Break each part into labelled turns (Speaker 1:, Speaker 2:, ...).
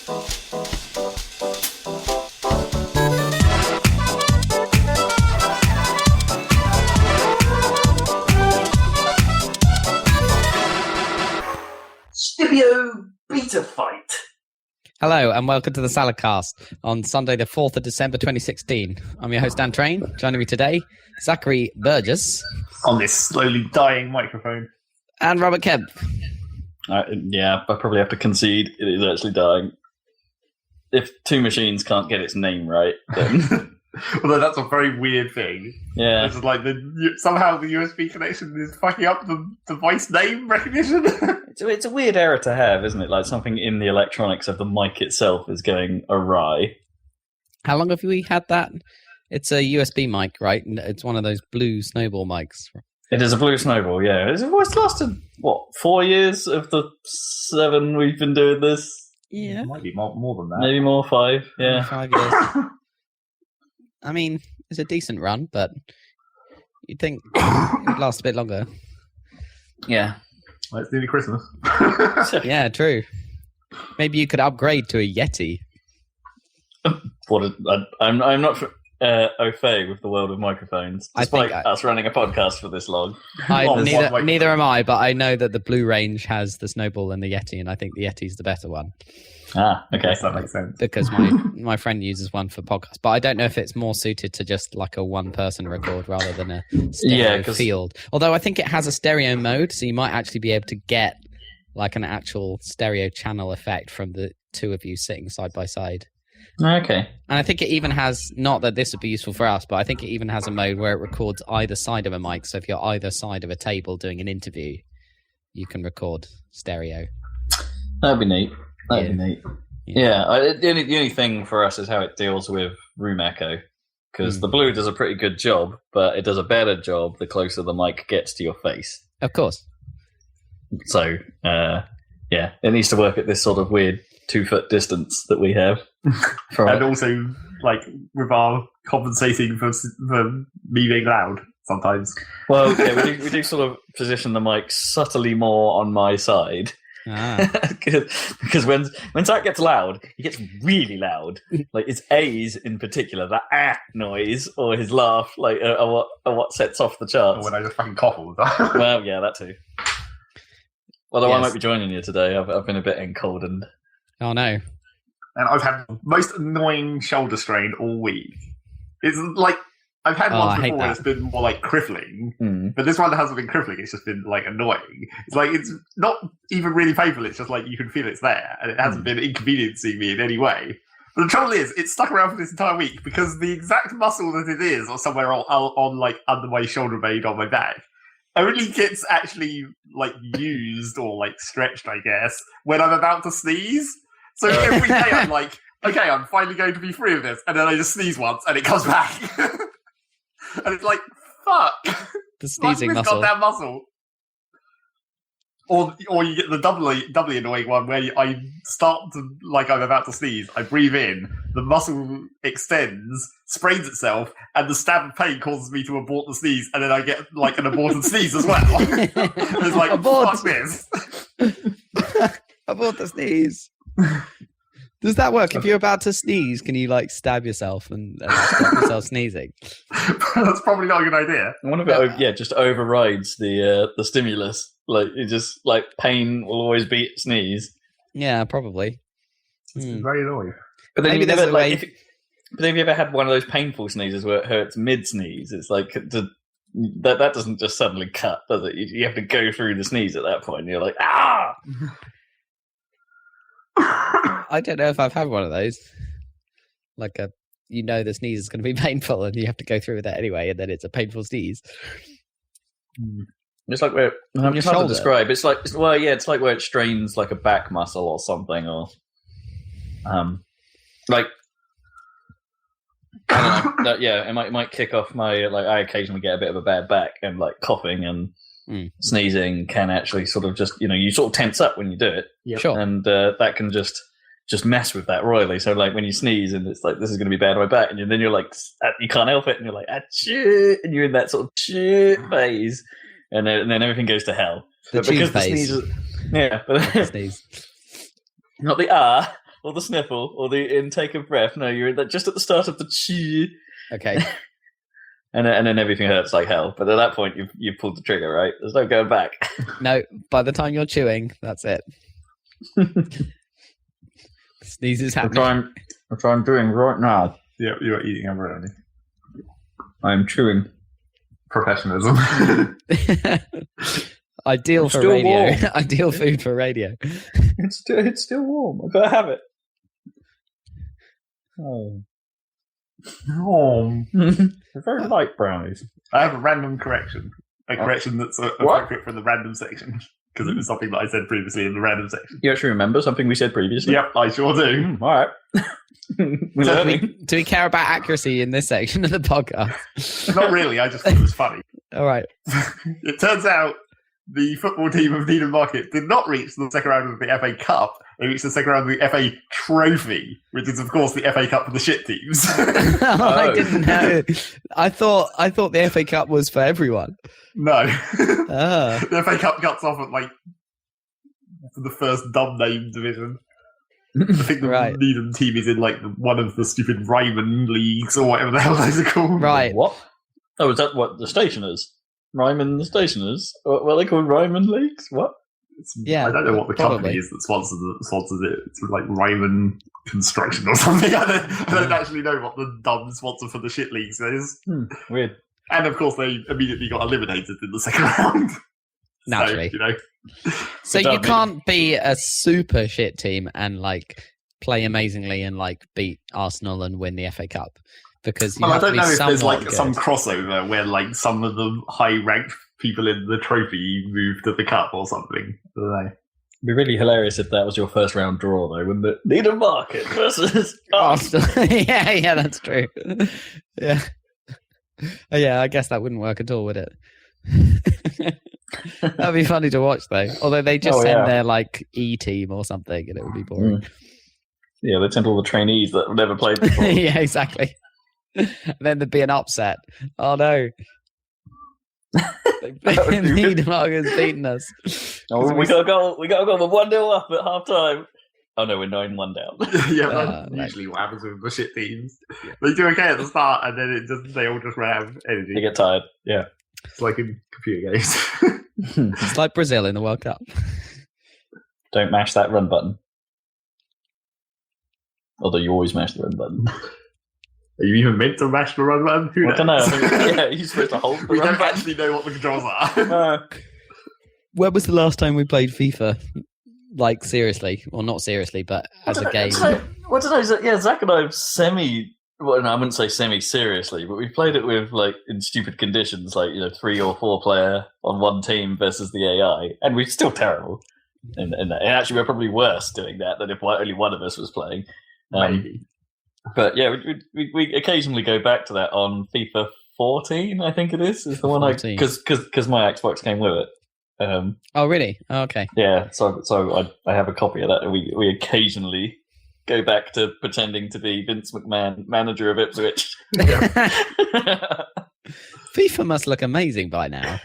Speaker 1: Stibio Beta Fight.
Speaker 2: Hello and welcome to the Saladcast on Sunday the 4th of December 2016. I'm your host Dan Train. Joining me today, Zachary Burgess.
Speaker 1: On this slowly dying microphone.
Speaker 2: And Robert Kemp.
Speaker 3: Yeah, I probably have to concede it is actually dying. If Two Machines can't get its name right, then...
Speaker 1: Although that's a very weird thing.
Speaker 3: Yeah.
Speaker 1: It's like somehow the USB connection is fucking up the device name recognition.
Speaker 3: It's a weird error to have, isn't it? Like something in the electronics of the mic itself is going awry.
Speaker 2: How long have we had that? It's a USB mic, right? It's one of those blue snowball mics.
Speaker 3: It is a blue snowball, yeah. It's lasted, 4 years of the 7 we've been doing this?
Speaker 2: Yeah.
Speaker 1: It might be more than that.
Speaker 3: Maybe more, 5, yeah.
Speaker 2: 5 years. I mean, it's a decent run, but you'd think it would last a bit longer.
Speaker 3: Yeah.
Speaker 1: Well, it's nearly Christmas.
Speaker 2: Yeah, true. Maybe you could upgrade to a Yeti.
Speaker 3: I'm not au fait with the world of microphones, despite us running a podcast for this long.
Speaker 2: Neither am I, but I know that the Blue Range has the Snowball and the Yeti, and I think the Yeti's the better one.
Speaker 3: Ah, okay.
Speaker 1: Yes, that makes sense.
Speaker 2: Because my friend uses one for podcasts, but I don't know if it's more suited to just like a one-person record rather than a stereo field. Although I think it has a stereo mode, so you might actually be able to get like an actual stereo channel effect from the two of you sitting side by side.
Speaker 3: Okay.
Speaker 2: And I think it even has, not that this would be useful for us, but I think it even has a mode where it records either side of a mic. So if you're either side of a table doing an interview, you can record stereo.
Speaker 3: That'd be neat. That'd be neat. Yeah. The only thing for us is how it deals with room echo. Because the Blue does a pretty good job, but it does a better job the closer the mic gets to your face.
Speaker 2: Of course.
Speaker 3: So, it needs to work at this sort of weird 2-foot distance that we have.
Speaker 1: And also, like, with our compensating for me being loud sometimes.
Speaker 3: Well, yeah, we do sort of position the mic subtly more on my side. Because when Zach gets loud, he gets really loud. Like his A's in particular, that noise or his laugh, like are what sets off the charts.
Speaker 1: Or when I just fucking cough all the time.
Speaker 3: Well, yeah, that too. Although I might be joining you today, I've been a bit emboldened.
Speaker 2: Oh no!
Speaker 1: And I've had the most annoying shoulder strain all week. It's like I've had ones before where it's been more like crippling, but this one hasn't been crippling. It's just been like annoying. It's like it's not even really painful. It's just like you can feel it's there, and it hasn't been inconveniencing me in any way. But the trouble is, it's stuck around for this entire week because the exact muscle that it is, or somewhere on like under my shoulder blade on my back, only gets actually like used or like stretched, I guess, when I'm about to sneeze. So every day I'm like, okay, I'm finally going to be free of this, and then I just sneeze once, and it comes back. And it's like, fuck.
Speaker 2: The sneezing muscle.
Speaker 1: Goddamn muscle. Or you get the doubly annoying one where I start to, like I'm about to sneeze, I breathe in, the muscle extends, sprains itself, and the stab of pain causes me to abort the sneeze, and then I get like an aborted sneeze as well. It's like,
Speaker 2: abort.
Speaker 1: Fuck this.
Speaker 2: Abort the sneeze. Does that work? If you're about to sneeze, can you like stab yourself and stop yourself sneezing?
Speaker 1: That's probably not a good idea.
Speaker 3: One of it, just overrides the stimulus. Like it just like pain will always beat sneeze.
Speaker 2: Yeah, probably.
Speaker 1: It's very annoying.
Speaker 3: But then
Speaker 2: Maybe there's a way.
Speaker 3: But have you ever had one of those painful sneezes where it hurts mid sneeze? It's like that doesn't just suddenly cut, does it? You have to go through the sneeze at that point. And you're like, ah.
Speaker 2: I don't know if I've had one of those. Like the sneeze is going to be painful, and you have to go through with that anyway, and then it's a painful sneeze.
Speaker 3: It's like where I'm just trying to describe. It's like where it strains like a back muscle or something, or like I don't know. It might kick off my like. I occasionally get a bit of a bad back, and like coughing and sneezing can actually sort of just you sort of tense up when you do it.
Speaker 1: Yep.
Speaker 2: Sure,
Speaker 3: and that can just mess with that royally. So like when you sneeze and it's like this is going to be bad on my back, and then you're like you can't help it, and you're like achoo, and you're in that sort of achoo phase. And then everything goes to hell.
Speaker 2: The
Speaker 3: because
Speaker 2: phase.
Speaker 3: the sneeze, but
Speaker 2: sneeze.
Speaker 3: not the or the sniffle or the intake of breath. No, you're just at the start of the chi.
Speaker 2: Okay.
Speaker 3: And then everything hurts like hell. But at that point, you've pulled the trigger, right? There's no going back.
Speaker 2: No, by the time you're chewing, that's it. Sneezes happening.
Speaker 3: Which I'm doing right now.
Speaker 1: Yeah, you're eating everything.
Speaker 3: I'm chewing.
Speaker 1: Professionalism.
Speaker 2: Ideal for radio. Ideal food for radio.
Speaker 3: It's still warm. I've got to have it. Oh. Very light brownies.
Speaker 1: I have a random correction. A correction that's appropriate for the random section. Because it was something that I said previously in the random section.
Speaker 3: You actually remember something we said previously?
Speaker 1: Yep, I sure do.
Speaker 3: All right.
Speaker 2: Do we care about accuracy in this section of the podcast?
Speaker 1: Not really, I just thought it was funny.
Speaker 2: All right.
Speaker 1: It turns out the football team of Needham Market did not reach the second round of the FA Cup. They reached the second round of the FA Trophy, which is, of course, the FA Cup for the shit teams.
Speaker 2: I didn't know. I thought the FA Cup was for everyone.
Speaker 1: No. The FA Cup cuts off at, the first dumb name division. I think the Needham team is in, one of the stupid Ryman leagues or whatever the hell those are called.
Speaker 2: Right.
Speaker 3: What? Oh, is that what the Stationers? Ryman the Stationers? What are they called? Ryman leagues? What?
Speaker 1: I don't know what the company is that sponsors it. It's Ryman Construction or something. I don't actually know what the dumb sponsor for the shit leagues is.
Speaker 3: Weird.
Speaker 1: And of course, they immediately got eliminated in the second round.
Speaker 2: Naturally.
Speaker 1: So,
Speaker 2: you can't be a super shit team and play amazingly and beat Arsenal and win the FA Cup. Because
Speaker 1: I don't know if there's some crossover where some of the high-ranked people in the trophy move to the cup or something. I don't know.
Speaker 3: It'd be really hilarious if that was your first round draw, though, wouldn't it? Needham Market versus Arsenal.
Speaker 2: yeah, that's true. Yeah. Yeah, I guess that wouldn't work at all, would it? That'd be funny to watch, though. Although they just send their E team or something, and it would be boring.
Speaker 3: Yeah, they send all the trainees that have never played before.
Speaker 2: Yeah, exactly. And then there'd be an upset. Oh no. Needham Market's beaten us.
Speaker 3: Oh, we got a goal. We got a goal. We're 1-0 up at half time. Oh no, we're 9-1 down.
Speaker 1: Yeah, that's usually what happens with the shit teams. They do okay at the start, and then they all just run out of energy.
Speaker 3: They get tired. Yeah,
Speaker 1: it's like in computer games.
Speaker 2: It's like Brazil in the World Cup.
Speaker 3: Don't mash that run button. Although you always mash the run button.
Speaker 1: Are you even meant to mash the run button?
Speaker 3: I don't know. You're supposed to hold the
Speaker 1: we
Speaker 3: run
Speaker 1: don't
Speaker 3: button.
Speaker 1: actually know what the controls are.
Speaker 2: When was the last time we played FIFA? Seriously. Well, not seriously, but as a game.
Speaker 3: I don't know. Yeah, Zach and I have I wouldn't say semi-seriously, but we played it with, in stupid conditions, 3 or 4 player on one team versus the AI, and we're still terrible. And actually, we're probably worse doing that than if only one of us was playing.
Speaker 1: Maybe.
Speaker 3: But yeah, we occasionally go back to that on FIFA 14, I think it is the one because my Xbox came with it.
Speaker 2: Oh really? Oh, okay.
Speaker 3: Yeah, so I have a copy of that. And we occasionally go back to pretending to be Vince McMahon, manager of Ipswich.
Speaker 2: FIFA must look amazing by now.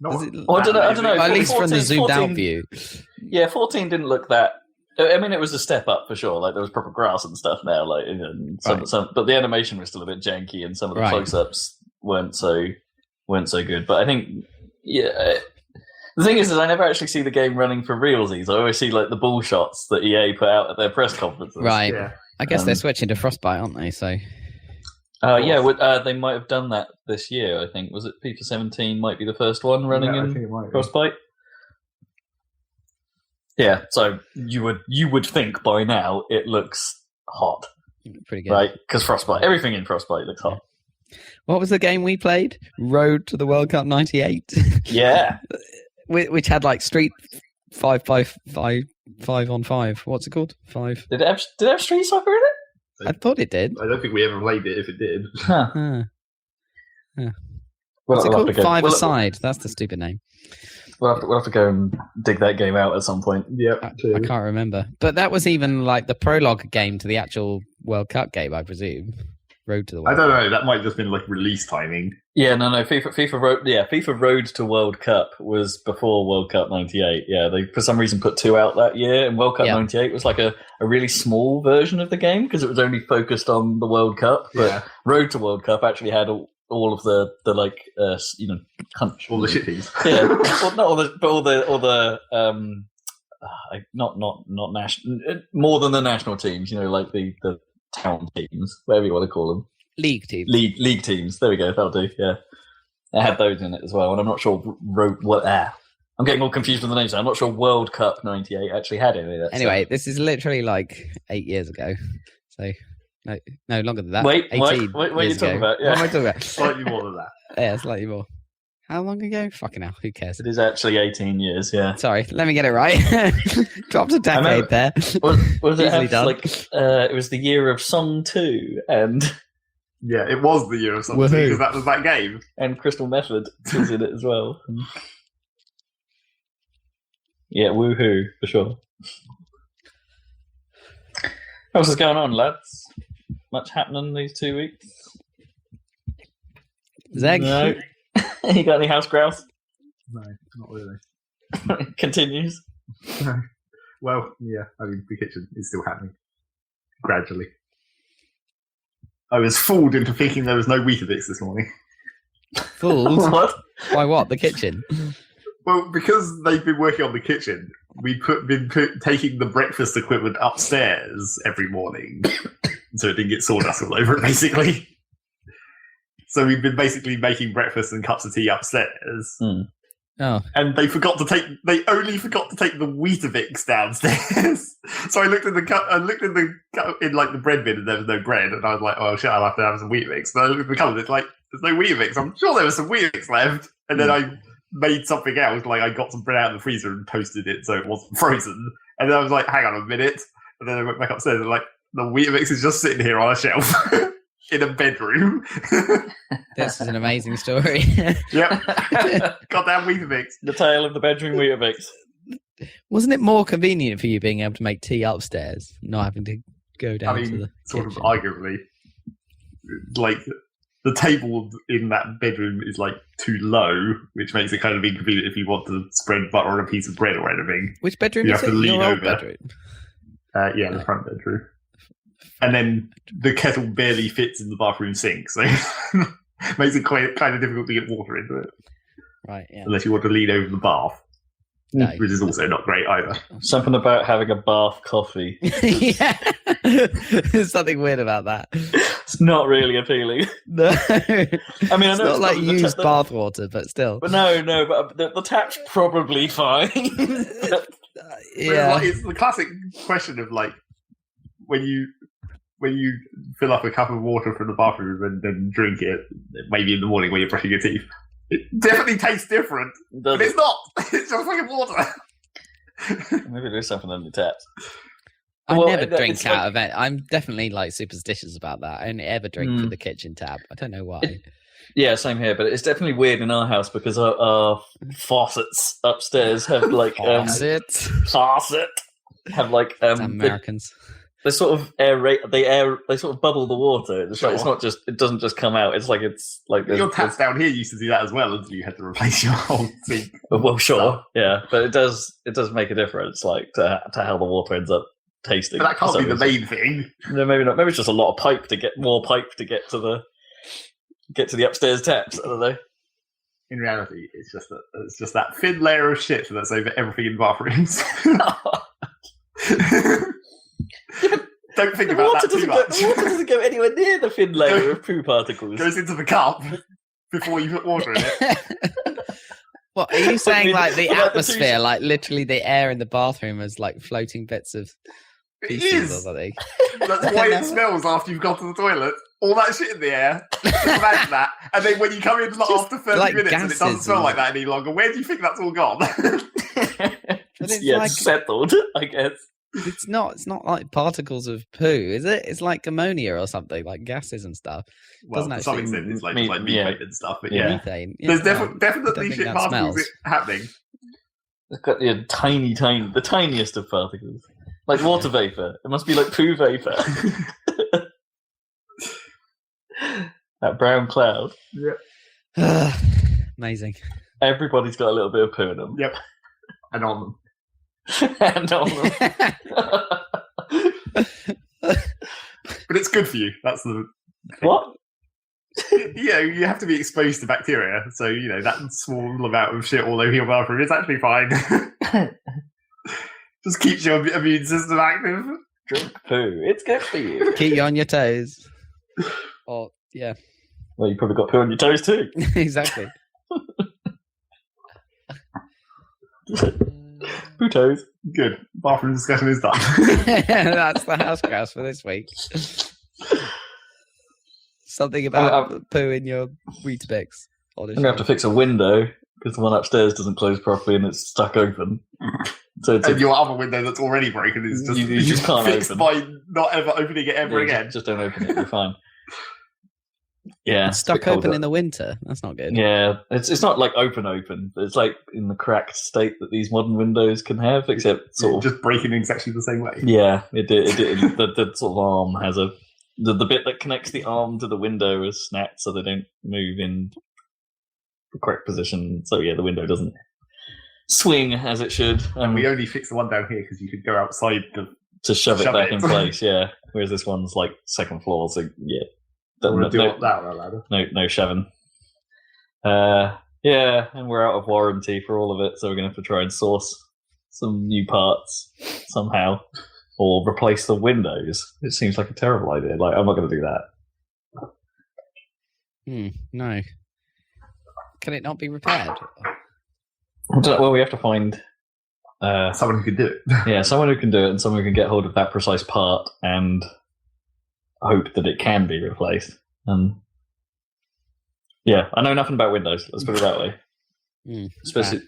Speaker 3: I don't know.
Speaker 2: At least 14, from the zoomed 14, out view.
Speaker 3: Yeah, 14 didn't look that. I mean, it was a step up for sure. There was proper grass and stuff now. But the animation was still a bit janky, and some of the close-ups weren't so good. But I think, the thing is I never actually see the game running for realsies. I always see the bull shots that EA put out at their press conferences.
Speaker 2: Right. Yeah. I guess they're switching to Frostbite, aren't they? So.
Speaker 3: They might have done that this year. I think was it FIFA 17 might be the first one running in Frostbite. Yeah, so you would think by now it looks hot,
Speaker 2: pretty good,
Speaker 3: right? Because Frostbite, everything in Frostbite looks hot.
Speaker 2: What was the game we played? Road to the World Cup '98.
Speaker 3: Yeah,
Speaker 2: which had Street 5-on-5. What's it called? 5.
Speaker 3: Did it have Street Soccer in it?
Speaker 2: I thought it did.
Speaker 1: I don't think we ever played it. If it did,
Speaker 2: What's it called? 5-a-side. That's the stupid name.
Speaker 3: We'll have to go and dig that game out at some point.
Speaker 1: Yeah,
Speaker 2: I can't remember. But that was even the prologue game to the actual World Cup game, I presume. Road to the World
Speaker 1: Cup. I don't know. That might have just been release timing.
Speaker 3: Yeah, no. FIFA Road to World Cup was before World Cup '98. Yeah, they for some reason put 2 out that year, and World Cup '98 was like a really small version of the game because it was only focused on the World Cup. But Road to World Cup actually had all of the countries,
Speaker 1: all the shit things.
Speaker 3: Yeah, well, not all the, but all the not national, more than the national teams. Like the town teams, whatever you want to call them.
Speaker 2: League teams.
Speaker 3: League teams. There we go. That'll do. Yeah, I had those in it as well, and I'm not sure I'm getting all confused with the names. I'm not sure World Cup '98 actually had any of that.
Speaker 2: Anyway, this is literally like 8 years ago. So no longer than that.
Speaker 3: What are you talking about? Yeah.
Speaker 2: What am I talking about?
Speaker 1: Slightly more than that.
Speaker 2: Yeah, slightly more. How long ago? Fucking hell, who cares?
Speaker 3: It is actually 18 years, yeah.
Speaker 2: Sorry, let me get it right. Dropped a decade there.
Speaker 3: Was it it was the year of Song 2 and...
Speaker 1: Yeah, it was the year of Song 2 because that was that game.
Speaker 3: And Crystal Method was in it as well. Yeah, woohoo, for sure. What else is going on, lads? Much happening these 2 weeks?
Speaker 2: Zeg?
Speaker 3: No. You got any house grouse?
Speaker 1: No, not really.
Speaker 3: Continues?
Speaker 1: No. Well, yeah, I mean, the kitchen is still happening. Gradually. I was fooled into thinking there was no Weetabix this morning.
Speaker 2: Fooled?
Speaker 3: What?
Speaker 2: By what? The kitchen?
Speaker 1: Well, because they've been working on the kitchen, we've been taking the breakfast equipment upstairs every morning so it didn't get sawdust all over it, basically. So we've been basically making breakfast and cups of tea upstairs.
Speaker 2: Oh.
Speaker 1: And they only forgot to take the Weetabix downstairs. So I looked in the bread bin and there was no bread, and I was like, oh shit, I'll have to have some Weetabix. And I looked at the cupboard, it's like, there's no Weetabix. I'm sure there was some Weetabix left. And then I made something else, like I got some bread out of the freezer and toasted it so it wasn't frozen. And then I was like, hang on a minute. And then I went back upstairs and like, the Weetabix is just sitting here on a shelf. In a bedroom.
Speaker 2: This is an amazing story.
Speaker 1: Yep. Goddamn Weetabix.
Speaker 3: The tale of the bedroom Weetabix.
Speaker 2: Wasn't it more convenient for you being able to make tea upstairs, not having to go down to the
Speaker 1: sort
Speaker 2: kitchen?
Speaker 1: of arguably. Like, the table in that bedroom is like too low, which makes it kind of inconvenient if you want to spread butter on a piece of bread or anything.
Speaker 2: Which bedroom is it? Your old bedroom?
Speaker 1: Yeah, the front bedroom. And then the kettle barely fits in the bathroom sink, so makes it kind of difficult to get water into it.
Speaker 2: Right, yeah.
Speaker 1: Unless you want to lean over the bath, which is also not great either.
Speaker 3: Something about having a bath coffee.
Speaker 2: Yeah. There's something weird about that.
Speaker 3: It's not really appealing.
Speaker 2: No.
Speaker 3: I mean, I know
Speaker 2: it's not like used bath water, but still.
Speaker 3: But no, but the tap's probably fine.
Speaker 2: Yeah.
Speaker 1: It's the classic question of like, when you fill up a cup of water from the bathroom and then drink it, maybe in the morning when you're brushing your teeth, it definitely tastes different. But it's not. It's just fucking water.
Speaker 3: Maybe there's something on the taps.
Speaker 2: I never drink out of it. I'm definitely like superstitious about that. I only ever drink from the kitchen tap. I don't know why.
Speaker 3: Yeah, same here. But it's definitely weird in our house because our faucets upstairs have like
Speaker 2: faucet
Speaker 3: have like
Speaker 2: Americans.
Speaker 3: They sort of they sort of bubble the water. It's like, it's not just, it doesn't just come out. It's like
Speaker 1: your taps down here used to do that as well until you had to replace your whole sink.
Speaker 3: Well, sure, yeah, but it does make a difference, like to how the water ends up tasting.
Speaker 1: But that can't be the main thing.
Speaker 3: No, maybe not. Maybe it's just a lot of pipe to get to the upstairs taps. I don't know.
Speaker 1: In reality, it's just that thin layer of shit that's over everything in bathrooms. Don't think about that too much.
Speaker 3: The water doesn't go anywhere near the thin layer of poo particles.
Speaker 1: It goes into the cup before you put water in it.
Speaker 2: What are you saying? Like the atmosphere, like literally the air in the bathroom is like floating bits of feces or something.
Speaker 1: That's why it smells after you've gone to the toilet. All that shit in the air. Imagine that. And then when you come in after 30 minutes and it doesn't smell like that any longer, where do you think that's all gone?
Speaker 3: It's settled, I guess.
Speaker 2: It's not like particles of poo, is it? It's like ammonia or something, like gases and stuff.
Speaker 1: Well, to some extent, it's like methane and stuff. But yeah,
Speaker 2: methane.
Speaker 1: There's definitely shit particles happening.
Speaker 3: It's got the the tiniest of particles, like water vapor. It must be like poo vapor. That brown cloud.
Speaker 1: Yeah.
Speaker 2: Amazing.
Speaker 3: Everybody's got a little bit of poo in them.
Speaker 1: Yep. And on them.
Speaker 3: And on them.
Speaker 1: But it's good for you. That's the thing.
Speaker 3: What?
Speaker 1: You have to be exposed to bacteria. So, that small amount of shit all over your bathroom is actually fine. Just keeps your immune system active.
Speaker 3: Drink poo. It's good for you.
Speaker 2: Keep you on your toes. Oh, yeah.
Speaker 3: Well, you probably got poo on your toes too.
Speaker 2: Exactly.
Speaker 3: Poo toes.
Speaker 1: Good. Bathroom discussion is done.
Speaker 2: That's the housecast for this week. Something about poo in your Weetabix.
Speaker 3: I'm going to have to fix a window because the one upstairs doesn't close properly and it's stuck open. So
Speaker 1: and your other window that's already broken is just,
Speaker 3: you just can't
Speaker 1: fixed
Speaker 3: open.
Speaker 1: by not ever opening it ever again.
Speaker 3: Just don't open it. You're fine. Yeah,
Speaker 2: it's stuck open in the winter. That's not good.
Speaker 3: Yeah, it's not like open, but it's like in the cracked state that these modern windows can have, except sort of
Speaker 1: just breaking in exactly the same way.
Speaker 3: Yeah, it did. The sort of arm has the bit that connects the arm to the window is snapped, so they don't move in the correct position. So yeah, the window doesn't swing as it should.
Speaker 1: We only fixed the one down here because you could go outside
Speaker 3: to shove it back in place. Yeah, whereas this one's like second floor, so yeah.
Speaker 1: No shoving.
Speaker 3: Yeah, and we're out of warranty for all of it, so we're going to have to try and source some new parts somehow, or replace the windows. It seems like a terrible idea. Like, I'm not going to do that.
Speaker 2: No. Can it not be repaired?
Speaker 3: Well, we have to find
Speaker 1: someone who can do it.
Speaker 3: Yeah, someone who can do it, and someone who can get hold of that precise part and hope that it can be replaced. Yeah, I know nothing about Windows. Let's put it that way. Especially,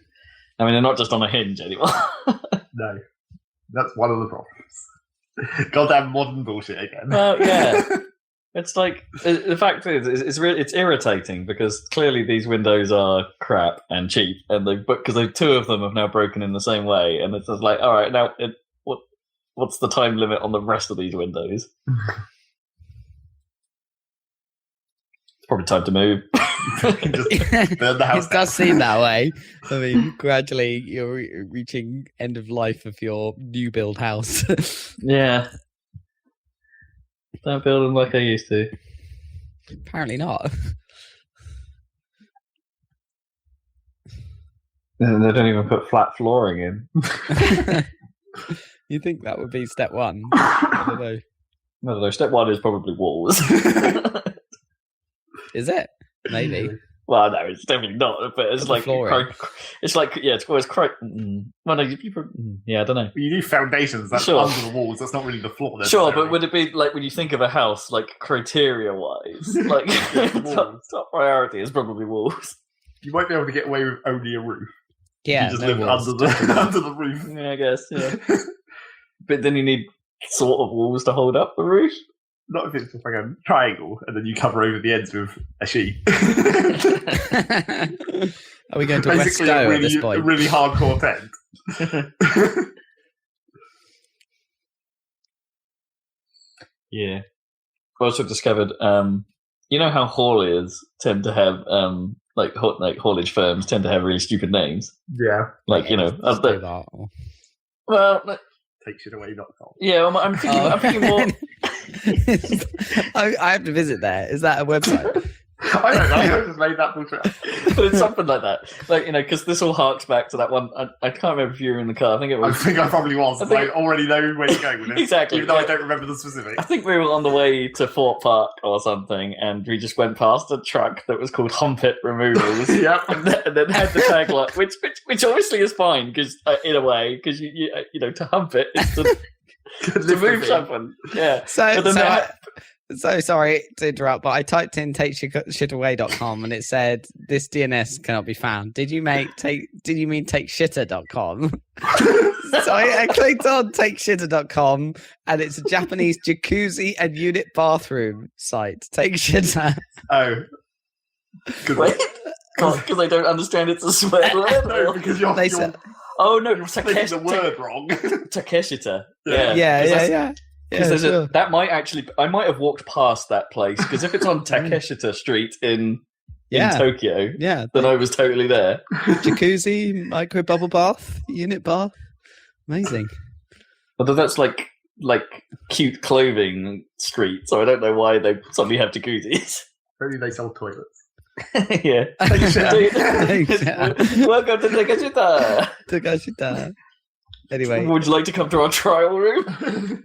Speaker 3: I mean, they're not just on a hinge anymore.
Speaker 1: No, that's one of the problems. Goddamn modern bullshit again.
Speaker 3: Well, yeah, it's like the fact is, it's irritating because clearly these windows are crap and cheap, and because two of them have now broken in the same way, and it's just like, all right, now what's the time limit on the rest of these windows? Probably time to move.
Speaker 1: Just burn the house
Speaker 2: it does seem that way. I mean, gradually you're reaching end of life of your new build house.
Speaker 3: Yeah. Don't build them like I used to.
Speaker 2: Apparently not.
Speaker 3: And they don't even put flat flooring in.
Speaker 2: You think that would be step one? I don't know.
Speaker 3: Step one is probably walls.
Speaker 2: Is it? Maybe.
Speaker 3: Well, no, it's definitely not. But it's like it's like yeah, it's well, no, yeah, I don't know.
Speaker 1: You do foundations. That's under the walls. That's not really the floor.
Speaker 3: Sure, but would it be like when you think of a house, like criteria-wise, like top priority is probably walls.
Speaker 1: You won't be able to get away with only a roof.
Speaker 2: Yeah,
Speaker 1: you just live under the roof.
Speaker 3: Yeah, I guess. Yeah, but then you need sort of walls to hold up the roof.
Speaker 1: Not if it's just like a triangle, and then you cover over the ends with a sheet.
Speaker 2: Are we going to West Stowe at this point?
Speaker 1: A really hardcore tent.
Speaker 3: Yeah. I also discovered, you know how hauliers tend to have, like haulage firms tend to have really stupid names?
Speaker 1: Yeah.
Speaker 3: Like, you know. Well,
Speaker 1: takeshitaway.com.
Speaker 3: Yeah, I'm thinking more.
Speaker 2: I have to visit there. Is that a website?
Speaker 1: I don't know. I just made that bullshit.
Speaker 3: But it's something like that. Like, you know, because this all harks back to that one. I can't remember if you were in the car. I think it was.
Speaker 1: I think I probably was. I already know where you're going with it.
Speaker 3: Exactly.
Speaker 1: Even though I don't remember the specifics.
Speaker 3: I think we were on the way to Fort Park or something, and we just went past a truck that was called Humpit Removals.
Speaker 1: Yep.
Speaker 3: And then had the tagline, which obviously is fine, because in a way, because you know, to hump it is to move something. Yeah.
Speaker 2: So sorry to interrupt, but I typed in takeshitaway.com and it said this DNS cannot be found. Did you mean takeshitter.com? So I clicked on takeshitter.com and it's a Japanese jacuzzi and unit bathroom site. Take shitter.
Speaker 1: Oh.
Speaker 3: Wait? Because I don't understand it's a swear word?
Speaker 1: No, because you're
Speaker 3: oh no,
Speaker 1: taking the word wrong.
Speaker 3: Takeshita.
Speaker 2: Yeah.
Speaker 3: That might actually. I might have walked past that place because if it's on Takeshita Street in in Tokyo, then I was totally there.
Speaker 2: Jacuzzi, micro bubble bath, unit bath, amazing.
Speaker 3: Although that's like cute clothing street, so I don't know why they suddenly have jacuzzis.
Speaker 1: Maybe they sell toilets.
Speaker 3: Yeah. Welcome to Takashita.
Speaker 2: Anyway,
Speaker 3: would you like to come to our trial room?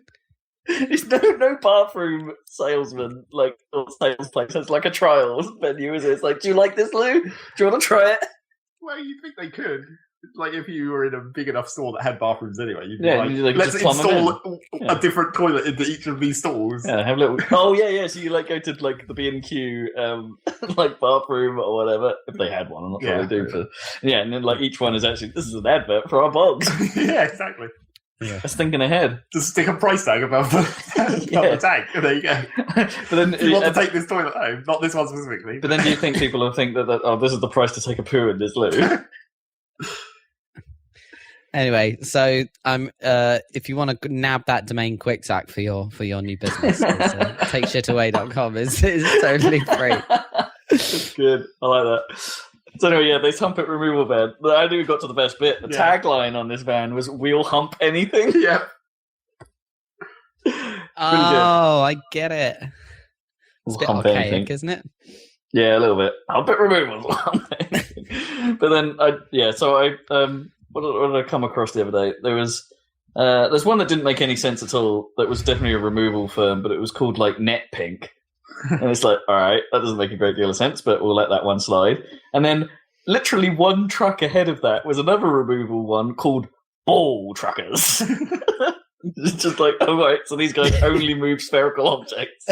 Speaker 3: It's no bathroom salesman or sales place. It's like a trial menu, is it? It's like, do you like this, Lou? Do you want to try it?
Speaker 1: Well, you think they could. Like, if you were in a big enough store that had bathrooms anyway, you'd be let's install a different toilet into each of these stalls.
Speaker 3: Yeah, have a little. Oh yeah. So you go to the B&Q bathroom or whatever, if they had one. I'm not sure they do. And then each one is actually, this is an advert for our bogs.
Speaker 1: Yeah, exactly.
Speaker 3: Yeah. Just thinking ahead.
Speaker 1: Just stick a price tag above the tag. There you go. But then you want to take this toilet home, not this one specifically.
Speaker 3: But then do you think people will think that this is the price to take a poo in this loo?
Speaker 2: Anyway, so if you want to nab that domain quick, Zach, for your new business, takeshitaway.com is totally free.
Speaker 3: That's good. I like that. So anyway, this hump it removal van. I knew we got to the best bit. The tagline on this van was "We'll hump anything."
Speaker 1: Yeah.
Speaker 2: I get it. It's a bit archaic, isn't it?
Speaker 3: Yeah, a little bit. Hump it removal. But then, what did I come across the other day? There's one that didn't make any sense at all. That was definitely a removal firm, but it was called Net Pink. And it's all right, that doesn't make a great deal of sense, but we'll let that one slide. And then literally one truck ahead of that was another removal one called Ball Truckers. It's just all right, so these guys only move spherical objects.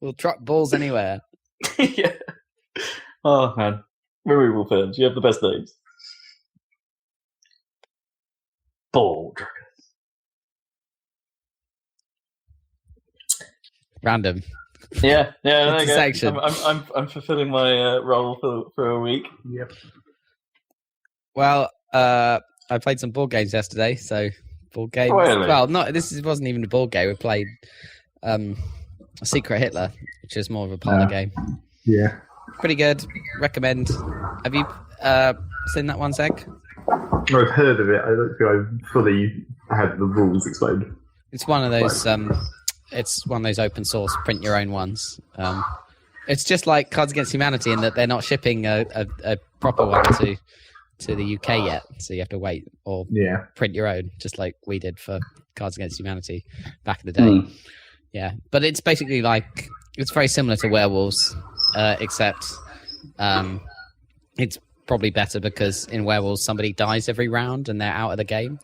Speaker 2: We'll truck balls anywhere.
Speaker 3: Yeah. Oh, man. Removal firms, you have the best names. Ball Truckers.
Speaker 2: Random.
Speaker 3: Yeah. There you go.
Speaker 2: Section.
Speaker 3: I'm fulfilling my role for a week.
Speaker 1: Yep.
Speaker 2: Well, I played some board games yesterday, so board games.
Speaker 3: Really?
Speaker 2: Well, wasn't even a board game. We played Secret Hitler, which is more of a parlor game.
Speaker 1: Yeah.
Speaker 2: Pretty good. Recommend. Have you seen that one, Zeg?
Speaker 1: I've heard of it. I don't think I've fully had the rules explained.
Speaker 2: It's one of those. It's one of those open source print your own ones. It's just like Cards Against Humanity in that they're not shipping a proper one to the UK yet, so you have to wait or print your own, just like we did for Cards Against Humanity back in the day. Yeah, but it's basically it's very similar to Werewolves, except it's probably better because in Werewolves somebody dies every round and they're out of the game,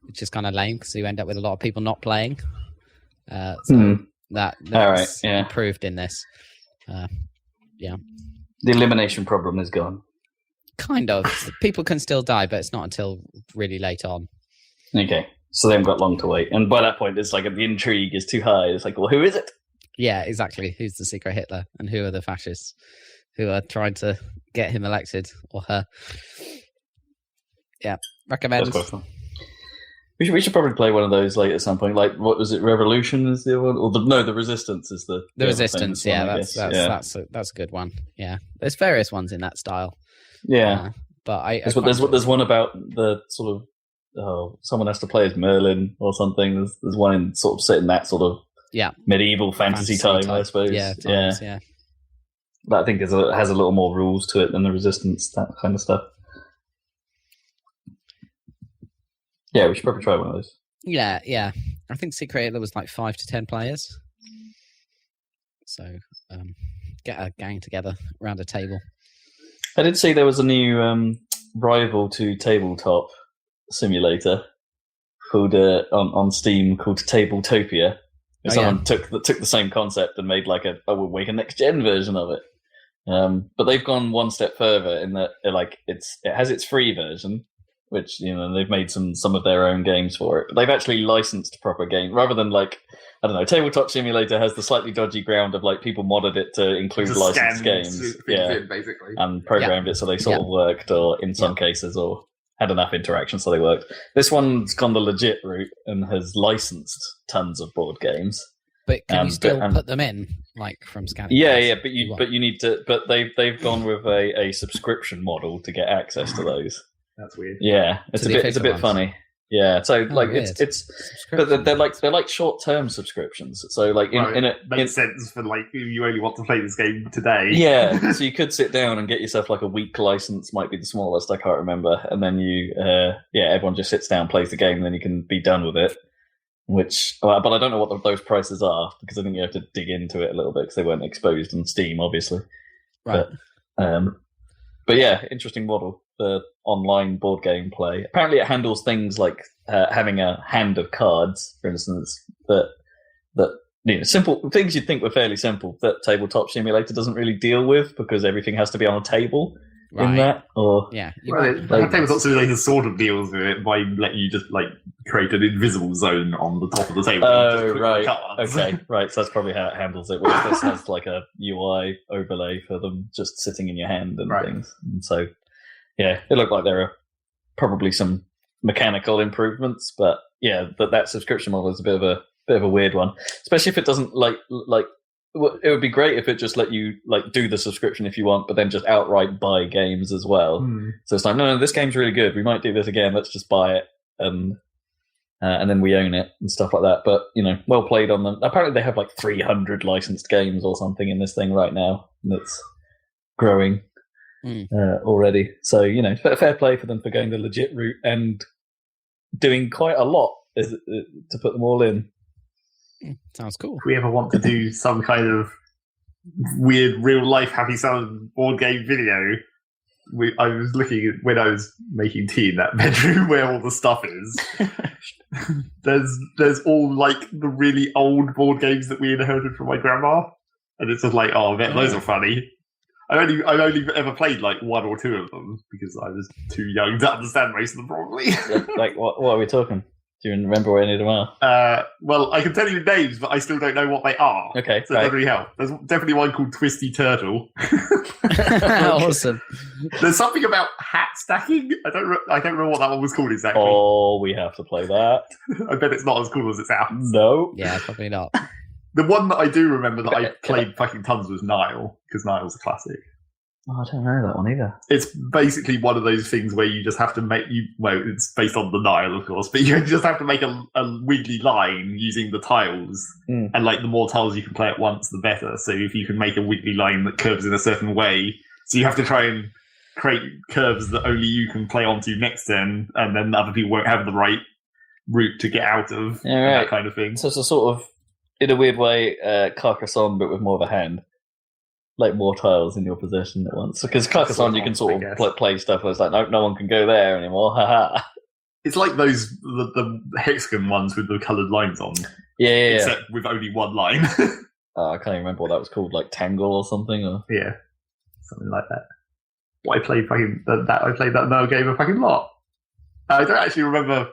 Speaker 2: which is kind of lame because you end up with a lot of people not playing. That's improved in this. The
Speaker 3: elimination problem is gone.
Speaker 2: Kind of. People can still die, but it's not until really late on.
Speaker 3: Okay, so they haven't got long to wait. And by that point, it's the intrigue is too high. It's well, who is it?
Speaker 2: Yeah, exactly. Who's the secret Hitler? And who are the fascists who are trying to get him elected or her? Yeah, recommend.
Speaker 3: That's quite fun. We should probably play one of those at some point. What was it? Revolution is the one, or the Resistance is the
Speaker 2: Resistance. Yeah, that's a good one. Yeah, there's various ones in that style.
Speaker 3: Yeah,
Speaker 2: but
Speaker 3: there's one about the sort of someone has to play as Merlin or something. There's one in sort of set in that sort of medieval fantasy time, I suppose.
Speaker 2: Yeah.
Speaker 3: But I think has a little more rules to it than the Resistance, that kind of stuff. Yeah, we should probably try one of those.
Speaker 2: Yeah. I think Secret Hitler was 5 to 10 players. So get a gang together around a table.
Speaker 3: I did see there was a new rival to Tabletop simulator called on Steam called Tabletopia. Someone took the same concept and made we'll make a next gen version of it. But they've gone one step further in that it has its free version, which they've made some of their own games for it. But they've actually licensed proper games rather than Tabletop Simulator has the slightly dodgy ground of people modded it to include licensed games,
Speaker 1: basically,
Speaker 3: and programmed it so they sort of worked, or in some cases, or had enough interaction so they worked. This one's gone the legit route and has licensed tons of board games.
Speaker 2: But can you still put them in, like from scanning?
Speaker 3: Yeah, but you need to. But they've gone with a subscription model to get access to those.
Speaker 1: That's weird.
Speaker 3: Yeah, it's a bit funny. Yeah, so but they're like short-term subscriptions. So like
Speaker 1: makes sense for like you only want to play this game today.
Speaker 3: Yeah, so you could sit down and get yourself like a week license, might be the smallest, I can't remember, and then everyone just sits down, plays the game, and then you can be done with it. But I don't know what those prices are, because I think you have to dig into it a little bit because they weren't exposed on Steam, obviously.
Speaker 2: Right.
Speaker 3: But yeah, interesting model for online board game play. Apparently, it handles things like having a hand of cards, for instance, that simple things you'd think were fairly simple that Tabletop Simulator doesn't really deal with, because everything has to be on a table. Right. In that, or
Speaker 1: Tabletop Simulator sort of deals with it by letting you just like create an invisible zone on the top of the table.
Speaker 3: Oh, right. Okay, right. So that's probably how it handles it. Whereas this has like a UI overlay for them just sitting in your hand and things. And so, yeah, it looked like there are probably some mechanical improvements, but yeah, that subscription model is a bit of a weird one, especially if it doesn't like. It would be great if it just let you like do the subscription if you want, but then just outright buy games as well. So it's like, no, this game's really good. We might do this again. Let's just buy it, and then we own it and stuff like that. But well played on them. Apparently, they have like 300 licensed games or something in this thing right now, and it's growing already. So fair play for them for going the legit route and doing quite a lot to put them all in.
Speaker 2: Sounds cool.
Speaker 1: If we ever want to do some kind of weird real life Happy Salad board game video, I was looking at when I was making tea in that bedroom where all the stuff is. There's all like the really old board games that we inherited from my grandma, and it's just like, oh, I bet those are funny. I've only ever played like one or two of them because I was too young to understand most of them probably.
Speaker 3: Like what are we talking? Do you remember where any of them are?
Speaker 1: Well, I can tell you names, but I still don't know what they are.
Speaker 3: Okay,
Speaker 1: so it doesn't really help. There's definitely one called Twisty Turtle.
Speaker 2: Awesome.
Speaker 1: There's something about hat stacking. I don't remember what that one was called exactly.
Speaker 3: Oh, we have to play that.
Speaker 1: I bet it's not as cool as it sounds.
Speaker 3: No.
Speaker 2: Yeah, probably not.
Speaker 1: The one that I do remember that I played fucking tons was Nile, because Nile's a classic.
Speaker 3: Oh, I don't know that one either.
Speaker 1: It's basically one of those things where you just have to it's based on the Nile, of course, but you just have to make a wiggly line using the tiles. And like the more tiles you can play at once, the better. So if you can make a wiggly line that curves in a certain way, so you have to try and create curves that only you can play onto next turn, and then other people won't have the right route to get out of, that kind of thing.
Speaker 3: So it's a sort of, in a weird way, Carcassonne, but with more of a hand. Like more tiles in your possession at once. Because Carcassonne, you can sort of play stuff where it's like, no one can go there anymore. Haha.
Speaker 1: It's like those the hexagon ones with the coloured lines on.
Speaker 3: Yeah.
Speaker 1: Except with only one line.
Speaker 3: I can't even remember what that was called, like Tangle or something. Or...
Speaker 1: Yeah, something like that. I played that Nile game a fucking lot. I don't actually remember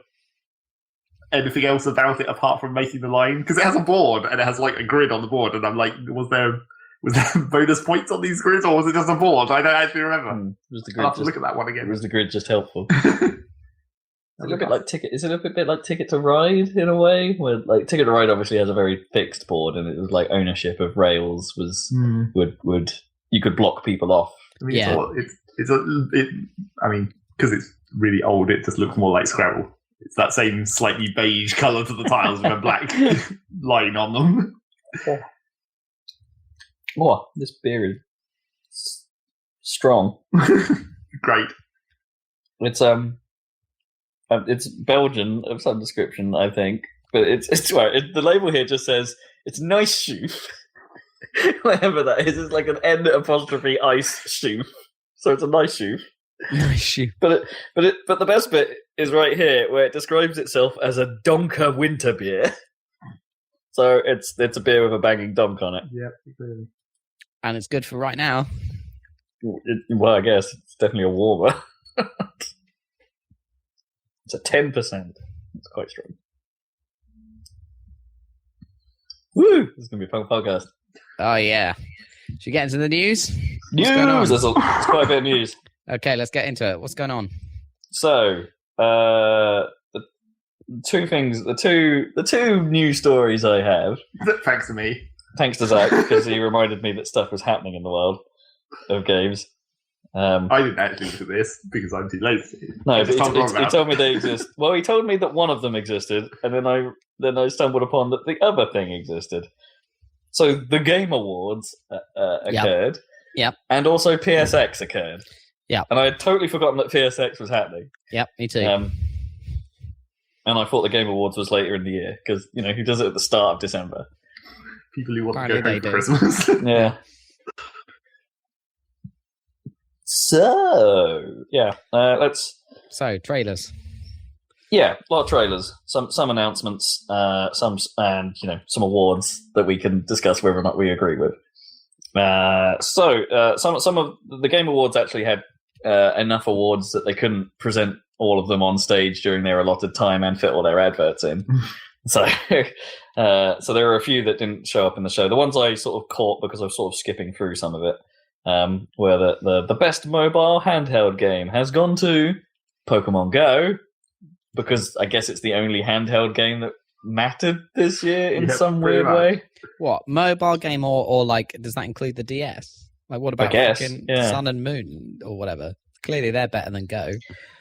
Speaker 1: anything else about it apart from making the line, because it has a board and it has like a grid on the board, and I'm like, was there bonus points on these grids, or was it just a board? I don't actually remember. I'll have to look at that one again.
Speaker 3: Was the grid just helpful? Is it a little bit like Ticket to Ride in a way? Where like Ticket to Ride obviously has a very fixed board, and it was like ownership of rails was would you could block people off.
Speaker 1: I mean, because it's really old, it just looks more like Scrabble. It's that same slightly beige colour to the tiles with a black line on them.
Speaker 3: Okay. Oh, this beer is strong.
Speaker 1: Great.
Speaker 3: It's Belgian of some description, I think, but the label here just says it's nice shoof. Whatever that is, it's like an N apostrophe ice shoof. So it's a nice shoof.
Speaker 2: Nice shoof.
Speaker 3: But the best bit is right here, where it describes itself as a Donker winter beer. So it's a beer with a banging donk on it.
Speaker 1: Yeah, clearly.
Speaker 2: And it's good for right now.
Speaker 3: Well, I guess it's definitely a warmer. It's a 10%. It's quite strong. Woo! This is going to be a fun podcast.
Speaker 2: Oh, yeah. Should we get into the news?
Speaker 3: News! There's quite a bit of news.
Speaker 2: Okay, let's get into it. What's going on?
Speaker 3: So, the two things. The two news stories I have.
Speaker 1: Thanks to me.
Speaker 3: Thanks to Zach, because he reminded me that stuff was happening in the world of games.
Speaker 1: I didn't actually look at this because I'm too lazy.
Speaker 3: No, but he told me they exist. Well, he told me that one of them existed, and then I stumbled upon that the other thing existed. So the Game Awards occurred,
Speaker 2: yep,
Speaker 3: and also PSX occurred,
Speaker 2: yeah,
Speaker 3: and I had totally forgotten that PSX was happening.
Speaker 2: Yep, me too.
Speaker 3: And I thought the Game Awards was later in the year because who does it at the start of December?
Speaker 1: People who want
Speaker 2: Apparently
Speaker 1: to go home for Christmas.
Speaker 3: Yeah. So
Speaker 2: So trailers.
Speaker 3: Yeah, a lot of trailers, some announcements, some awards that we can discuss whether or not we agree with. Some of the Game Awards actually had enough awards that they couldn't present all of them on stage during their allotted time and fit all their adverts in. So there were a few that didn't show up in the show. The ones I sort of caught because I was sort of skipping through some of it. Where the best mobile handheld game has gone to Pokemon Go, because I guess it's the only handheld game that mattered this year in some weird way.
Speaker 2: What, mobile game or like, does that include the DS? Like, what about Sun and Moon or whatever? Clearly they're better than Go.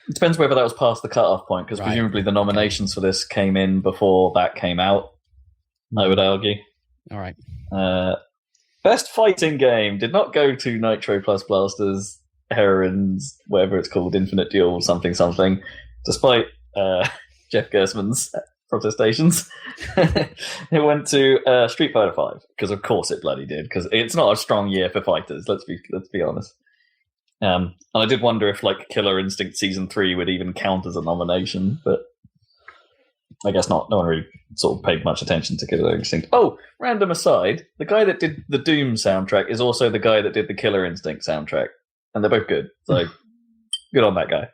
Speaker 3: It depends whether that was past the cutoff point, because presumably the nominations for this came in before that came out, I would argue.
Speaker 2: All right.
Speaker 3: Best fighting game did not go to Nitro Plus Blasters, Heroines, whatever it's called, Infinite Duel, something, despite Jeff Gersman's protestations. It went to Street Fighter V, because of course it bloody did, because it's not a strong year for fighters, let's be honest. And I did wonder if Killer Instinct Season 3 would even count as a nomination, but I guess not. No one really sort of paid much attention to Killer Instinct. Oh, random aside, the guy that did the Doom soundtrack is also the guy that did the Killer Instinct soundtrack. And they're both good. So, good on that guy.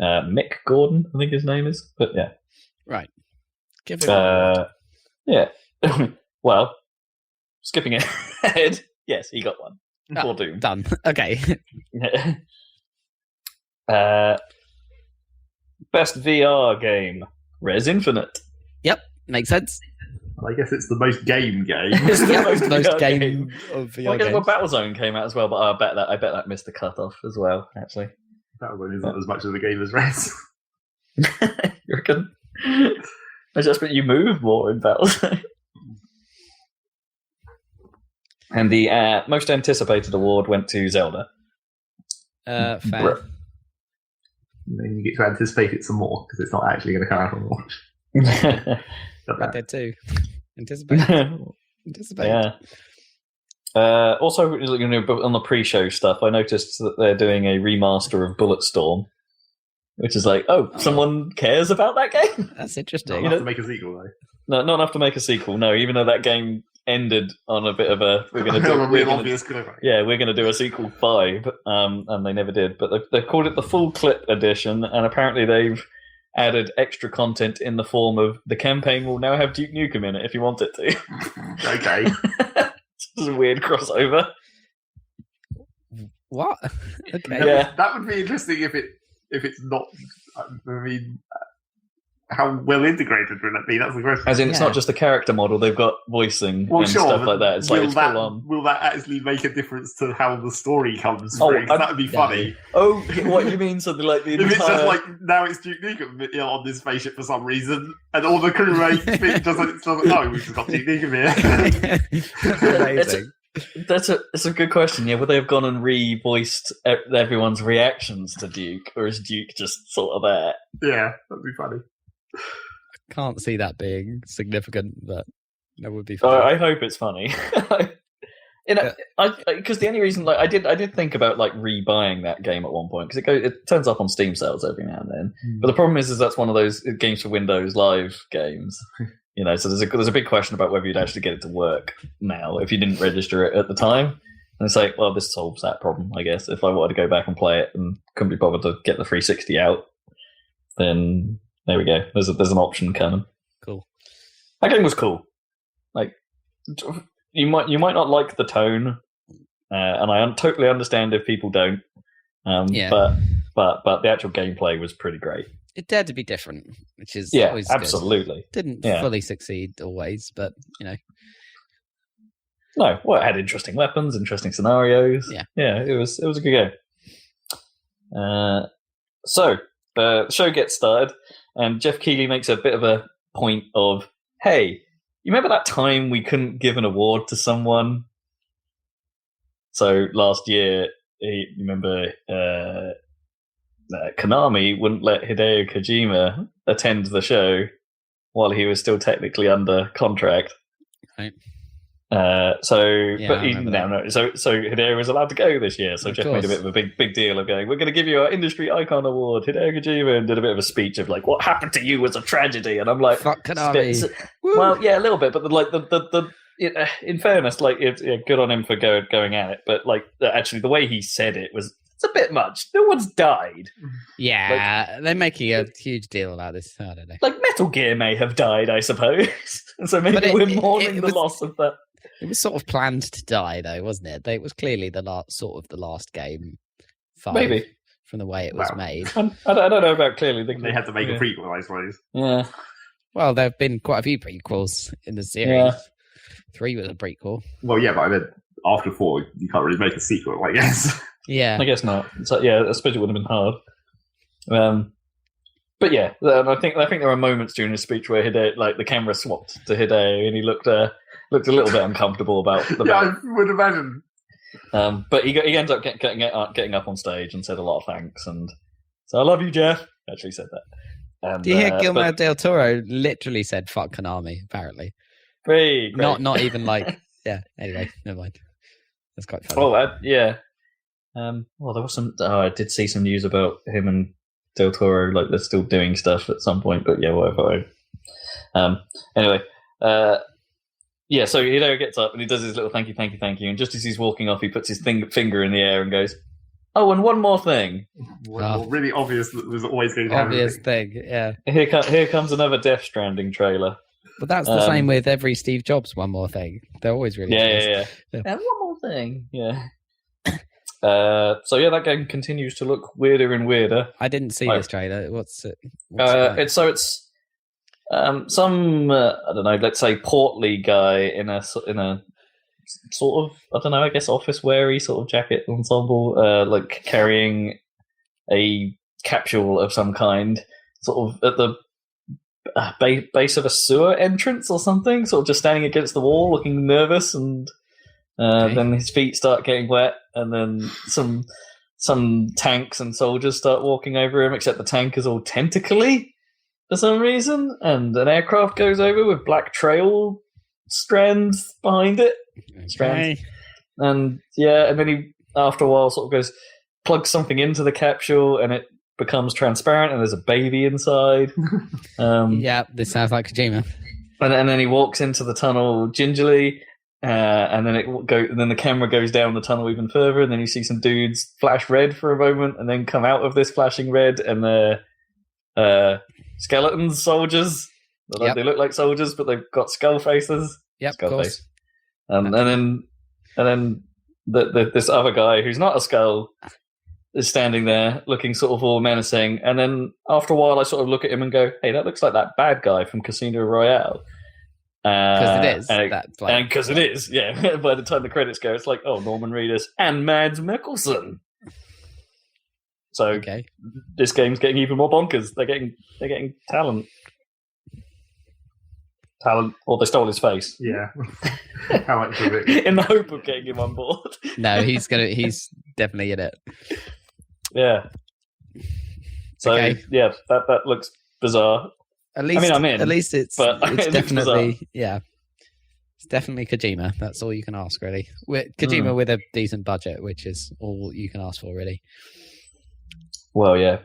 Speaker 3: Mick Gordon, I think his name is. But yeah.
Speaker 2: Right. Give it
Speaker 3: yeah. Well, skipping ahead, yes, he got one. For Doom.
Speaker 2: Done. Okay.
Speaker 3: Best VR game. Res Infinite.
Speaker 2: Yep, makes sense.
Speaker 1: I guess it's the most game.
Speaker 3: It's the most game
Speaker 2: of VR
Speaker 3: well, I guess
Speaker 2: games.
Speaker 3: Battlezone came out as well, but I bet that missed the cutoff as well. Actually,
Speaker 1: Battlezone isn't as much of a game as Res.
Speaker 3: You reckon? I just bet you move more in Battlezone. And the most anticipated award went to Zelda.
Speaker 2: Fair.
Speaker 1: You get to anticipate it some more because it's not actually going to come out on launch.
Speaker 2: Red Dead 2. Anticipate.
Speaker 3: Yeah. Also, on the pre-show stuff, I noticed that they're doing a remaster of Bulletstorm, which is someone cares about that game?
Speaker 2: That's interesting.
Speaker 1: Not enough to make a sequel, though.
Speaker 3: No, not enough to make a sequel, no, even though that game ended on a bit of a we're going to do a sequel 5, and they never did, but they've called it the Full Clip Edition, and apparently they've added extra content in the form of the campaign will now have Duke Nukem in it if you want it to.
Speaker 1: Okay.
Speaker 3: It's a weird crossover.
Speaker 2: What? Okay.
Speaker 3: Yeah.
Speaker 1: That would be interesting if it's not. I mean, how well integrated will it be? That's the question.
Speaker 3: As in, it's not just the character model; they've got voicing and stuff like that. It's it's full on.
Speaker 1: Will that actually make a difference to how the story comes through? That would be funny.
Speaker 3: Oh, what you mean? Something like the
Speaker 1: if it's just now it's Duke Nukem on this spaceship for some reason, and all the crewmate doesn't know we've just got Duke Nukem here.
Speaker 2: Amazing.
Speaker 3: It's a good question. Yeah, would they have gone and re-voiced everyone's reactions to Duke, or is Duke just sort of there?
Speaker 1: Yeah, that'd be funny.
Speaker 2: Can't see that being significant, but that would be funny.
Speaker 3: I hope it's funny. Because the only reason, I did think about rebuying that game at one point because it turns up on Steam sales every now and then. But the problem is that's one of those games for Windows Live games. So there's a big question about whether you'd actually get it to work now if you didn't register it at the time. And it's well, this solves that problem, I guess. If I wanted to go back and play it and couldn't be bothered to get the 360 out, then there we go. There's an option coming.
Speaker 2: Cool.
Speaker 3: That game was cool. You might not like the tone, and I totally understand if people don't.
Speaker 2: Yeah.
Speaker 3: But but the actual gameplay was pretty great.
Speaker 2: It dared to be different, which is always
Speaker 3: absolutely
Speaker 2: good. Didn't fully succeed always, but
Speaker 3: No, well, it had interesting weapons, interesting scenarios. Yeah, it was a good game. So the show gets started, and Jeff Keighley makes a bit of a point of, hey, you remember that time we couldn't give an award to someone? So last year, you remember Konami wouldn't let Hideo Kojima attend the show while he was still technically under contract.
Speaker 2: Right.
Speaker 3: So Hideo was allowed to go this year. So Jeff made a bit of a big deal of going, we're going to give you our industry icon award, Hideo Kojima, and did a bit of a speech of like, what happened to you was a tragedy. And I'm like,
Speaker 2: fuck Konami.
Speaker 3: Well, yeah, a little bit, but in fairness, like, good on him for going at it. But like, actually, the way he said it was, it's a bit much. No one's died.
Speaker 2: Yeah, they're making a huge deal about this. I don't know.
Speaker 3: Like Metal Gear may have died, I suppose. So maybe we're mourning the loss of that.
Speaker 2: It was sort of planned to die, though, wasn't it? It was clearly the last game.
Speaker 3: Maybe
Speaker 2: from the way it was made.
Speaker 3: I don't know about clearly.
Speaker 1: They had to make a prequel, I suppose.
Speaker 3: Yeah.
Speaker 2: Well, there have been quite a few prequels in the series. 3 was a prequel.
Speaker 1: Well, yeah, but I mean, after 4, you can't really make a sequel, I guess.
Speaker 2: Yeah,
Speaker 3: I guess not. So, yeah, I suppose it would have been hard. But yeah, I think there were moments during his speech where Hideo, like the camera swapped to Hideo, and he looked a little bit uncomfortable about.
Speaker 1: I would imagine.
Speaker 3: But he ends up getting up on stage and said a lot of thanks, and so I love you, Jeff. Actually said that. And,
Speaker 2: do you hear Guillermo del Toro literally said "fuck Konami"? Apparently,
Speaker 3: great.
Speaker 2: Not even like Anyway, never mind. That's quite funny.
Speaker 3: Oh yeah. Well, there was some. I did see some news about him and Del Toro, like they're still doing stuff at some point, but yeah, whatever. Anyway, so Hideo gets up and he does his little thank you, and just as he's walking off, he puts his finger in the air and goes, "Oh, and one more thing."
Speaker 1: Really obvious that there's always going to be
Speaker 2: obvious thing. Yeah.
Speaker 3: Here comes another Death Stranding trailer.
Speaker 2: But that's the same with every Steve Jobs one more thing. They're always really
Speaker 3: yeah. And one more thing, yeah. So that game continues to look weirder and weirder.
Speaker 2: I didn't see this trailer. What's it?
Speaker 3: It's some I don't know, let's say portly guy in a sort of, I don't know, I guess office weary sort of jacket ensemble, like carrying a capsule of some kind, sort of at the base of a sewer entrance or something, sort of just standing against the wall, looking nervous, and then his feet start getting wet, and then some tanks and soldiers start walking over him, except the tank is all tentacly for some reason, and an aircraft goes over with black trail strands behind it. Strands. And then he, after a while, sort of plugs something into the capsule, and it becomes transparent, and there's a baby inside.
Speaker 2: This sounds like Kojima.
Speaker 3: And then he walks into the tunnel gingerly, and then then the camera goes down the tunnel even further, and then you see some dudes flash red for a moment, and then come out of this flashing red, and they're skeletons, soldiers. They look like soldiers, but they've got skull faces.
Speaker 2: Yep,
Speaker 3: skull
Speaker 2: of course.
Speaker 3: face. And then this other guy who's not a skull is standing there looking sort of all menacing, and then after a while I sort of look at him and go, hey, that looks like that bad guy from Casino Royale.
Speaker 2: Because it is.
Speaker 3: And because it is, yeah. By the time the credits go, it's like, oh, Norman Reedus and Mads Mikkelsen. So This game's getting even more bonkers. They're getting talent. Or they stole his face.
Speaker 1: Yeah. How much of it?
Speaker 3: In the hope of getting him on board.
Speaker 2: No, he's definitely in it.
Speaker 3: Yeah. So that looks bizarre.
Speaker 2: I'm in. At least it's definitely
Speaker 3: bizarre.
Speaker 2: It's definitely Kojima. That's all you can ask, really. Kojima with a decent budget, which is all you can ask for, really.
Speaker 3: Well, yeah.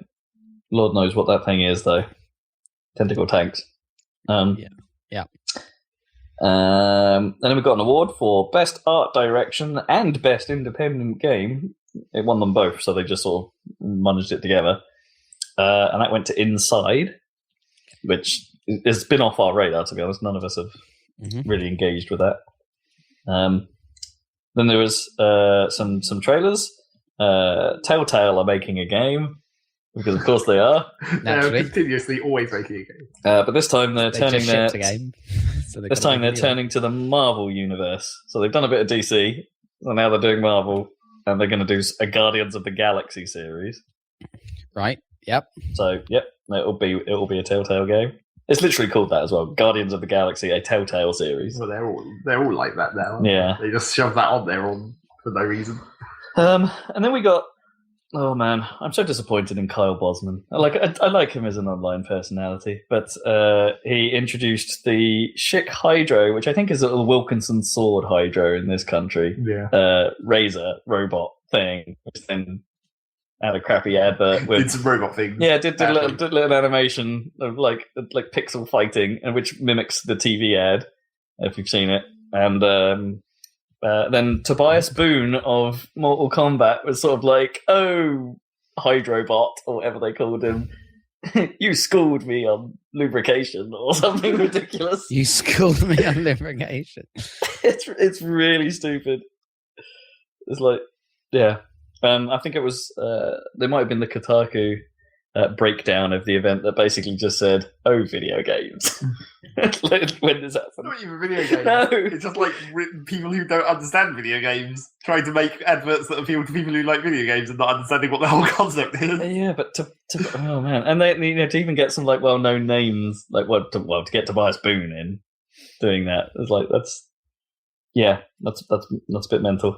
Speaker 3: Lord knows what that thing is, though. Tentacle tanks.
Speaker 2: Yeah.
Speaker 3: And then we got an award for Best Art Direction and Best Independent Game. It won them both, so they just sort of managed it together. And that went to Inside, which has been off our radar, to be honest. None of us have really engaged with that. Then there was some trailers. Telltale are making a game. because of course they are.
Speaker 1: They're continuously always making a game.
Speaker 3: But this time they're turning their
Speaker 2: game. So
Speaker 3: this time they're turning to the Marvel universe. So they've done a bit of DC, so now they're doing Marvel, and they're going to do a Guardians of the Galaxy series.
Speaker 2: Right. Yep.
Speaker 3: So it'll be a Telltale game. It's literally called that as well. Guardians of the Galaxy, a Telltale series.
Speaker 1: Well, they're all like that now.
Speaker 3: Yeah.
Speaker 1: They just shove that on there for no reason.
Speaker 3: And then we got. Oh man, I'm so disappointed in Kyle Bosman. I like him as an online personality, but he introduced the Schick Hydro, which I think is a Wilkinson sword Hydro in this country.
Speaker 1: Yeah.
Speaker 3: Razor robot thing, which then had a crappy advert with
Speaker 1: did some robot things.
Speaker 3: Yeah, did a little animation of like pixel fighting, and which mimics the TV ad if you've seen it, and then Tobias Boone of Mortal Kombat was sort of like, "Oh, Hydrobot," or whatever they called him. You schooled me on lubrication or something ridiculous.
Speaker 2: You schooled me on lubrication.
Speaker 3: It's really stupid. It's like, yeah. I think it was there might have been the Kotaku breakdown of the event that basically just said, "Oh, video games." When does that happen?
Speaker 1: Not even video games.
Speaker 3: No.
Speaker 1: It's just like people who don't understand video games trying to make adverts that appeal to people who like video games and not understanding what the whole concept is.
Speaker 3: Yeah, but oh man, and they to even get some like well-known names, like to get Tobias Boone in doing that, it's like that's a bit mental.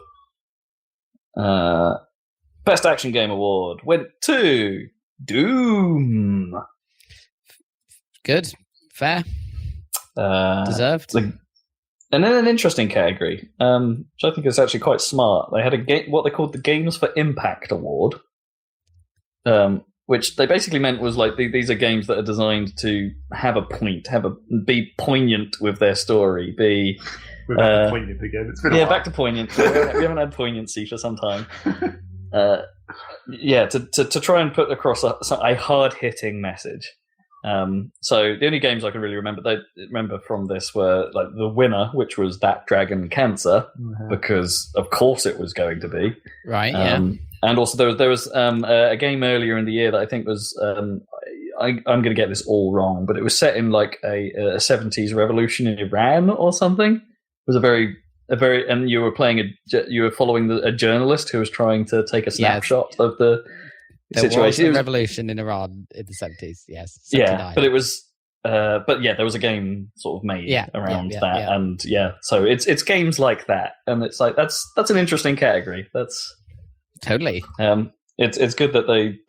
Speaker 3: Best Action Game Award went to Doom.
Speaker 2: Good, fair, deserved.
Speaker 3: And then an interesting category, which I think is actually quite smart. They had what they called the Games for Impact Award, which they basically meant was like these are games that are designed to have a point, be poignant with their story, be.
Speaker 1: We're back to poignant again. It's been a while.
Speaker 3: Back to poignant. We haven't had poignancy for some time. To try and put across a hard-hitting message. So the only games I can really remember from this were like the winner, which was That Dragon Cancer, because of course it was going to be.
Speaker 2: Right, yeah.
Speaker 3: And also there was a game earlier in the year that I think was I'm going to get this all wrong, but it was set in like a 70s revolution in Iran or something. It was a very, and you were following a journalist who was trying to take a snapshot of the situation.
Speaker 2: There was a revolution in Iran in the 70s, yes. 79.
Speaker 3: Yeah, but it was, there was a game sort of made around that, and so it's games like that, and it's like that's an interesting category. That's
Speaker 2: totally.
Speaker 3: It's good that they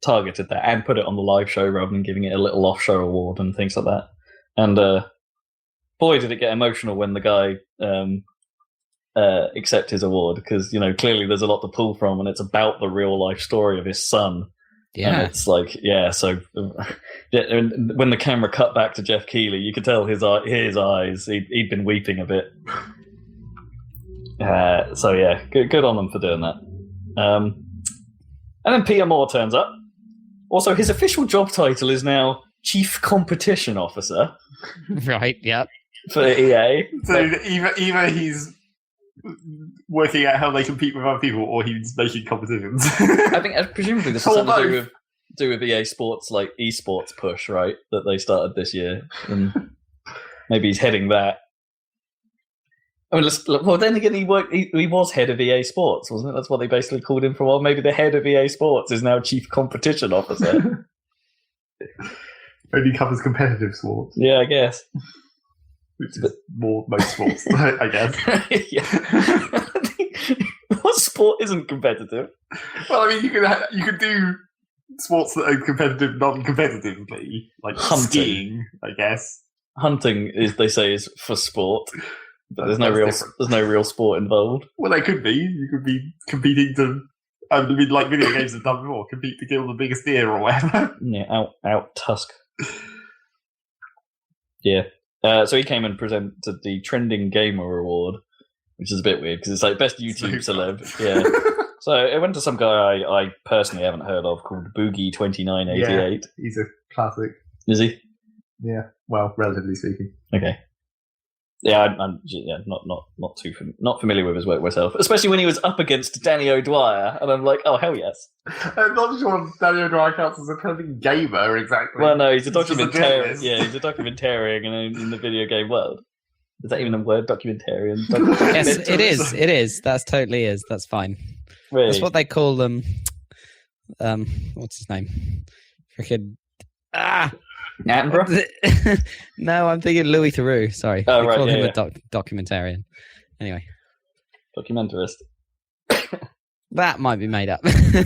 Speaker 3: targeted that and put it on the live show rather than giving it a little off-show award and things like that, and. Boy, did it get emotional when the guy accepted his award, because clearly there's a lot to pull from, and it's about the real life story of his son. Yeah, and it's like and when the camera cut back to Jeff Keighley, you could tell his eyes. He'd been weeping a bit. Good on them for doing that. And then Peter Moore turns up. Also, his official job title is now Chief Competition Officer.
Speaker 2: Right. Yep.
Speaker 3: For EA.
Speaker 1: So either he's working out how they compete with other people, or he's making competitions.
Speaker 3: I think presumably this has something to do with EA Sports, like esports push, right? That they started this year, and maybe he's heading that. I mean, then again, he was head of EA Sports, wasn't it? That's what they basically called him for a while. Maybe the head of EA Sports is now Chief Competition Officer.
Speaker 1: Only covers competitive sports.
Speaker 3: Yeah, I guess.
Speaker 1: Which is most sports, I guess.
Speaker 3: What sport isn't competitive?
Speaker 1: Well, I mean, you could do sports that are competitive non-competitively, like hunting. Skiing, I guess.
Speaker 3: Hunting they say is for sport, but there's no real sport involved.
Speaker 1: Well, there could be. You could be competing to. I mean, like video games have done before, compete to kill the biggest deer or whatever.
Speaker 3: Yeah, out tusk. Yeah. So he came and presented the Trending Gamer Award, which is a bit weird because it's like best YouTube celeb. Yeah. So it went to some guy I personally haven't heard of called Boogie2988.
Speaker 1: Yeah, he's a classic.
Speaker 3: Is he?
Speaker 1: Yeah. Well, relatively speaking.
Speaker 3: Okay. I'm not too familiar with his work myself, especially when he was up against Danny O'Dwyer, and I'm like, oh hell yes.
Speaker 1: I'm not sure Danny O'Dwyer counts as a trending gamer exactly.
Speaker 3: Well, no, he's a documentarian. He's a documentarian in the video game world. Is that even a word, documentarian?
Speaker 2: Yes, it is. It is. That totally is. That's fine. Really? That's what they call them. What's his name? Freaking
Speaker 3: Attenborough?
Speaker 2: No, I'm thinking Louis Theroux. Sorry,
Speaker 3: they
Speaker 2: call him a documentarian. Anyway,
Speaker 3: documentarist.
Speaker 2: That might be made up.
Speaker 3: Then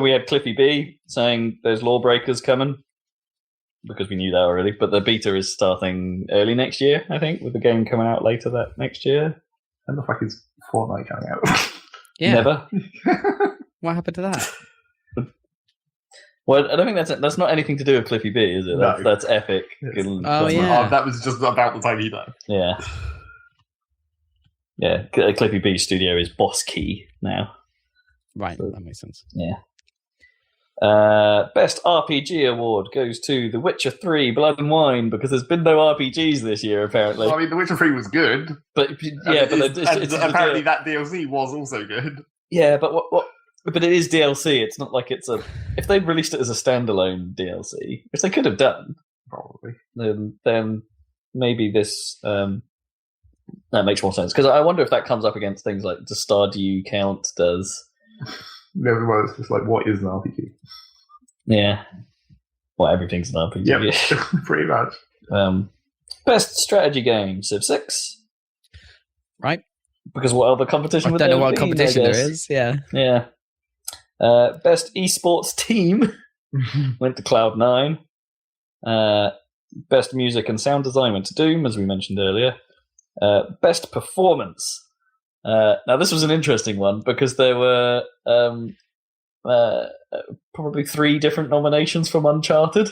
Speaker 3: we had Cliffy B saying there's lawbreakers coming, because we knew that already. But the beta is starting early next year, I think, with the game coming out later that next year.
Speaker 1: And the fuck is Fortnite coming out?
Speaker 2: Yeah.
Speaker 3: Never.
Speaker 2: What happened to that?
Speaker 3: Well, I don't think that's not anything to do with Cliffy B, is it?
Speaker 1: No.
Speaker 3: That's Epic.
Speaker 1: That was just about the time he left.
Speaker 3: Yeah. Yeah, Cliffy B Studio is Boss Key now.
Speaker 2: Right, that makes sense.
Speaker 3: Yeah. Best RPG award goes to The Witcher 3 Blood and Wine, because there's been no RPGs this year, apparently.
Speaker 1: I mean, The Witcher 3 was good.
Speaker 3: But
Speaker 1: apparently that DLC was also good.
Speaker 3: Yeah, but but it is DLC. It's not like it's if they'd released it as a standalone DLC, which they could have done,
Speaker 1: probably,
Speaker 3: then maybe this that makes more sense. Because I wonder if that comes up against things like, does Stardew count? Does
Speaker 1: everyone is just like, what is an RPG?
Speaker 3: Yeah. Well, everything's an RPG.
Speaker 1: Yeah, pretty much.
Speaker 3: Best strategy game, Civ 6.
Speaker 2: Right.
Speaker 3: Because what other competition would there be?
Speaker 2: I don't know what competition there is, yeah.
Speaker 3: Yeah. Best esports team went to Cloud9. Best music and sound design went to Doom, as we mentioned earlier. Best performance. Now, this was an interesting one because there were probably 3 different nominations from Uncharted,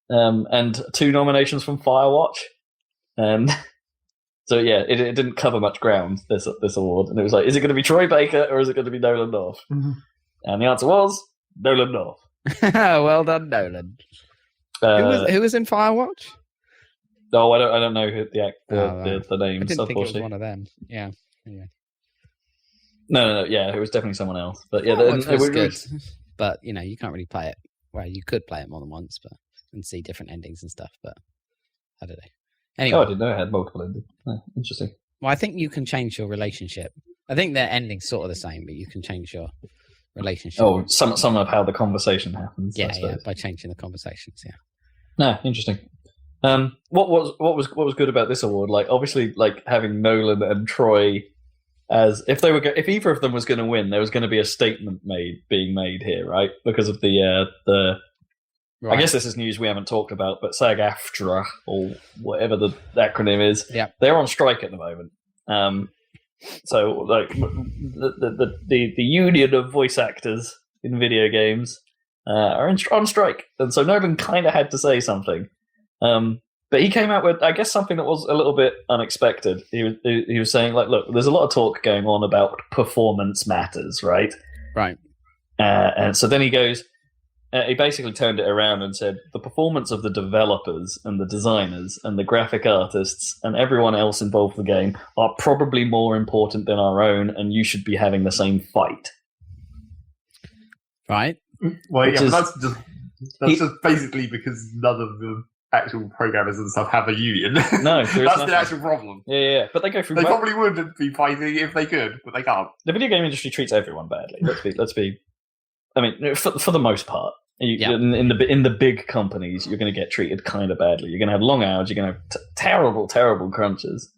Speaker 3: and 2 nominations from Firewatch. And so, yeah, it didn't cover much ground, this award. And it was like, is it going to be Troy Baker or is it going to be Nolan North? Mm-hmm. And the answer was Nolan North.
Speaker 2: Well done, Nolan. Who was in Firewatch?
Speaker 3: Oh, I don't know who the names.
Speaker 2: I didn't think it was one of them. Yeah. Anyway.
Speaker 3: No. Yeah, it was definitely someone else. But yeah,
Speaker 2: it was good. But you can't really play it. Well, you could play it more than once, and see different endings and stuff. But I don't know. Anyway,
Speaker 3: I didn't know it had multiple endings. Oh, interesting.
Speaker 2: Well, I think you can change your relationship. I think their ending's sort of the same, but you can change your relationship.
Speaker 3: Oh, some of how the conversation happens.
Speaker 2: Yeah, by changing the conversations. Yeah.
Speaker 3: No, interesting. What was good about this award? Like, obviously, like having Nolan and Troy as if either of them was going to win, there was going to be a statement being made here, right? Because of the. Right. I guess this is news we haven't talked about, but SAG-AFTRA or whatever the acronym is, they're on strike at the moment. So, like the union of voice actors in video games are on strike, and so Nolan kind of had to say something. But he came out with, I guess, something that was a little bit unexpected. He was saying, like, look, there's a lot of talk going on about performance matters, right?
Speaker 2: Right.
Speaker 3: And so then he goes, he basically turned it around and said, the performance of the developers and the designers and the graphic artists and everyone else involved in the game are probably more important than our own, and you should be having the same fight.
Speaker 2: Right.
Speaker 1: Well, yeah, that's just basically because none of the actual programmers and stuff have a union.
Speaker 3: No,
Speaker 1: that's the actual problem.
Speaker 3: Yeah. But they go through.
Speaker 1: They probably would be fighting if they could, but they can't.
Speaker 3: The video game industry treats everyone badly. Let's be. I mean, for the most part, in the big companies, you're going to get treated kind of badly. You're going to have long hours. You're going to have terrible crunches,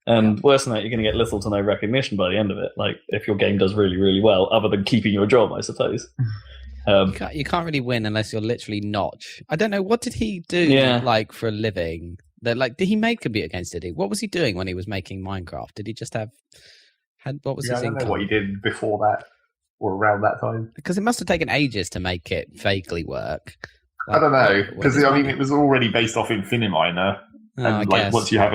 Speaker 3: and worse than that, you're going to get little to no recognition by the end of it. Like if your game does really, really well, other than keeping your job, I suppose.
Speaker 2: You can't really win unless you're literally Notch. I don't know, what did he do like for a living? Did he make computer games? Did he? What was he doing when he was making Minecraft? Did he just what was his income?
Speaker 1: I don't know what he did before that or around that time. Because
Speaker 2: it must have taken ages to make it vaguely work.
Speaker 1: Like, I don't know, because it was already based off Infiniminer, and once you have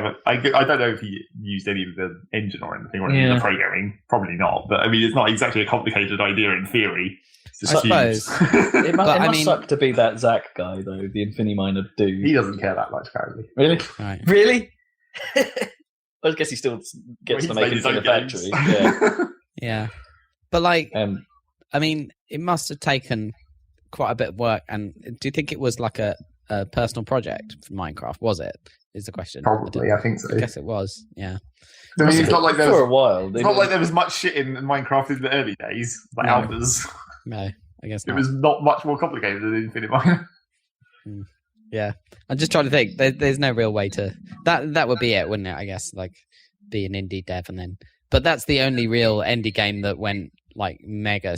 Speaker 1: it, I don't know if he used any of the engine or anything or any of the programming. Probably not. But I mean, it's not exactly a complicated idea in theory. I
Speaker 2: suppose.
Speaker 3: It must suck to be that Zach guy, though, the Infiniminer dude.
Speaker 1: He doesn't care that much, apparently.
Speaker 3: Really?
Speaker 2: Right.
Speaker 3: Really? I guess he still gets to make it in the factory. Yeah.
Speaker 2: Yeah. But, I mean, it must have taken quite a bit of work. And do you think it was like a personal project for Minecraft? Was it? Is the question.
Speaker 1: Probably, I think so.
Speaker 2: I guess it was, yeah.
Speaker 1: I mean, it's not like there was,
Speaker 3: for a while.
Speaker 1: It's not like there was much shit in Minecraft in the early days, like Albers.
Speaker 2: No, I guess not.
Speaker 1: It was not much more complicated than Infinite Miner.
Speaker 2: Yeah, I'm just trying to think. There's no real way to that would be it, wouldn't it? I guess be an indie dev and then. But that's the only real indie game that went mega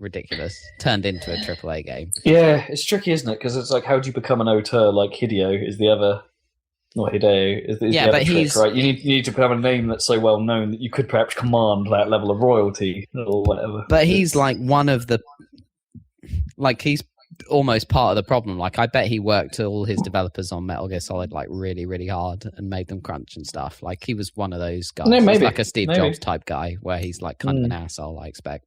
Speaker 2: ridiculous, turned into a AAA game.
Speaker 3: Yeah, it's tricky, isn't it? Because it's how do you become an auteur like Hideo is the other. Not Hideo is the other trick, right? You need to have a name that's so well known that you could perhaps command that level of royalty or whatever.
Speaker 2: But he's one of the he's almost part of the problem. I bet he worked all his developers on Metal Gear Solid really, really hard and made them crunch and stuff. He was one of those guys.
Speaker 3: No, maybe.
Speaker 2: He's like a Steve Jobs type guy where he's kind of an asshole, I expect.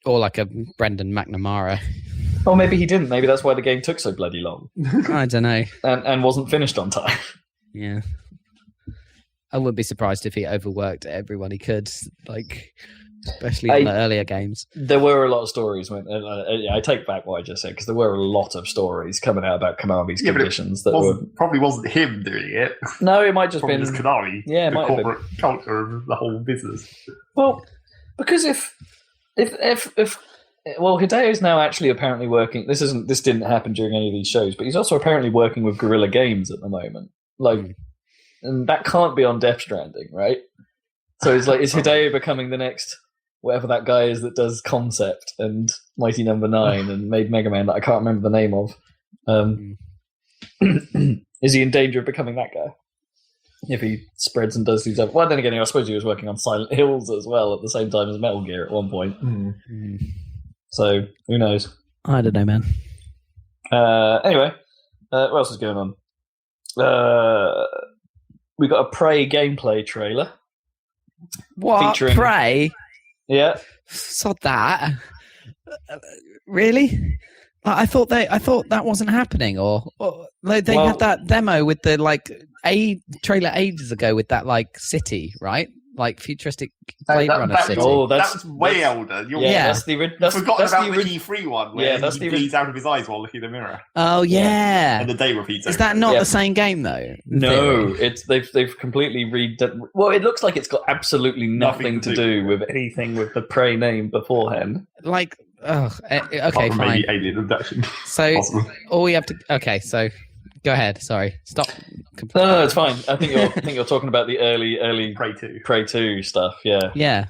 Speaker 2: Or like a Brendan McNamara.
Speaker 3: Or maybe he didn't. Maybe that's why the game took so bloody long.
Speaker 2: I don't know.
Speaker 3: And wasn't finished on time.
Speaker 2: Yeah. I wouldn't be surprised if he overworked everyone he could, especially in the earlier games.
Speaker 3: There were a lot of stories. I take back what I just said, because there were a lot of stories coming out about Konami's conditions.
Speaker 1: Probably wasn't him doing it.
Speaker 3: No, it might just
Speaker 1: probably
Speaker 3: been...
Speaker 1: just Konami.
Speaker 3: Yeah, it
Speaker 1: the corporate culture of the whole business.
Speaker 3: Well, because if Hideo's now actually apparently working. This didn't happen during any of these shows, but he's also apparently working with Guerrilla Games at the moment. And that can't be on Death Stranding, right? So it's is Hideo becoming the next whatever that guy is that does Concept and Mighty Number 9 and made Mega Man that I can't remember the name of? Is he in danger of becoming that guy? If he spreads and does these other... Well, then again, I suppose he was working on Silent Hills as well at the same time as Metal Gear at one point. So, who knows?
Speaker 2: I don't know, man.
Speaker 3: Anyway, what else is going on? We got a Prey gameplay trailer.
Speaker 2: What? Prey?
Speaker 3: Yeah.
Speaker 2: Sod that. Really? I thought that wasn't happening, or they had that demo with the trailer ages ago with that city, right? Futuristic Blade Runner city.
Speaker 1: Oh, that's way older.
Speaker 3: That's the
Speaker 1: forgotten about the E3 one. Where he bleeds out of his eyes while looking in the mirror.
Speaker 2: Oh yeah.
Speaker 1: And the day repeats.
Speaker 2: Is that not the same game though?
Speaker 3: No, they've completely redone. Well, it looks like it's got absolutely nothing to do with anything with the Prey name beforehand.
Speaker 2: Okay, fine.
Speaker 1: Maybe alien abduction.
Speaker 2: So all we have to. Okay, so. Go ahead. Sorry. Stop.
Speaker 3: No, it's fine. I think you're talking about the early Prey 2 stuff. Yeah.
Speaker 2: Yeah.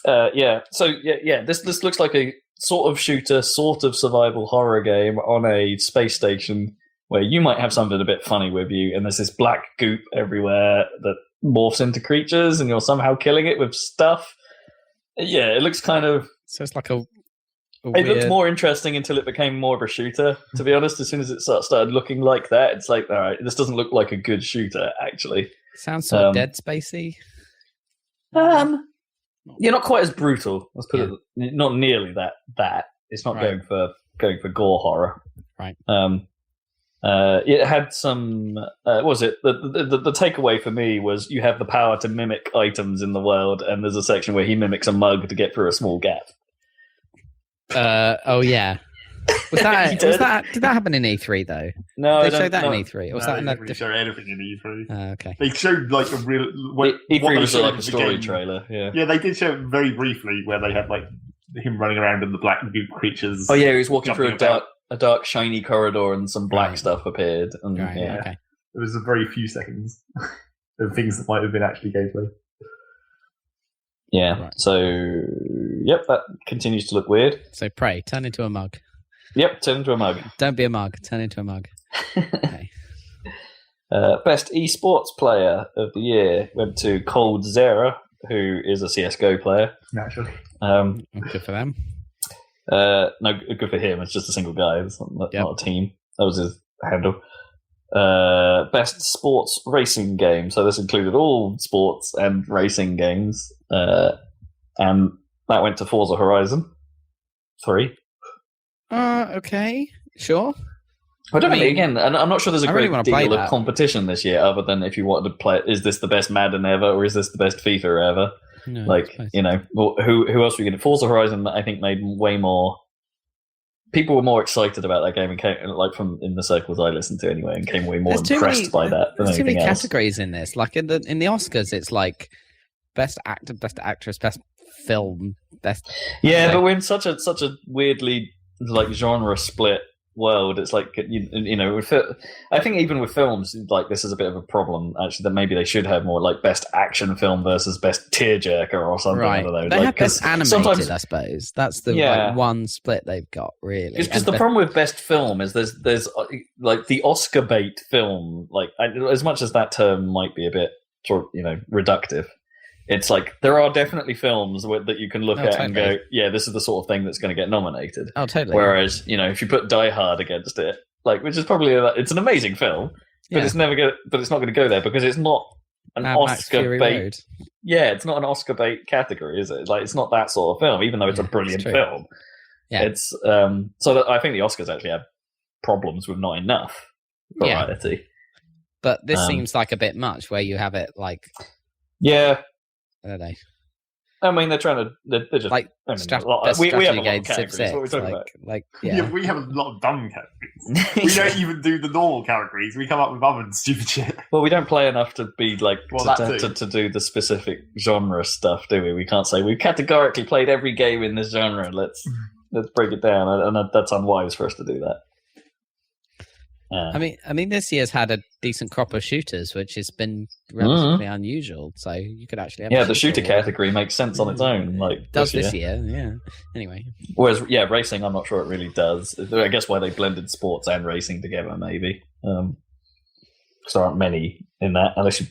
Speaker 3: Yeah. So yeah. This looks like a sort of shooter, sort of survival horror game on a space station where you might have something a bit funny with you, and there's this black goop everywhere that morphs into creatures, and you're somehow killing it with stuff. Yeah, it looks kind of.
Speaker 2: So it's like a.
Speaker 3: It looked more interesting until it became more of a shooter, to be honest. As soon as it started looking like that, it's all right, this doesn't look like a good shooter, actually.
Speaker 2: Sounds sort of Dead Spacey.
Speaker 3: You're not quite as brutal. Let's put it, not nearly that. It's not going for gore horror.
Speaker 2: Right.
Speaker 3: It had some. What was it? The takeaway for me was you have the power to mimic items in the world, and there's a section where he mimics a mug to get through a small gap.
Speaker 2: Oh yeah. Did that happen in E3 though?
Speaker 3: No,
Speaker 2: they showed that in E3. Or was that
Speaker 1: they didn't really show anything in E3?
Speaker 2: Okay.
Speaker 1: They showed a real.
Speaker 3: E3 was like a story trailer. Yeah.
Speaker 1: Yeah, they did show it very briefly where they had him running around in the black goop creatures.
Speaker 3: Oh yeah, he was walking through a dark shiny corridor and some black stuff appeared. And,
Speaker 2: okay.
Speaker 1: It was a very few seconds of things that might have been actually gameplay.
Speaker 3: Yeah, right. So, yep, that continues to look weird.
Speaker 2: So, Prey, turn into a mug.
Speaker 3: Yep, turn into a mug.
Speaker 2: Don't be a mug, turn into a mug. Okay.
Speaker 3: Best esports player of the year went to Cold Zera, who is a CSGO player.
Speaker 1: Naturally.
Speaker 2: Good for them.
Speaker 3: No, good for him. It's just a single guy. It's not a team. That was his handle. Best sports racing game. So this included all sports and racing games. And that went to Forza Horizon 3.
Speaker 2: Okay, sure.
Speaker 3: I don't know, again, and I'm not sure there's a great deal of competition this year, other than if you wanted to play, is this the best Madden ever, or is this the best FIFA ever?
Speaker 2: No,
Speaker 3: who else were you going to... Forza Horizon, I think, made way more... People were more excited about that game, and came, like, from in the circles I listened to anyway, and came way more impressed by that than anything else. There's too many
Speaker 2: categories in this. Like, in the Oscars, it's like best actor, best actress, best film, best...
Speaker 3: Yeah, but we're in such a weirdly, like, genre split world. It's like, I think even with films, like, this is a bit of a problem actually, that maybe they should have more like best action film versus best tearjerker or something.
Speaker 2: Right.
Speaker 3: I don't know.
Speaker 2: They
Speaker 3: like,
Speaker 2: have best animated, I suppose. That's the one split they've got, really.
Speaker 3: Because the problem with best film is there's like the Oscar bait film, like, as much as that term might be a bit reductive, it's like there are definitely films that you can look at and go, yeah, this is the sort of thing that's going to get nominated.
Speaker 2: Oh, totally.
Speaker 3: Whereas, if you put Die Hard against it, like, which is probably it's an amazing film, but it's not going to go there because it's not an Oscar bait. Yeah, it's not an Oscar bait category, is it? Like, it's not that sort of film, even though it's a brilliant film. Yeah, it's so that I think the Oscars actually have problems with not enough variety. Yeah.
Speaker 2: But this seems like a bit much, where you have it like.
Speaker 3: Yeah.
Speaker 2: I don't know.
Speaker 3: I mean, they're trying to. They're just
Speaker 2: like
Speaker 3: we have a lot of categories. What are we talking about?
Speaker 1: We have a lot of dumb categories. We don't even do the normal categories. We come up with other stupid shit.
Speaker 3: Well, we don't play enough to be like to do the specific genre stuff, do we? We can't say we've categorically played every game in this genre. Let's break it down, and that's unwise for us to do that.
Speaker 2: I mean, this year's had a decent crop of shooters, which has been relatively unusual. So you could actually have
Speaker 3: the shooter category makes sense on its own. Like,
Speaker 2: does this year? Yeah. Anyway,
Speaker 3: whereas racing, I'm not sure it really does. I guess why they blended sports and racing together, maybe. Because there aren't many in that, unless you.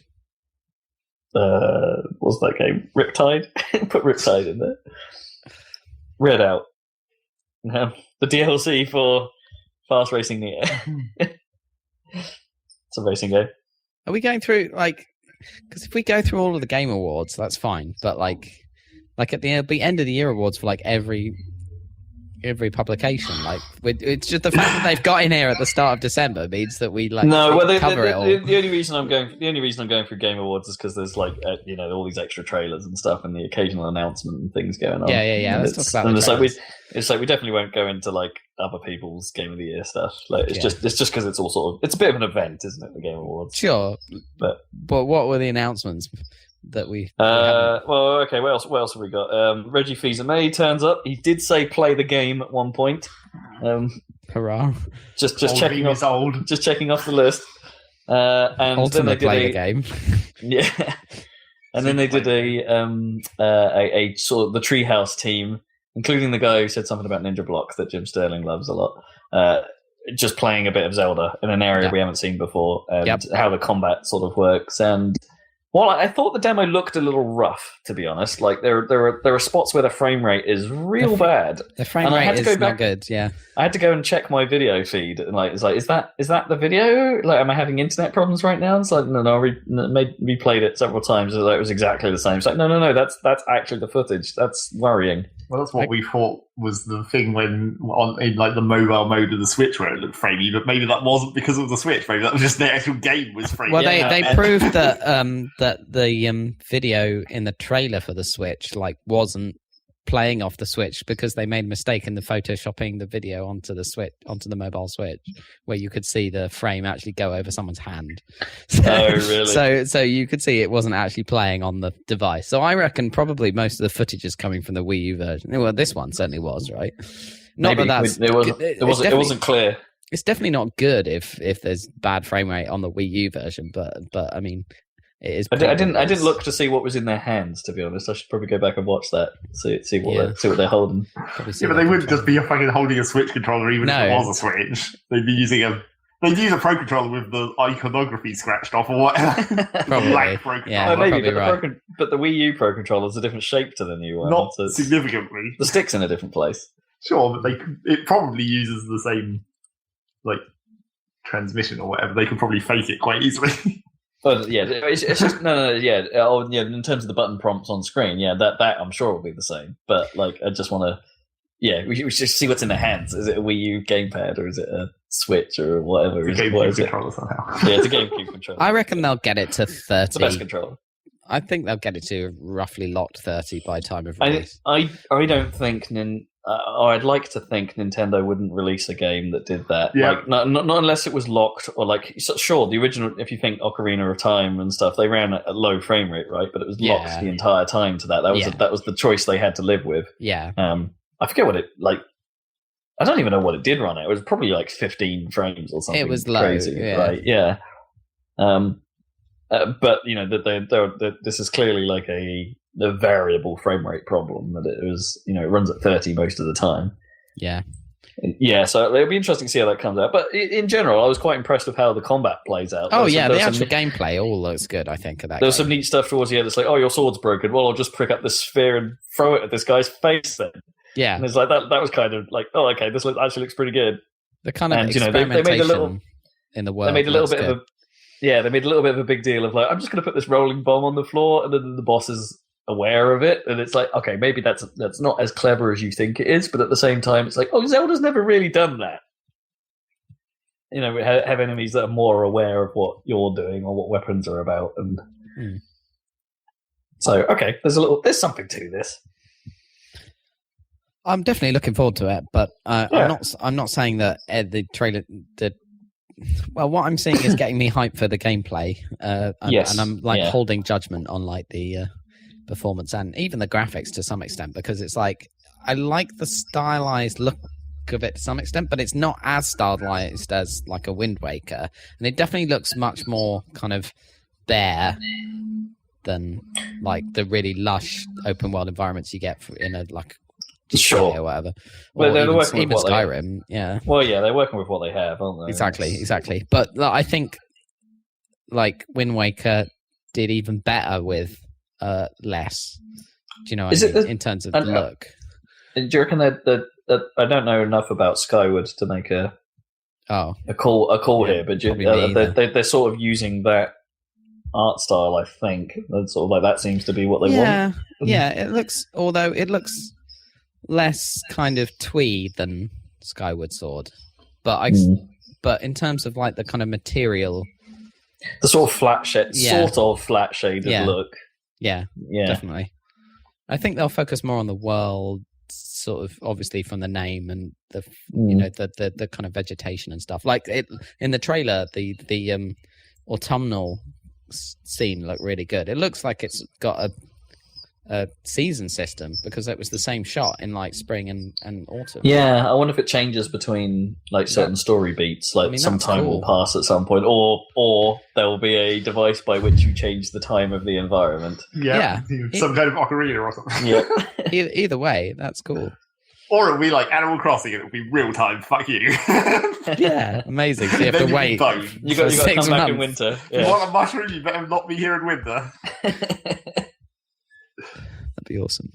Speaker 3: What's that game? Riptide. Put Riptide in there. Red Out. The DLC for. Fast Racing Neo. It's a racing game.
Speaker 2: Are we going through, like, because if we go through all of the Game Awards, that's fine. But like at the end of the year awards for like every publication, like, it's just the fact that they've got in here at the start of December means that we cover it all.
Speaker 3: The only reason I'm going through Game Awards is because there's like all these extra trailers and stuff and the occasional announcement and things going on.
Speaker 2: Yeah. Let's talk about
Speaker 3: it's like we definitely won't go into like other people's Game of the Year stuff. Like, it's just because it's all sort of, it's a bit of an event, isn't it? The Game Awards.
Speaker 2: Sure, but what were the announcements that we?
Speaker 3: Well, okay. What else have we got? Reggie Fils-Aimé turns up. He did say play the game at one point.
Speaker 2: Hurrah!
Speaker 3: Just checking off the list. And
Speaker 2: Ultimate
Speaker 3: then they did
Speaker 2: play the game.
Speaker 3: Yeah. And then they did a sort of the Treehouse team, including the guy who said something about Ninja Blocks that Jim Sterling loves a lot. Just playing a bit of Zelda in an area we haven't seen before, and how the combat sort of works. And I thought the demo looked a little rough, to be honest. Like there are spots where the frame rate is real bad.
Speaker 2: The frame rate is not good. Yeah,
Speaker 3: I had to go and check my video feed, and it's like, is that the video? Like, am I having internet problems right now? It's like, no, I replayed it several times. It was exactly the same. It's like, no, that's actually the footage. That's worrying.
Speaker 1: Well, that's what we thought was the thing in like the mobile mode of the Switch where it looked framey, but maybe that wasn't because of the Switch. Maybe that was just the actual game was framey.
Speaker 2: Well, they proved that that the video in the trailer for the Switch wasn't playing off the Switch because they made a mistake in the photoshopping the video onto the mobile Switch, where you could see the frame actually go over someone's hand.
Speaker 3: Oh, really?
Speaker 2: So you could see it wasn't actually playing on the device. So I reckon probably most of the footage is coming from the Wii U version. Well, this one certainly was, right? Not
Speaker 3: Maybe.
Speaker 2: It
Speaker 3: wasn't clear.
Speaker 2: It's definitely not good if there's bad frame rate on the Wii U version, but I mean. I didn't
Speaker 3: look to see what was in their hands, to be honest. I should probably go back and watch that. See what they're holding.
Speaker 1: But they wouldn't just be fucking holding a Switch controller even if it was a Switch. They'd be using they'd use a Pro controller with the iconography scratched off or whatever.
Speaker 2: Probably.
Speaker 1: Black Pro controller.
Speaker 2: Yeah,
Speaker 3: maybe,
Speaker 2: right.
Speaker 3: But the Wii U Pro controller is a different shape to the new one.
Speaker 1: Not significantly.
Speaker 3: The stick's in a different place.
Speaker 1: Sure, but it probably uses the same transmission or whatever. They can probably fake it quite easily.
Speaker 3: But yeah, it's just no, yeah. Oh, yeah. In terms of the button prompts on screen, yeah, that I'm sure will be the same. But like, I just want to, yeah, we should see what's in their hands. Is it a Wii U gamepad or is it a Switch or whatever?
Speaker 1: It's a GameCube controller somehow.
Speaker 3: Yeah, it's a GameCube controller.
Speaker 2: I reckon they'll get it to 30.
Speaker 3: It's the best controller.
Speaker 2: I think they'll get it to roughly locked 30 by time of release.
Speaker 3: I don't think or I'd like to think Nintendo wouldn't release a game that did that.
Speaker 1: Yeah.
Speaker 3: Like, not unless it was locked or like, sure, the original, if you think Ocarina of Time and stuff, they ran at a low frame rate, right? But it was locked the entire time to that. That was the choice they had to live with.
Speaker 2: Yeah.
Speaker 3: I forget what it, like, I don't even know what it did run at. It was probably like 15 frames or something.
Speaker 2: It was low,
Speaker 3: crazy, right? Yeah. But you know that this is clearly like a variable frame rate problem that it was, you know, it runs at 30 most of the time.
Speaker 2: Yeah.
Speaker 3: Yeah, so it'll be interesting to see how that comes out. But in general, I was quite impressed with how the combat plays out.
Speaker 2: Oh, yeah, the actual gameplay all looks good, I think, of that.
Speaker 3: There's some neat stuff towards the end. It's like, oh, your sword's broken. Well, I'll just pick up the sphere and throw it at this guy's face then.
Speaker 2: Yeah.
Speaker 3: And it's like, that was kind of like, oh, okay, this actually looks pretty good.
Speaker 2: The kind of experimentation they made a little, in the world.
Speaker 3: They made a little bit of a... Yeah, they made a little bit of a big deal of like, I'm just going to put this rolling bomb on the floor, and then the boss is aware of it, and it's like, okay, maybe that's not as clever as you think it is, but at the same time, it's like, oh, Zelda's never really done that. You know, we have enemies that are more aware of what you're doing or what weapons are about, and so okay, there's something to this.
Speaker 2: I'm definitely looking forward to it, but I'm not saying that the trailer well, what I'm seeing is getting me hyped for the gameplay, and I'm like holding judgment on like the performance and even the graphics to some extent, because it's like I like the stylized look of it to some extent, but it's not as stylized as like a Wind Waker, and it definitely looks much more kind of bare than like the really lush open world environments you get in a like
Speaker 3: sure
Speaker 2: or whatever.
Speaker 3: Well, they're working with
Speaker 2: Skyrim, yeah.
Speaker 3: Well, yeah, they're working with what they have, aren't they?
Speaker 2: Exactly. But I think like Wind Waker did even better with less. Do you know what I mean? In terms of the look?
Speaker 3: Do you reckon that I don't know enough about Skyward to make a call here, but they're sort of using that art style, I think. That's sort of like that seems to be what they want.
Speaker 2: Yeah, it looks less kind of twee than Skyward Sword, but in terms of like the kind of material,
Speaker 3: the sort of flat shaded look.
Speaker 2: Yeah, definitely. I think they'll focus more on the world, sort of obviously from the name and the you know the kind of vegetation and stuff. Like it in the trailer, the autumnal scene looked really good. It looks like it's got a season system because it was the same shot in like spring and autumn.
Speaker 3: Yeah, I wonder if it changes between like certain story beats. Like some time will pass at some point, or there will be a device by which you change the time of the environment.
Speaker 1: Yeah. Some kind of ocarina or something.
Speaker 3: Yeah.
Speaker 2: Either way, that's cool.
Speaker 1: Or it'll be like Animal Crossing, and it'll be real time. Fuck you.
Speaker 2: Yeah, amazing. So you have to wait.
Speaker 3: You got to come back in winter.
Speaker 1: Yeah. You want a mushroom? You better not be here in winter.
Speaker 2: That'd be awesome.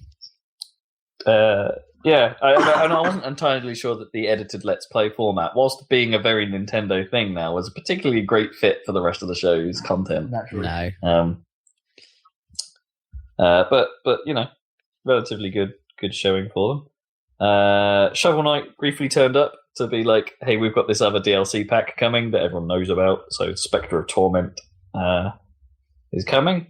Speaker 3: I wasn't entirely sure that the edited Let's Play format, whilst being a very Nintendo thing now, was a particularly great fit for the rest of the show's content.
Speaker 2: No.
Speaker 3: But you know, relatively good showing for them. Shovel Knight briefly turned up to be like, hey, we've got this other DLC pack coming that everyone knows about. So Spectre of Torment is coming.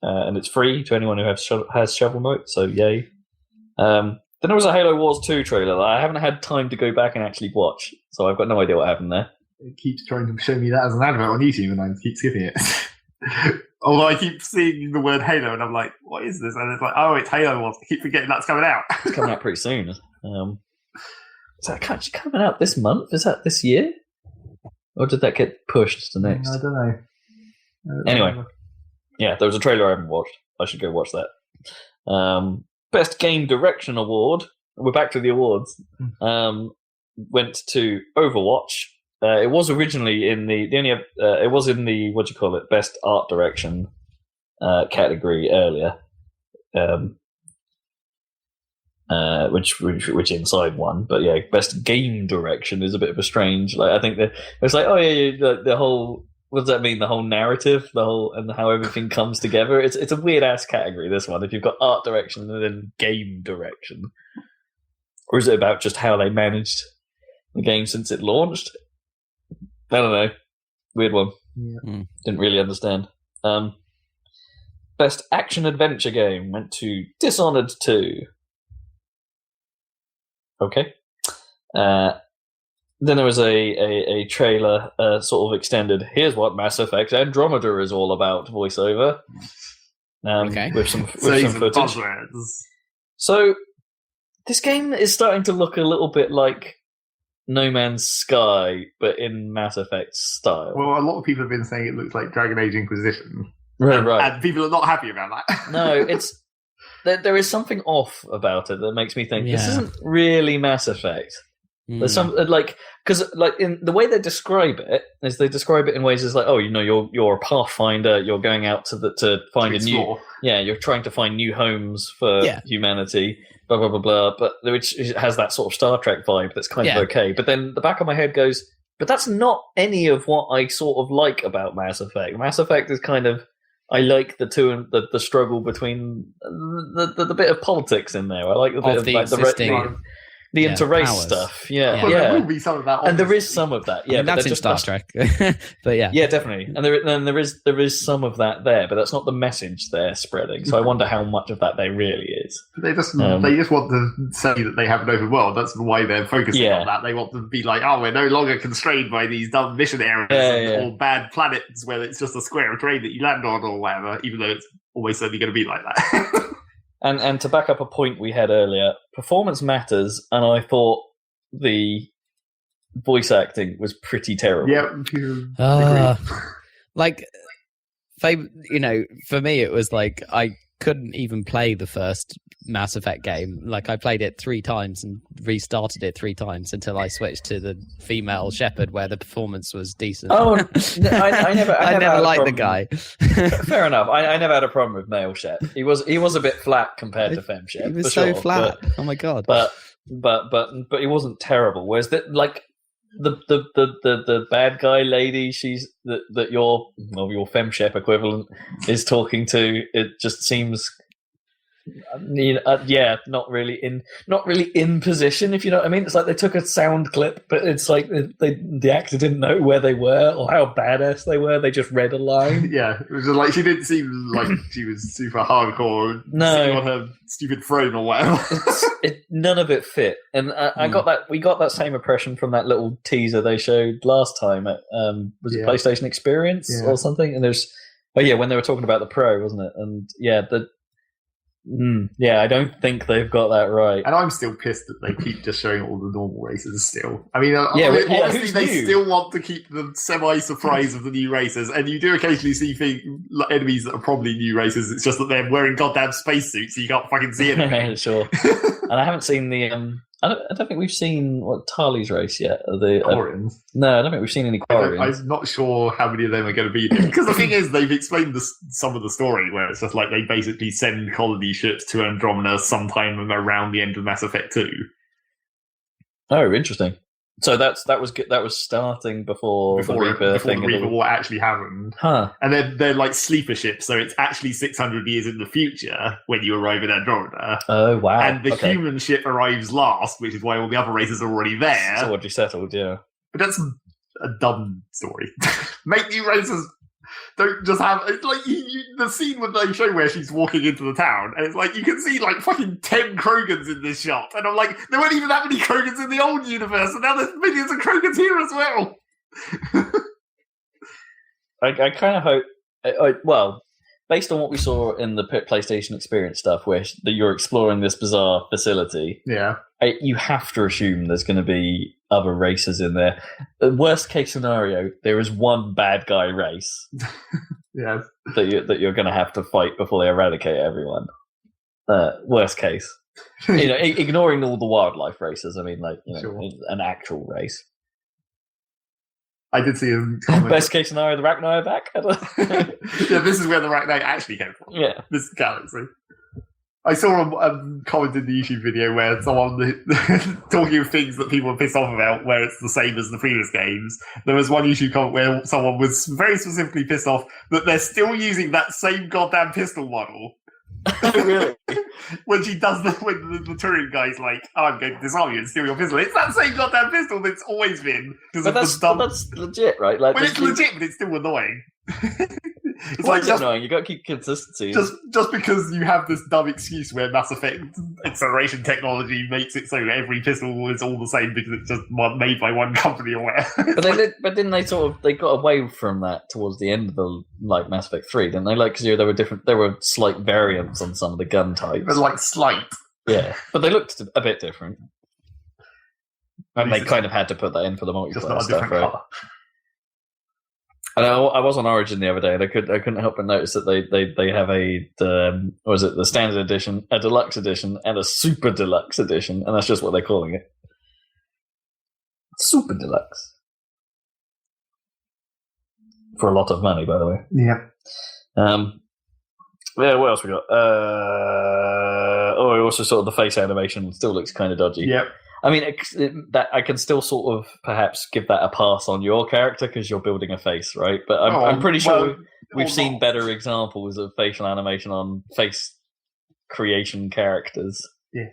Speaker 3: And it's free to anyone who has Shovel Knight, so yay. Then there was a Halo Wars 2 trailer that I haven't had time to go back and actually watch, so I've got no idea what happened there.
Speaker 1: It keeps trying to show me that as an advert on YouTube, and I keep skipping it. Although I keep seeing the word Halo, and I'm like, what is this? And it's like, oh, it's Halo Wars. I keep forgetting that's coming out.
Speaker 3: It's coming out pretty soon. Is that coming out this month? Is that this year? Or did that get pushed to next?
Speaker 1: I don't know.
Speaker 3: Anyway. Yeah, there was a trailer I haven't watched. I should go watch that. Best Game Direction Award. We're back to the awards. Went to Overwatch. It was originally in it was in the Best Art Direction category earlier, which Inside won. But yeah, Best Game Direction is a bit of a strange. Like I think it's like, oh yeah, the whole what does that mean? The whole narrative, and how everything comes together. It's a weird ass category. This one, if you've got art direction and then game direction, or is it about just how they managed the game since it launched? I don't know. Weird one. Yeah. Didn't really understand. Best action adventure game went to Dishonored 2. Okay. Then there was a trailer, sort of extended. Here's what Mass Effect Andromeda is all about. Voiceover, with some footage. So this game is starting to look a little bit like No Man's Sky, but in Mass Effect style.
Speaker 1: Well, a lot of people have been saying it looks like Dragon Age Inquisition,
Speaker 3: right,
Speaker 1: and people are not happy about that.
Speaker 3: No, it's there is something off about it that makes me think this isn't really Mass Effect. There's some because in the way they describe it is they describe it in ways as like, oh, you're a pathfinder, you're going out to find a new you're trying to find new homes for humanity, blah blah blah blah, but which has that sort of Star Trek vibe that's kind of okay. But then the back of my head goes, but that's not any of what I sort of like about Mass Effect. Mass Effect is kind of, I like the two and the struggle between the bit of politics in there. I like the bit of the the inter-race stuff,
Speaker 1: Well, there will be some of that, obviously.
Speaker 3: And there is some of that,
Speaker 2: but that's in Star Trek. But
Speaker 3: definitely, and there is some of that there, but that's not the message they're spreading. So I wonder how much of that there really is.
Speaker 1: They just want to say that they have an open world. That's why they're focusing on that. They want to be like, oh, we're no longer constrained by these dumb mission areas or bad planets where it's just a square of terrain that you land on or whatever. Even though it's always certainly going to be like that.
Speaker 3: And to back up a point we had earlier, performance matters, and I thought the voice acting was pretty terrible.
Speaker 1: Yeah,
Speaker 2: like, for me, it was like I couldn't even play the first Mass Effect game. Like, I played it 3 times and restarted it 3 times until I switched to the female Shepard, where the performance was decent.
Speaker 3: Oh, I never
Speaker 2: liked the guy.
Speaker 3: Fair enough. I never had a problem with male Shep. He was a bit flat compared to femme Shep.
Speaker 2: He was so flat. Oh my god.
Speaker 3: But he wasn't terrible. Whereas the bad guy lady, she's that your femme Shep equivalent is talking to, it just seems not really in position, if you know what I mean. It's like they took a sound clip, but it's like the actor didn't know where they were or how badass they were. They just read a line.
Speaker 1: Yeah, it was just like she didn't seem like she was super hardcore.
Speaker 3: No,
Speaker 1: on her stupid throne or whatever.
Speaker 3: None of it fit, and I got that. We got that same impression from that little teaser they showed last time at was it PlayStation Experience or something? And there's when they were talking about the Pro, wasn't it? And I don't think they've got that right.
Speaker 1: And I'm still pissed that they keep just showing all the normal races still. I mean, honestly, they still want to keep the semi-surprise of the new races, and you do occasionally see enemies that are probably new races. It's just that they're wearing goddamn spacesuits, so you can't fucking see anything.
Speaker 3: Sure. And I haven't seen the... I don't think we've seen Tali's race yet.
Speaker 1: Quarians?
Speaker 3: No, I don't think we've seen any Quarians.
Speaker 1: I'm not sure how many of them are going to be there. Because the thing is, they've explained some of the story where it's just like they basically send colony ships to Andromeda sometime around the end of Mass Effect 2.
Speaker 3: Oh, interesting. So that was starting before the Reaper thing.
Speaker 1: The Reaper War actually happened.
Speaker 3: Huh.
Speaker 1: And they're like sleeper ships, so it's actually 600 years in the future when you arrive at Andromeda.
Speaker 3: Oh, wow.
Speaker 1: And the human ship arrives last, which is why all the other races are already there.
Speaker 3: It's already settled, yeah.
Speaker 1: But that's a dumb story. Make new races. Don't just have... It's like the scene when they show where she's walking into the town, and it's like you can see like fucking 10 Krogans in this shot. And I'm like, there weren't even that many Krogans in the old universe, and now there's millions of Krogans here as well.
Speaker 3: I kind of hope... based on what we saw in the PlayStation Experience stuff, where you're exploring this bizarre facility, you have to assume there's going to be other races in there. Worst case scenario, there is one bad guy race that you're going to have to fight before they eradicate everyone. Worst case, ignoring all the wildlife races. I mean, an actual race.
Speaker 1: I did see him.
Speaker 3: Best case scenario, the Rachni are back.
Speaker 1: This is where the Rachni actually came from.
Speaker 3: Yeah,
Speaker 1: this galaxy. I saw a comment in the YouTube video where someone talking of things that people are pissed off about, where it's the same as the previous games. There was one YouTube comment where someone was very specifically pissed off that they're still using that same goddamn pistol model.
Speaker 3: Really?
Speaker 1: When the touring guy's like, "Oh, I'm going to disarm you and steal your pistol," it's that same goddamn pistol that's always been.
Speaker 3: But that's legit, right? Like,
Speaker 1: it's legit, but it's still annoying.
Speaker 3: It's like just annoying. You got to keep consistency.
Speaker 1: Just because you have this dumb excuse where Mass Effect acceleration technology makes it so every pistol is all the same because it's just made by one company or whatever.
Speaker 3: But didn't they got away from that towards the end of the Mass Effect 3, didn't they? Like, because there were slight variants on some of the gun types.
Speaker 1: But like slight.
Speaker 3: Yeah, but they looked a bit different. And they kind of had to put that in for the multiplayer stuff, right? Color. And I was on Origin the other day, and I couldn't help but notice that they have the standard edition, a deluxe edition, and a super deluxe edition, and that's just what they're calling it. Super deluxe. For a lot of money, by the way.
Speaker 1: Yeah.
Speaker 3: Yeah, what else we got? Also sort of the face animation still looks kind of dodgy.
Speaker 1: Yep.
Speaker 3: I mean, that I can still sort of perhaps give that a pass on your character because you're building a face, right? But I'm pretty sure we've seen better examples of facial animation on face creation characters.
Speaker 1: Yeah.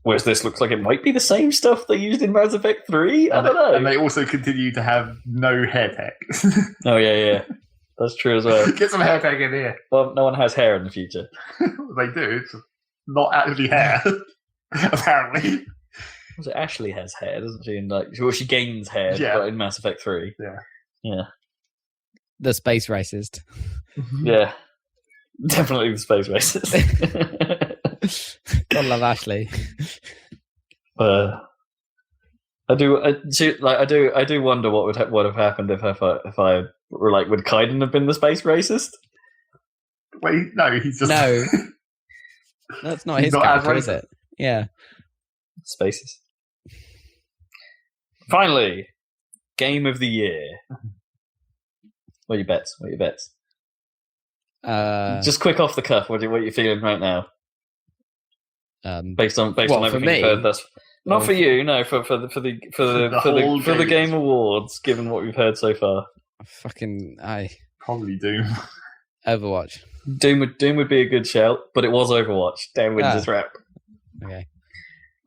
Speaker 3: Whereas this looks like it might be the same stuff they used in Mass Effect 3. I don't know.
Speaker 1: And they also continue to have no hair tech.
Speaker 3: Oh, yeah. That's true as well.
Speaker 1: Get some hair tech in here.
Speaker 3: Well, no one has hair in the future.
Speaker 1: They do. It's not actually hair. Apparently.
Speaker 3: Was it Ashley has hair, doesn't she? She gains hair but in Mass Effect 3. Yeah.
Speaker 2: The space racist.
Speaker 3: Yeah. Definitely the space racist.
Speaker 2: God love Ashley.
Speaker 3: I do wonder what would have happened if I were like, would Kaiden have been the space racist?
Speaker 1: Wait, no, he's just
Speaker 2: no. That's not his character, is it? Yeah.
Speaker 3: Spaces. Finally, Game of the Year. What are your bets? Just quick off the cuff. What are you feeling right now? Based on everything you've heard, that's not for you. No, for the Game Awards. Given what we've heard so far,
Speaker 1: probably Doom.
Speaker 2: Overwatch.
Speaker 3: Doom would be a good shout, but it was Overwatch. Dan wins his rep.
Speaker 2: Okay.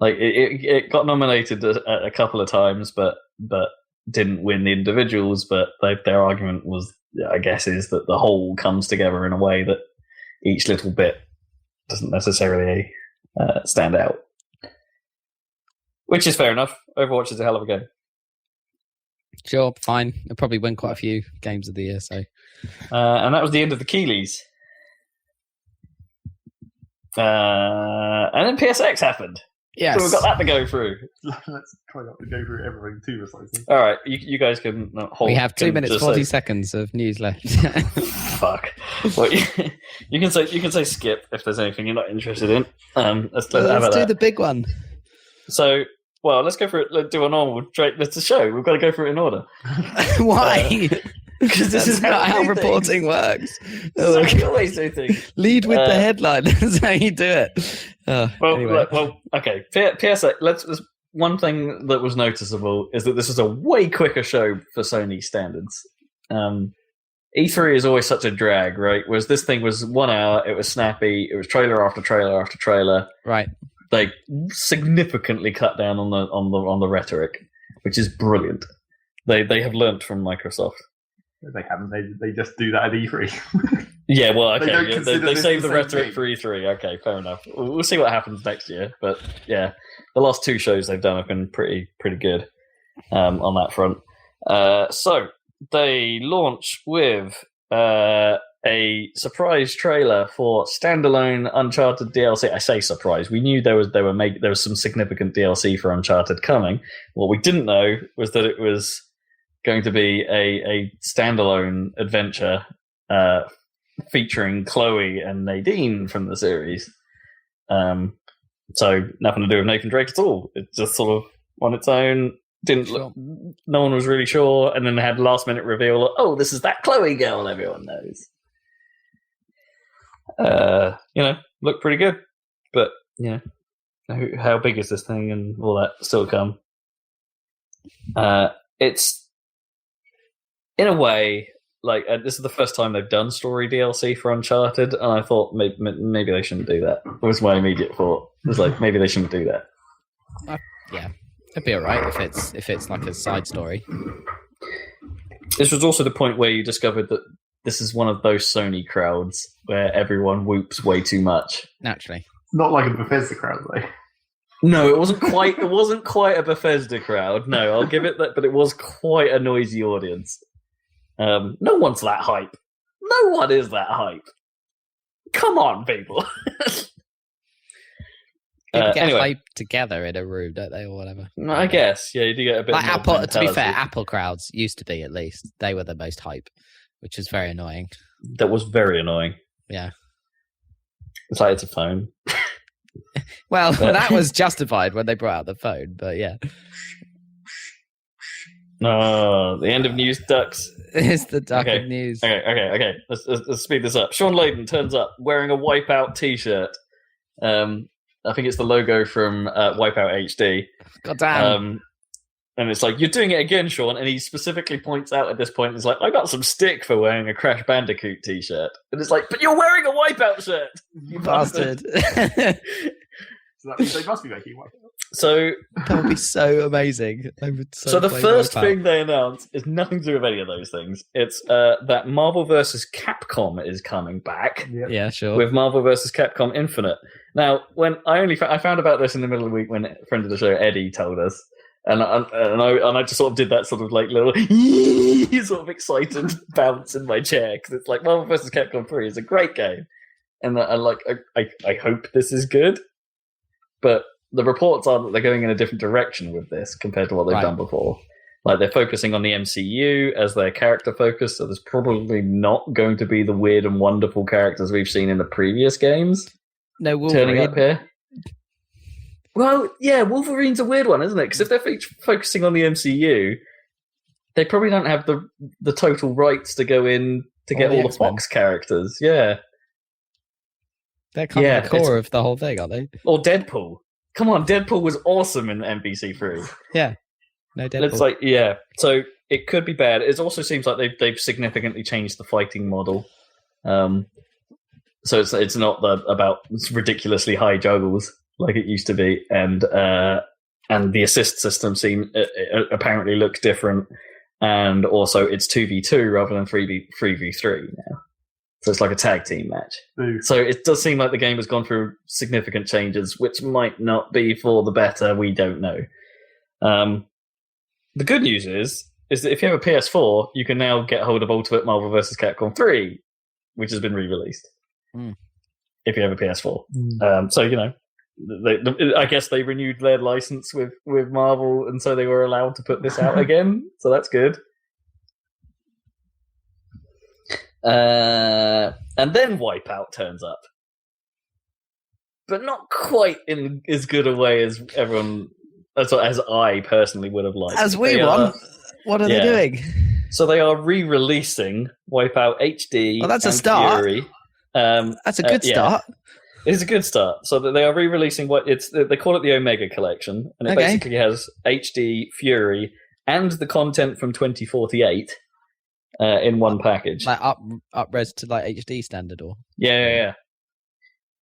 Speaker 3: Like it got nominated a couple of times, but didn't win the individuals. But their argument was, I guess, is that the whole comes together in a way that each little bit doesn't necessarily stand out. Which is fair enough. Overwatch is a hell of a game.
Speaker 2: Sure, fine. It'll probably win quite a few games of the year. So,
Speaker 3: and that was the end of the Keeleys. And then PSX happened.
Speaker 2: Yes.
Speaker 3: So we've got that to go through.
Speaker 1: Let's try not to go through everything too precisely.
Speaker 3: All right, you guys can hold.
Speaker 2: We have 2 minutes 40 seconds of news left.
Speaker 3: Fuck. Well, you can say skip if there's anything you're not interested in. Let's do
Speaker 2: the big one.
Speaker 3: So, let's go for it. Let's do a normal. Let's show. We've got to go through it in order.
Speaker 2: Why? Because this is not how reporting works.
Speaker 3: You always do things.
Speaker 2: Lead with the headline. That's how you do it.
Speaker 3: Anyway. Okay. PSX. One thing that was noticeable is that this is a way quicker show for Sony standards. E3 is always such a drag, right? Whereas this thing was 1 hour. It was snappy. It was trailer after trailer after trailer.
Speaker 2: Right.
Speaker 3: They significantly cut down on the rhetoric, which is brilliant. They have learnt from Microsoft.
Speaker 1: They haven't. They just do that at E3.
Speaker 3: Yeah, well, okay. They save the rhetoric for E3. Okay, fair enough. We'll see what happens next year. But yeah, the last 2 shows they've done have been pretty good on that front. So they launch with a surprise trailer for standalone Uncharted DLC. I say surprise. We knew there was some significant DLC for Uncharted coming. What we didn't know was that it was going to be a standalone adventure featuring Chloe and Nadine from the series. So nothing to do with Nathan Drake at all. It's just sort of on its own. No one was really sure, and then they had last minute reveal. Oh, this is that Chloe girl everyone knows. looked pretty good. But yeah, how big is this thing and all that still to come. It's in a way like this is the first time they've done story DLC for Uncharted, and I thought maybe they shouldn't do that. That was my immediate thought. It was like maybe they shouldn't do that.
Speaker 2: Yeah, it'd be alright if it's like a side story.
Speaker 3: This was also the point where you discovered that this is one of those Sony crowds where everyone whoops way too much.
Speaker 2: Naturally,
Speaker 1: not like a Bethesda crowd though.
Speaker 3: No, it wasn't quite. It wasn't quite a Bethesda crowd. No, I'll give it that, but it was quite a noisy audience. No one's that hype. No one is that hype. Come on, people.
Speaker 2: People get
Speaker 3: anyway,
Speaker 2: hyped together in a room, don't they, or whatever?
Speaker 3: I guess, yeah, you do get a bit.
Speaker 2: Like
Speaker 3: more
Speaker 2: Apple.
Speaker 3: mentality.
Speaker 2: To be fair, Apple crowds used to be, at least they were the most hype, which is very annoying.
Speaker 3: That was very annoying.
Speaker 2: Yeah,
Speaker 3: it's like it's a phone.
Speaker 2: Well, that was justified when they brought out the phone, but yeah.
Speaker 3: No, the end of news, ducks.
Speaker 2: It's the duck of news.
Speaker 3: Okay. Let's speed this up. Sean Layden turns up wearing a Wipeout T-shirt. I think it's the logo from Wipeout HD.
Speaker 2: God damn.
Speaker 3: And it's like, you're doing it again, Sean. And he specifically points out at this point, he's like, I got some stick for wearing a Crash Bandicoot T-shirt. And it's like, but you're wearing a Wipeout shirt,
Speaker 2: you bastard.
Speaker 1: So that means they must be making Wipeout.
Speaker 3: So
Speaker 2: that would be so amazing.
Speaker 3: So the first thing they announce is nothing to do with any of those things. It's that Marvel vs. Capcom is coming back.
Speaker 2: Yeah, sure.
Speaker 3: With Marvel vs. Capcom Infinite. Now, when I found about this in the middle of the week when a friend of the show, Eddie, told us, and I just sort of did that sort of like little sort of excited bounce in my chair because it's like Marvel vs. Capcom 3 is a great game, and I hope this is good, but the reports are that they're going in a different direction with this compared to what they've done before. Like they're focusing on the MCU as their character focus, so there's probably not going to be the weird and wonderful characters we've seen in the previous games.
Speaker 2: No Wolverine.
Speaker 3: Turning up here. Well, yeah, Wolverine's a weird one, isn't it? Because if they're focusing on the MCU, they probably don't have the total rights to go in to get all the Fox characters. Yeah.
Speaker 2: They're kind of the core of the whole thing, aren't they?
Speaker 3: Or Deadpool. Come on, Deadpool was awesome in NBC3.
Speaker 2: Yeah. No Deadpool.
Speaker 3: It's like, yeah. So it could be bad. It also seems like they've significantly changed the fighting model. So it's not about ridiculously high juggles like it used to be, and the assist system apparently looks different, and also it's 2v2 rather than 3v3 now. So it's like a tag team match.
Speaker 1: Ooh.
Speaker 3: So it does seem like the game has gone through significant changes, which might not be for the better. We don't know. The good news is that if you have a PS4, you can now get hold of Ultimate Marvel vs. Capcom 3, which has been re-released. If you have a PS4. So, you know, I guess they renewed their license with Marvel, and so they were allowed to put this out again. So that's good. And then Wipeout turns up, but not quite in as good a way as everyone, as I personally would have liked.
Speaker 2: As we want. What are they doing?
Speaker 3: So they are re-releasing Wipeout HD.
Speaker 2: Well, that's a start.
Speaker 3: Fury.
Speaker 2: That's a good start.
Speaker 3: It's a good start. So that they are re-releasing they call it the Omega Collection, and it basically has HD, Fury, and the content from 2048. In one package,
Speaker 2: like up res to like HD standard, or
Speaker 3: yeah.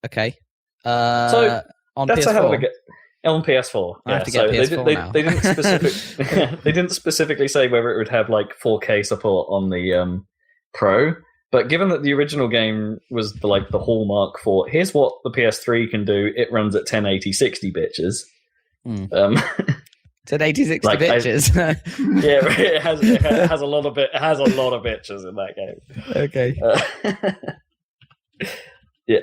Speaker 2: Okay.
Speaker 3: So
Speaker 2: on
Speaker 3: that's
Speaker 2: PS4?
Speaker 3: a hell of a on PS4.
Speaker 2: I have to get PS4 now.
Speaker 3: They didn't they didn't specifically say whether it would have like 4K support on the Pro, but given that the original game was the hallmark for here's what the PS3 can do, it runs at 1080 60 bitches.
Speaker 2: It's at 80-60 bitches.
Speaker 3: Yeah, it has a lot of bitches in that game.
Speaker 2: Okay.
Speaker 3: It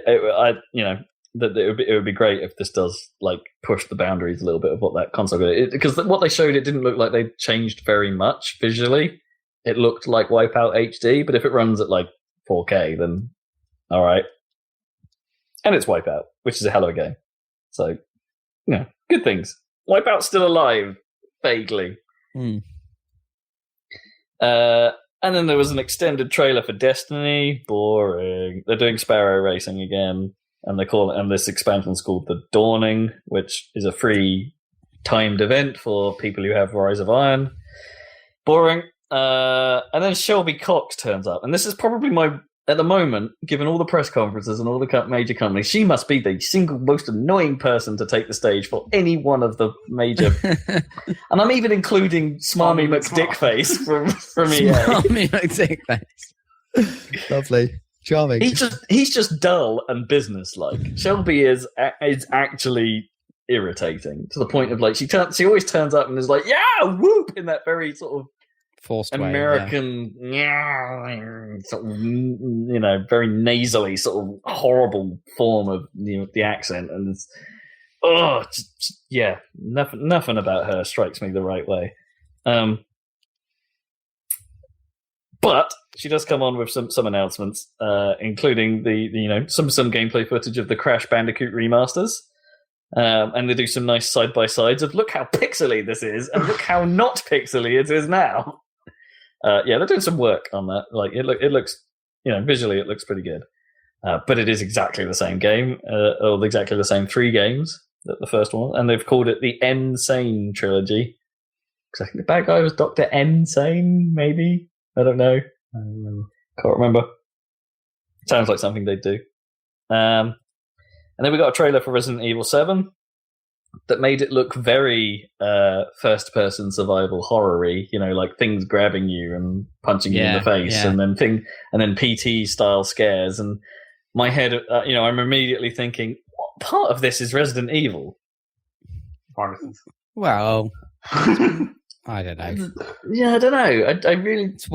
Speaker 3: would be great if this does like push the boundaries a little bit of what that console could do. Because what they showed, it didn't look like they changed very much visually. It looked like Wipeout HD, but if it runs at like 4K, then all right. And it's Wipeout, which is a hell of a game. So, yeah, good things. Wipeout's still alive, vaguely. And then there was an extended trailer for Destiny. Boring. They're doing Sparrow Racing again. and this expansion's called The Dawning, which is a free timed event for people who have Rise of Iron. Boring. And then Shelby Cox turns up, and this is probably at the moment, given all the press conferences and all the major companies, she must be the single most annoying person to take the stage for any one of the major. And I'm even including Smarmy McDickface from EA.
Speaker 2: Smarmy McDickface. Lovely. Charming.
Speaker 3: He's just dull and businesslike. Shelby is actually irritating to the point of like she always turns up and is like, yeah, whoop, in that very sort of
Speaker 2: forced
Speaker 3: American, sort of, very nasally, sort of horrible form of the accent, and it's nothing about her strikes me the right way. But she does come on with some announcements, including the some gameplay footage of the Crash Bandicoot remasters. And they do some nice side-by-sides of look how pixely this is and look how not pixely it is now. They're doing some work on that. Like it looks, visually it looks pretty good. But it is exactly the same game, or exactly the same 3 games that the first one, and they've called it the N-Sane trilogy. Because I think the bad guy was Dr. N-Sane, maybe? I don't know. Can't remember. Sounds like something they'd do. And then we got a trailer for Resident Evil 7 that made it look very first-person survival horror-y, like things grabbing you and punching you in the face, and then PT-style scares. And my head, I'm immediately thinking, what part of this is Resident Evil?
Speaker 2: Well, I don't know.
Speaker 3: Yeah, I don't know. I really...
Speaker 2: It's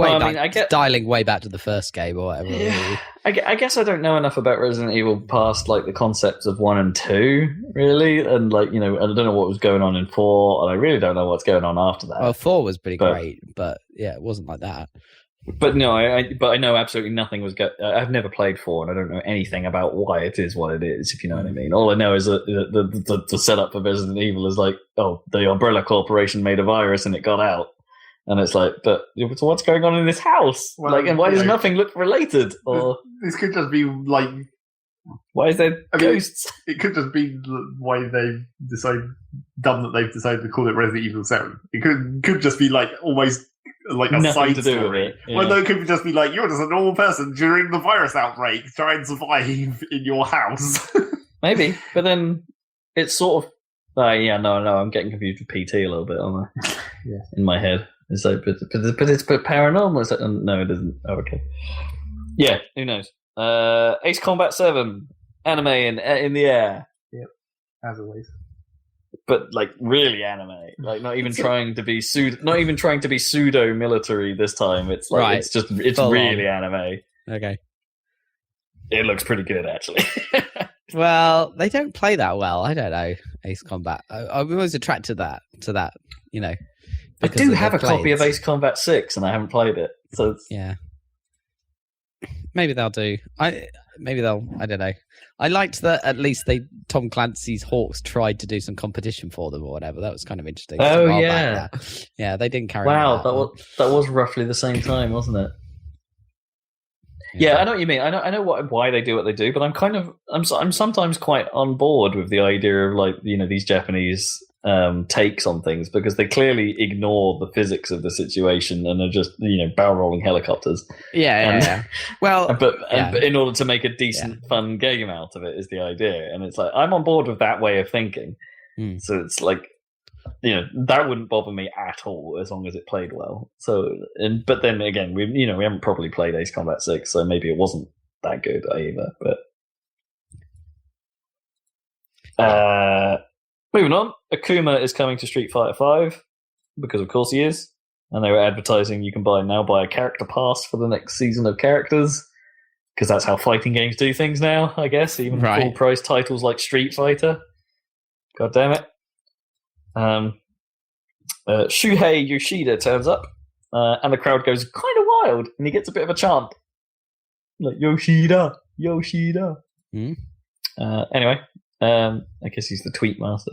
Speaker 2: dialing way back to the first game or whatever.
Speaker 3: Yeah. I guess I don't know enough about Resident Evil past the concepts of 1 and 2, really, and I don't know what was going on in 4, and I really don't know what's going on after that.
Speaker 2: Well, 4 was pretty great, but yeah, it wasn't like that.
Speaker 3: But no, I know absolutely nothing was. I've never played 4, and I don't know anything about why it is what it is. If you know what I mean. All I know is that the setup for Resident Evil is the Umbrella Corporation made a virus and it got out, and it's like, but so what's going on in this house? And why does nothing look related? Or
Speaker 1: this could just be like,
Speaker 3: why is there ghosts?
Speaker 1: It could just be why they've decided to call it Resident Evil 7. It could just be almost. A side story. Yeah. Well, no, it could just be you're just a normal person during the virus outbreak, trying to survive in your house.
Speaker 3: Maybe, but then it's sort of. No, I'm getting confused with PT a little bit, aren't I? Yeah. In my head, it's but it's paranormal. It's no, it isn't. Oh, okay. Yeah, who knows? Ace Combat 7 anime in the air.
Speaker 1: Yep, as always.
Speaker 3: But really anime, not even trying to be pseudo military this time. It's
Speaker 2: right.
Speaker 3: it's really anime.
Speaker 2: Okay,
Speaker 3: it looks pretty good actually.
Speaker 2: Well, they don't play that well. I don't know Ace Combat. I'm always attracted to that.
Speaker 3: I do have a copy of Ace Combat 6, and I haven't played it. So
Speaker 2: yeah, maybe they'll do. I don't know. I liked that at least Tom Clancy's Hawks tried to do some competition for them or whatever. That was kind of interesting.
Speaker 3: Oh yeah,
Speaker 2: yeah. They didn't carry.
Speaker 3: Wow, that was roughly the same time, wasn't it? Yeah, I know what you mean. I know why they do what they do, but I'm sometimes quite on board with the idea of these Japanese takes on things, because they clearly ignore the physics of the situation and are just barrel rolling helicopters.
Speaker 2: Yeah. Well,
Speaker 3: but in order to make a decent, fun game out of it is the idea, and it's I'm on board with that way of thinking. So it's that wouldn't bother me at all as long as it played well. So, but then again, we haven't properly played Ace Combat 6, so maybe it wasn't that good either. But moving on, Akuma is coming to Street Fighter 5 because of course he is, and they were advertising you can buy a character pass for the next season of characters, because that's how fighting games do things now, I guess. Even full price titles like Street Fighter. God damn it. Shuhei Yoshida turns up, and the crowd goes kind of wild, and he gets a bit of a chant, Yoshida. Anyway, I guess he's the tweet master.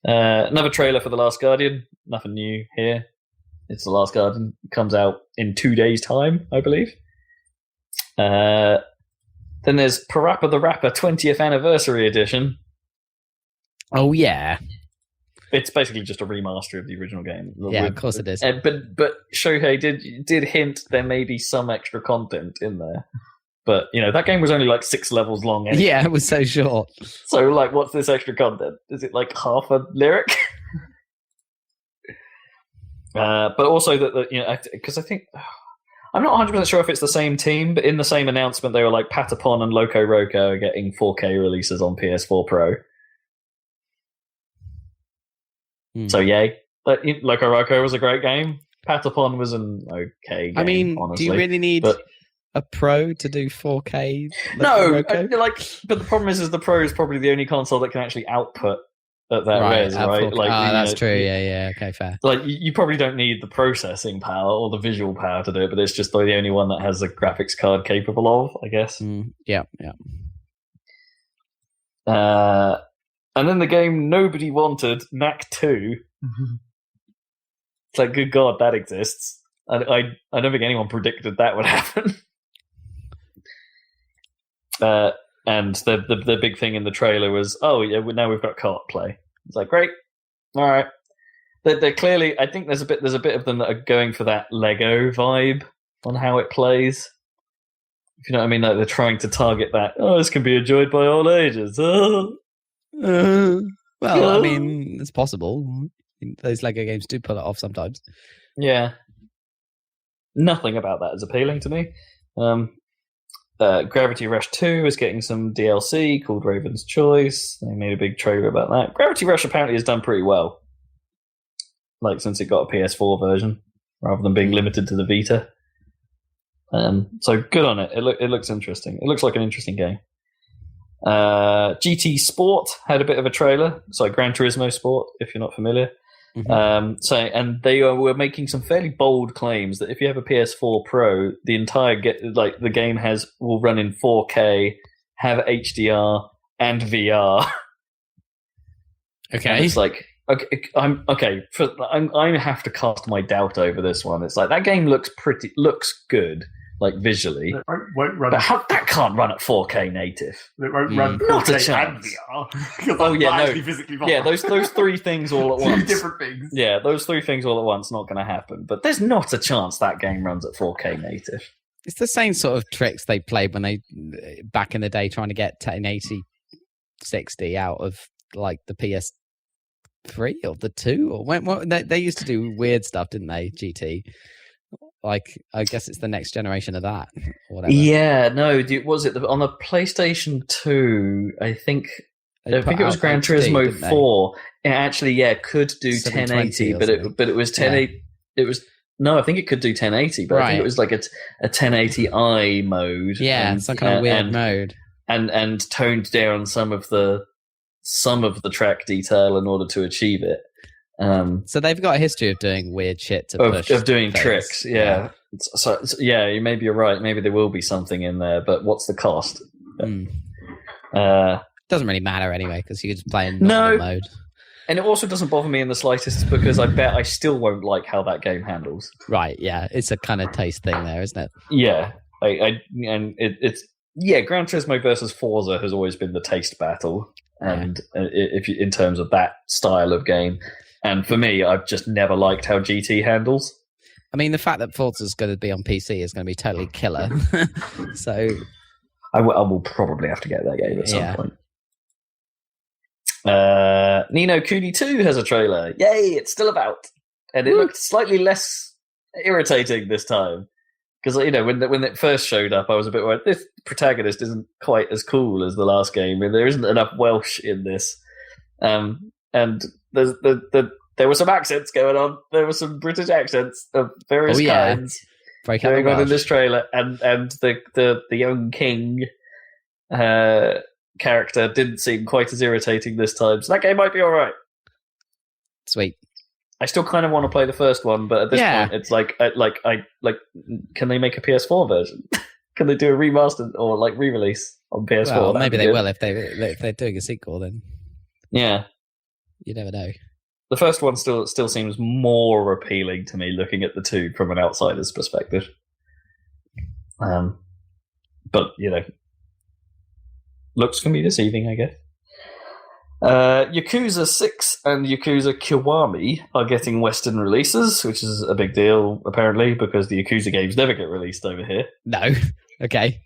Speaker 3: Another trailer for The Last Guardian. Nothing new here. It's The Last Guardian. It comes out in 2 days' time, I believe. Then there's Parappa the Rapper 20th Anniversary Edition.
Speaker 2: Oh, yeah.
Speaker 3: It's basically just a remaster of the original game.
Speaker 2: Yeah, of course it is.
Speaker 3: But Shohei did hint there may be some extra content in there. But, that game was only like 6 levels long anyway.
Speaker 2: Yeah, it was so short.
Speaker 3: So, like, what's this extra content? Is it like half a lyric? But also that because I think... I'm not 100% sure if it's the same team, but in the same announcement, they were like Patapon and Loco Roco are getting 4K releases on PS4 Pro. So, yay. Loco Roco was a great game. Patapon was an okay game,
Speaker 2: I mean,
Speaker 3: honestly.
Speaker 2: do you really need a Pro to do 4K?
Speaker 3: No, but the problem is the Pro is probably the only console that can actually output at that res, right?
Speaker 2: Like, that's true. Yeah. Okay, fair.
Speaker 3: Like, you probably don't need the processing power or the visual power to do it, but it's just the only one that has a graphics card capable of, I guess.
Speaker 2: Yeah.
Speaker 3: And then the game nobody wanted, Knack 2. It's like, good God, that exists. I don't think anyone predicted that would happen. And the big thing in the trailer was, oh yeah, now we've got co-op play. It's like, great, all right. They're clearly, I think there's a bit of them that are going for that Lego vibe on how it plays. If you know what I mean, like they're trying to target that. Oh, this can be enjoyed by all ages. Well,
Speaker 2: I mean, it's possible. Those Lego games do pull it off sometimes.
Speaker 3: Yeah. Nothing about that is appealing to me. Gravity Rush 2 is getting some DLC called Raven's Choice. They made a big trailer about that. Gravity Rush apparently has done pretty well. Like, since it got a PS4 version, rather than being limited to the Vita. So good on it. It looks interesting. It looks like an interesting game. GT Sport had a bit of a trailer. It's like Gran Turismo Sport, if you're not familiar. And they were making some fairly bold claims that if you have a PS4 Pro, the entire the game will run in 4K, have HDR and VR.
Speaker 2: Okay,
Speaker 3: and it's like I have to cast my doubt over this one. It's like that game looks good. Like visually,
Speaker 1: it won't run.
Speaker 3: But that can't run at 4K native.
Speaker 1: It won't run 4K
Speaker 3: not a chance.
Speaker 1: And VR.
Speaker 3: Yeah, those 3 things all at once.
Speaker 1: 2 different things.
Speaker 3: Yeah, those 3 things all at once not going to happen. But there's not a chance that game runs at 4K native.
Speaker 2: It's the same sort of tricks they played when they back in the day trying to get 1080 60 out of like the PS3 or the 2 or they used to do weird stuff, didn't they? GT. Like, I guess it's the next generation of that, or whatever. Yeah, no, was it on the PlayStation 2? I think it was Gran Turismo 4. It actually, could do 1080, but it was 1080. It was I think it could do 1080, but I think it was like a 1080i mode. Yeah, some kind of weird mode,
Speaker 3: and toned down some of the track detail in order to achieve it.
Speaker 2: So they've got a history of doing weird shit
Speaker 3: of doing tricks. Yeah. So maybe you're right. Maybe there will be something in there, but what's the cost?
Speaker 2: Doesn't really matter anyway because you could just play in normal mode.
Speaker 3: And it also doesn't bother me in the slightest because I bet I still won't like how that game handles.
Speaker 2: Right? Yeah, it's a kind of taste thing there, isn't it?
Speaker 3: Yeah, it's Gran Turismo versus Forza has always been the taste battle, and if you, in terms of that style of game. And for me, I've just never liked how GT handles.
Speaker 2: I mean, the fact that Forza's going to be on PC is going to be totally killer. So
Speaker 3: I will probably have to get that game at some point. Ni no Kuni 2 has a trailer. Yay, it's still about. And it looked slightly less irritating this time. Because, when it first showed up, I was a bit worried, this protagonist isn't quite as cool as the last game. I mean, there isn't enough Welsh in this. And there were some accents going on. There were some British accents of various kinds going on in this trailer, and the young king character didn't seem quite as irritating this time. So that game might be all right.
Speaker 2: Sweet.
Speaker 3: I still kind of want to play the first one, but at this point, it's like, can they make a PS4 version? Can they do a remaster or like re-release on PS4?
Speaker 2: Well, maybe they will if they're doing a sequel. Then you never know.
Speaker 3: The first one still seems more appealing to me looking at the two from an outsider's perspective. But looks can be deceiving, I guess. Yakuza 6 and Yakuza Kiwami are getting Western releases, which is a big deal, apparently, because the Yakuza games never get released over here.
Speaker 2: No. Okay.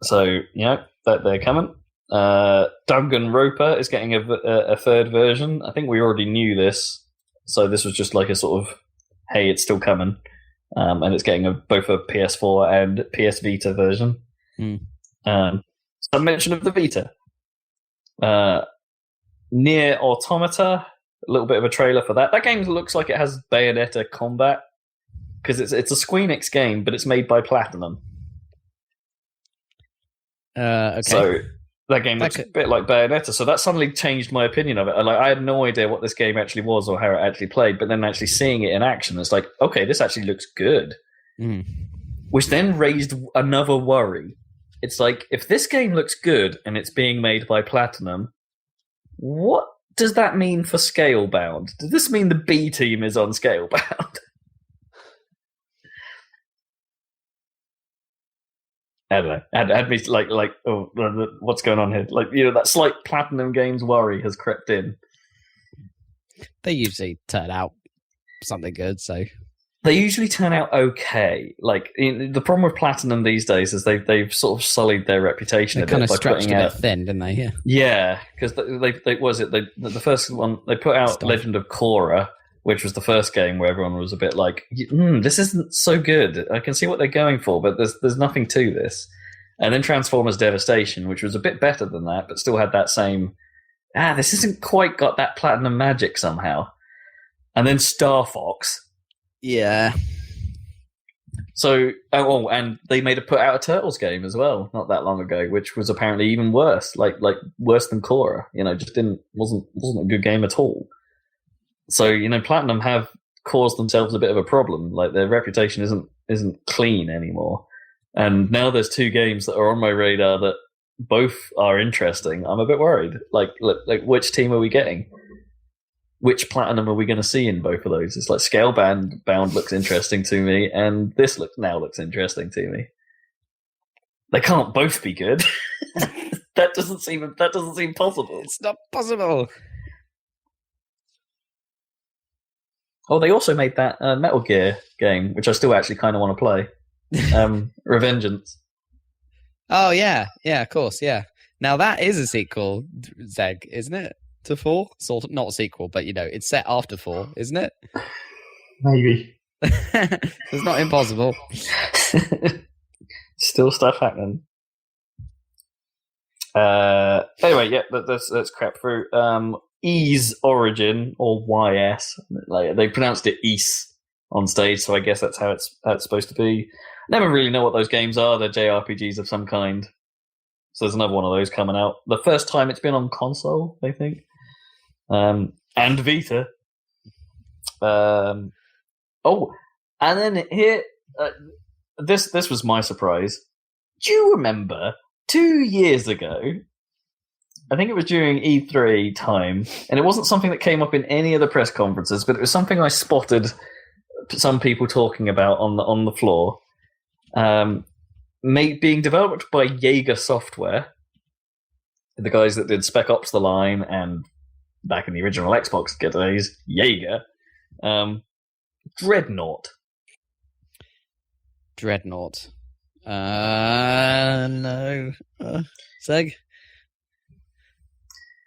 Speaker 3: So, they're coming. Danganronpa is getting a third version. I think we already knew this, so this was just like a sort of, hey, it's still coming. And it's getting both a PS4 and PS Vita version. Some mention of the Vita. Nier Automata, a little bit of a trailer for that. That game looks like it has Bayonetta combat, because it's a Squeenix game, but it's made by Platinum.
Speaker 2: Okay.
Speaker 3: So that game looks a bit like Bayonetta, so that suddenly changed my opinion of it. I had no idea what this game actually was or how it actually played, but then actually seeing it in action, it's like, okay, this actually looks good. Which then raised another worry. It's like, if this game looks good and it's being made by Platinum, what does that mean for Scalebound? Does this mean the B team is on Scalebound? I don't know. Had me like, oh, what's going on here? Like, that slight Platinum Games worry has crept in.
Speaker 2: They usually turn out something good, so...
Speaker 3: They usually turn out okay. Like, the problem with Platinum these days is they've sort of sullied their reputation a bit.
Speaker 2: They kind of stretched a bit thin, didn't they? Yeah, because the first one, they put out Legend of Korra, which was the first game where everyone was a bit like, this isn't so good. I can see what they're going for, but there's nothing to this. And then Transformers Devastation, which was a bit better than that, but still had that same, this isn't quite got that Platinum magic somehow. And then Star Fox. Yeah.
Speaker 3: So, and they put out a Turtles game as well, not that long ago, which was apparently even worse, like worse than Korra. Just wasn't a good game at all. So, Platinum have caused themselves a bit of a problem. Like, their reputation isn't clean anymore. And now there's two games that are on my radar that both are interesting. I'm a bit worried. Like which team are we getting? Which Platinum are we going to see in both of those? It's like Scalebound looks interesting to me, and this looks interesting to me. They can't both be good. That doesn't seem possible.
Speaker 2: It's not possible.
Speaker 3: Oh, they also made that Metal Gear game, which I still actually kind of want to play. Revengeance.
Speaker 2: Oh yeah, of course, yeah. Now that is a sequel, Zeg, isn't it? To 4? Sort of, not a sequel, but it's set after 4, isn't it?
Speaker 1: Maybe.
Speaker 2: It's not impossible.
Speaker 3: Still stuff happening. Anyway, yeah, let's crap through. Ease Origin, or YS, like they pronounced it Ease on stage, so I guess that's how it's supposed to be. Never really know what those games are. They're JRPGs of some kind. So there's another one of those coming out. The first time it's been on console, I think. And Vita. And then here, this was my surprise. Do you remember 2 years ago? I think it was during E3 time, and it wasn't something that came up in any of the press conferences, but it was something I spotted some people talking about on the floor. Being developed by Jaeger Software, the guys that did Spec Ops: The Line and back in the original Xbox days, Jaeger. Dreadnought.
Speaker 2: No. Zeg?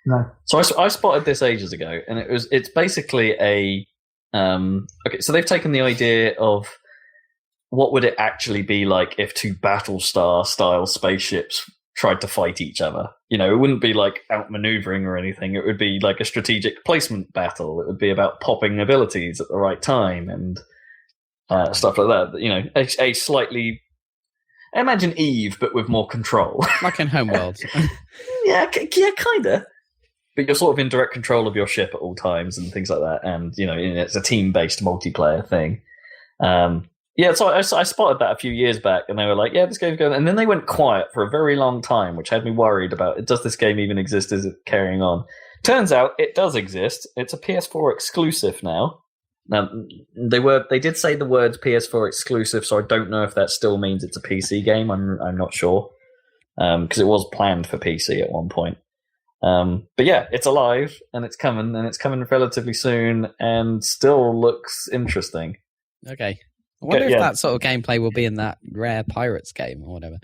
Speaker 1: No.
Speaker 3: So I spotted this ages ago, and it's basically a okay. So they've taken the idea of what would it actually be like if two Battlestar style spaceships tried to fight each other. It wouldn't be like outmaneuvering or anything. It would be like a strategic placement battle. It would be about popping abilities at the right time and stuff like that. A slightly, I imagine Eve, but with more control,
Speaker 2: like in Homeworld.
Speaker 3: yeah, kind of. But you're sort of in direct control of your ship at all times and things like that. And it's a team-based multiplayer thing. Yeah, so I spotted that a few years back, and they were like, yeah, this game's going... And then they went quiet for a very long time, which had me worried about, does this game even exist? Is it carrying on? Turns out it does exist. It's a PS4 exclusive now. Now, they did say the words PS4 exclusive, so I don't know if that still means it's a PC game. I'm not sure. because it was planned for PC at one point. But yeah, it's alive and it's coming relatively soon and still looks interesting.
Speaker 2: Okay. I wonder if that sort of gameplay will be in that Rare Pirates game or whatever.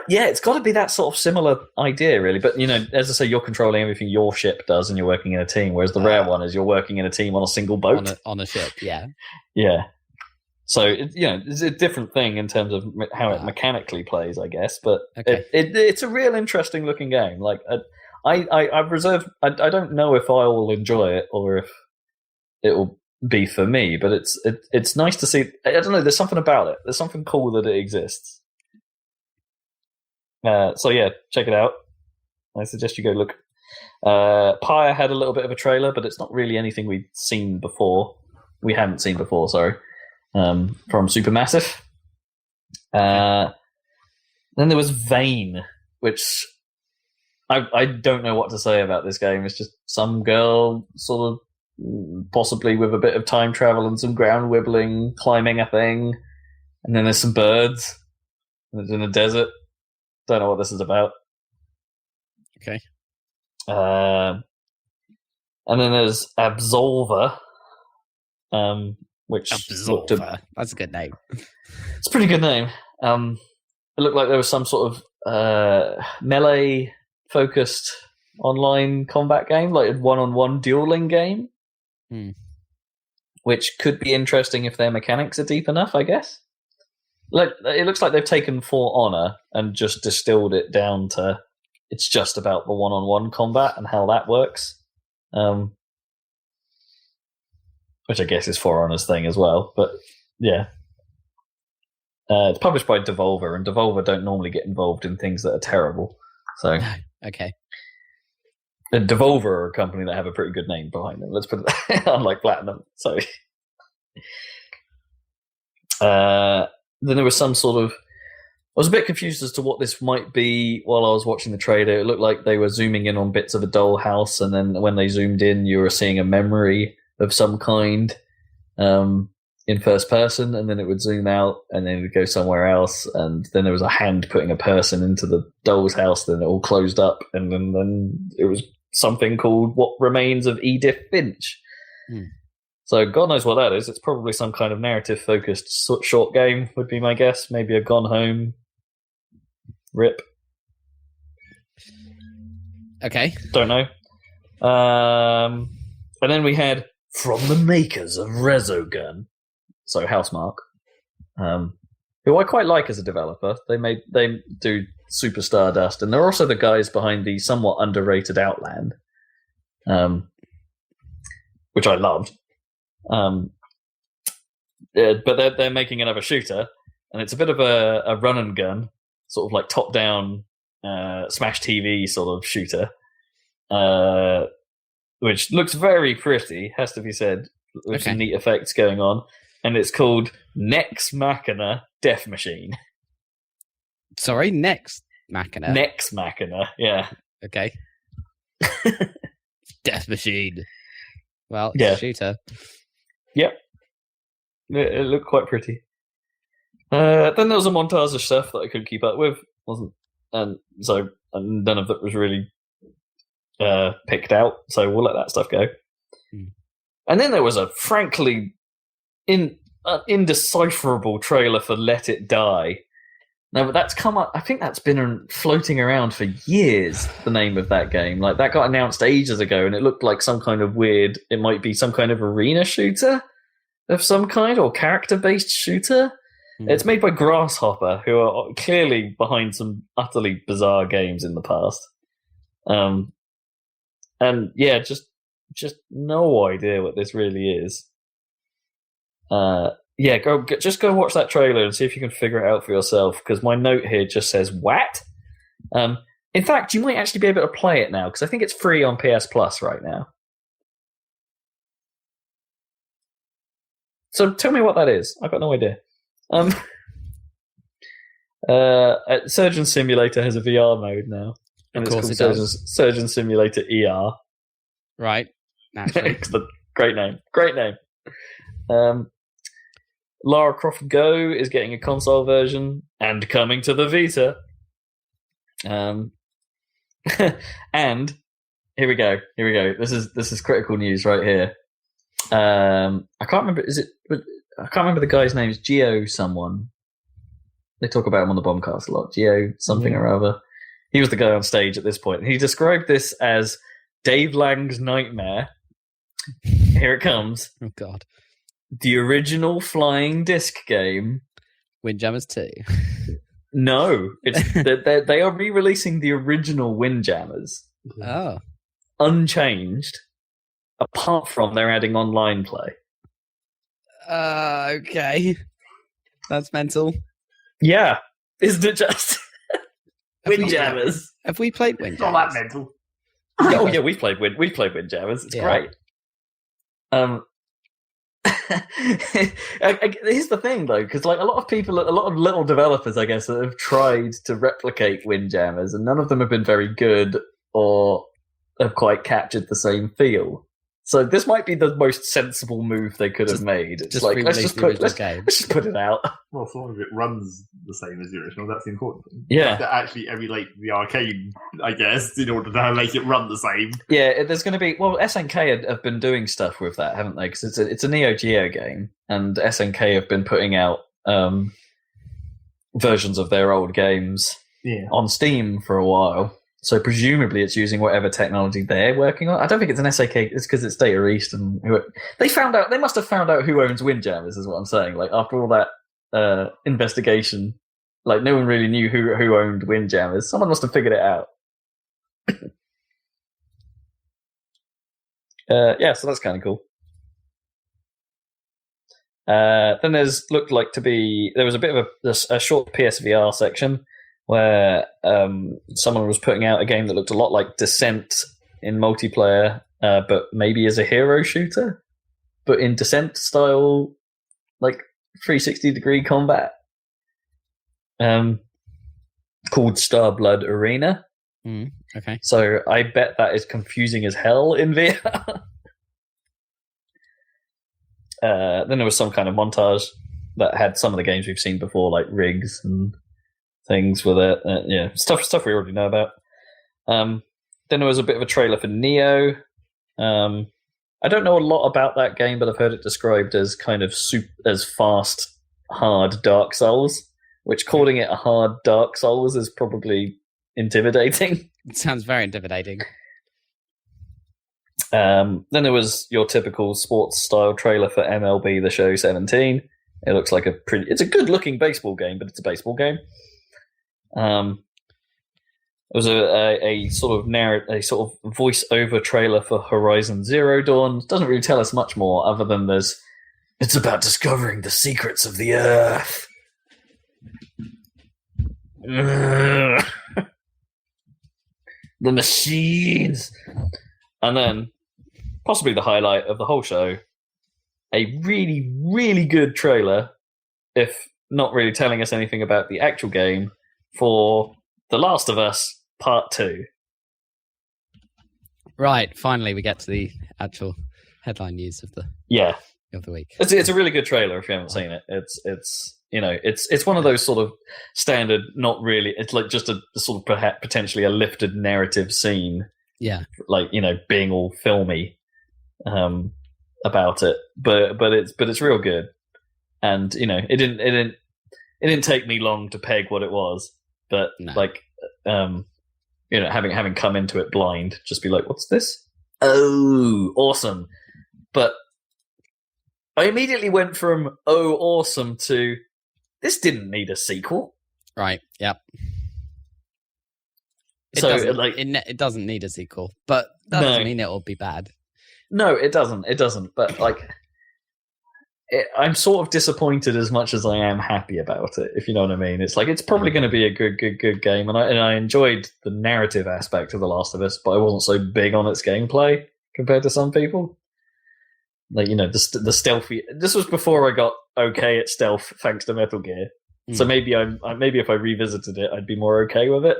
Speaker 3: Yeah, it's got to be that sort of similar idea, really. But, as I say, you're controlling everything your ship does and you're working in a team, whereas the Rare one is you're working in a team on a single boat.
Speaker 2: On a ship, yeah.
Speaker 3: Yeah. So, it's a different thing in terms of how it mechanically plays, I guess. But it's a real interesting looking game. Like, I've reserved... I don't know if I will enjoy it or if it will be for me, but it's nice to see... I don't know, there's something about it. There's something cool that it exists. So yeah, check it out. I suggest you go look. Pyre had a little bit of a trailer, but it's not really anything we'd seen before. We hadn't seen before, sorry. From Supermassive. Then there was Vane, which I don't know what to say about this game. It's just some girl sort of possibly with a bit of time travel and some ground wibbling, climbing a thing. And then there's some birds. And it's in a desert. Don't know what this is about.
Speaker 2: Okay.
Speaker 3: And then there's Absolver, which
Speaker 2: that's a good name.
Speaker 3: It's a pretty good name. It looked like there was some sort of melee-focused online combat game, like a one-on-one dueling game, which could be interesting if their mechanics are deep enough, I guess. Like, it looks like they've taken For Honor and just distilled it down to it's just about the one-on-one combat and how that works. Which I guess is For Honor's thing as well. But, yeah. It's published by Devolver, and Devolver don't normally get involved in things that are terrible. So,
Speaker 2: okay.
Speaker 3: And Devolver are a company that have a pretty good name behind them. Let's put it unlike Platinum. So, then there was some sort of... I was a bit confused as to what this might be while I was watching the trailer. It looked like they were zooming in on bits of a dollhouse, and then when they zoomed in, you were seeing a memory of some kind in first person, and then it would zoom out, and then it would go somewhere else, and then there was a hand putting a person into the doll's house, then it all closed up, and then it was something called What Remains of Edith Finch. So God knows what that is. It's probably some kind of narrative-focused short game, would be my guess. Maybe a Gone Home. Rip.
Speaker 2: Okay.
Speaker 3: Don't know. And then we had from the makers of Resogun, so Housemarque, who I quite like as a developer. They do Super Stardust, and they're also the guys behind the somewhat underrated Outland, which I loved. But they're making another shooter, and it's a bit of a run and gun, sort of like top down Smash TV sort of shooter, which looks very pretty, has to be said, with some neat effects going on, and it's called Nex Machina Death Machine.
Speaker 2: Sorry, Nex Machina.
Speaker 3: Nex Machina, yeah.
Speaker 2: Okay. Death Machine. Well, it's a shooter.
Speaker 3: Yep. It looked quite pretty. Then there was a montage of stuff that I couldn't keep up with, and none of it was really picked out, so we'll let that stuff go. And then there was a frankly indecipherable trailer for Let It Die. Now, but that's come up. I think that's been floating around for years. The name of that game, like that, got announced ages ago, and it looked like some kind of weird. It might be some kind of arena shooter of some kind, or character-based shooter. It's made by Grasshopper, who are clearly behind some utterly bizarre games in the past. And yeah, just no idea what this really is. Yeah, just go watch that trailer and see if you can figure it out for yourself, because my note here just says, what? In fact, you might actually be able to play it now, because I think it's free on PS Plus right now. So tell me what that is. I've got no idea. Surgeon Simulator has a VR mode now. And
Speaker 2: of course
Speaker 3: it's called Surgeon Simulator ER.
Speaker 2: Right. Naturally.
Speaker 3: Great name. Lara Croft Go is getting a console version and coming to the Vita. And here we go. This is critical news right here. I can't remember. I can't remember the guy's name. It's Geo someone. They talk about him on the Bombcast a lot. Geo something or other. He was the guy on stage at this point. He described this as Dave Lang's nightmare. Here it comes.
Speaker 2: Oh God!
Speaker 3: The original flying disc game.
Speaker 2: Windjammers 2.
Speaker 3: No, they are re-releasing the original Windjammers.
Speaker 2: Oh,
Speaker 3: unchanged. Apart from they're adding online play.
Speaker 2: Okay. That's mental.
Speaker 3: Yeah. Isn't it just? Windjammers.
Speaker 2: Have we played Windjammers?
Speaker 1: Not that mental.
Speaker 3: Oh yeah, we've played Windjammers. It's great. Here's the thing though, because like a lot of little developers, I guess, have tried to replicate Windjammers, and none of them have been very good or have quite captured the same feel. So this might be the most sensible move they could have made. It's like let's just put it out.
Speaker 1: Well, as long as it runs the same as the original, that's the important thing.
Speaker 3: Yeah,
Speaker 1: to actually emulate the arcade, I guess, in order to make it run the same.
Speaker 3: Yeah, there's going to be SNK have been doing stuff with that, haven't they? Because it's a Neo Geo game, and SNK have been putting out versions of their old games on Steam for a while. So presumably it's using whatever technology they're working on. I don't think it's an SAK. It's because it's Data East, and they must have found out who owns Windjammers, is what I'm saying. Like after all that investigation, like no one really knew who owned Windjammers. Someone must have figured it out. So that's kind of cool. Then there was a bit of a short PSVR section where someone was putting out a game that looked a lot like Descent in multiplayer, but maybe as a hero shooter, but in Descent style, like 360-degree combat, called Starblood Arena.
Speaker 2: Okay.
Speaker 3: So I bet that is confusing as hell in VR. Then there was some kind of montage that had some of the games we've seen before, like rigs and things with it. Stuff we already know about. Then there was a bit of a trailer for Neo. I don't know a lot about that game, but I've heard it described as kind of as fast, hard Dark Souls, which calling it a hard Dark Souls is probably intimidating.
Speaker 2: It sounds very intimidating.
Speaker 3: Then there was your typical sports style trailer for MLB The Show 17. It looks like it's a good looking baseball game, but it's a baseball game. There was a sort of voice over trailer for Horizon Zero Dawn. Doesn't really tell us much more other than it's about discovering the secrets of the Earth. The machines. And then, possibly the highlight of the whole show, a really, really good trailer, if not really telling us anything about the actual game, for The Last of Us Part 2.
Speaker 2: Right, finally we get to the actual headline news of the week.
Speaker 3: It's a really good trailer if you haven't seen it. It's one of those sort of standard, not really. It's like just a sort of perhaps potentially a lifted narrative scene.
Speaker 2: Yeah,
Speaker 3: like being all filmy about it, but it's real good, and it didn't take me long to peg what it was, but having come into it blind, just be like, what's this? Oh, awesome! But I immediately went from oh, awesome to this didn't need a sequel.
Speaker 2: Right. Yep. It doesn't need a sequel, but that doesn't mean it'll be bad.
Speaker 3: No, it doesn't. But I'm sort of disappointed as much as I am happy about it. If you know what I mean, it's like it's probably going to be a good game, and I enjoyed the narrative aspect of The Last of Us, but I wasn't so big on its gameplay compared to some people. Like the stealthy. This was before I got okay at stealth thanks to Metal Gear. So maybe if I revisited it, I'd be more okay with it.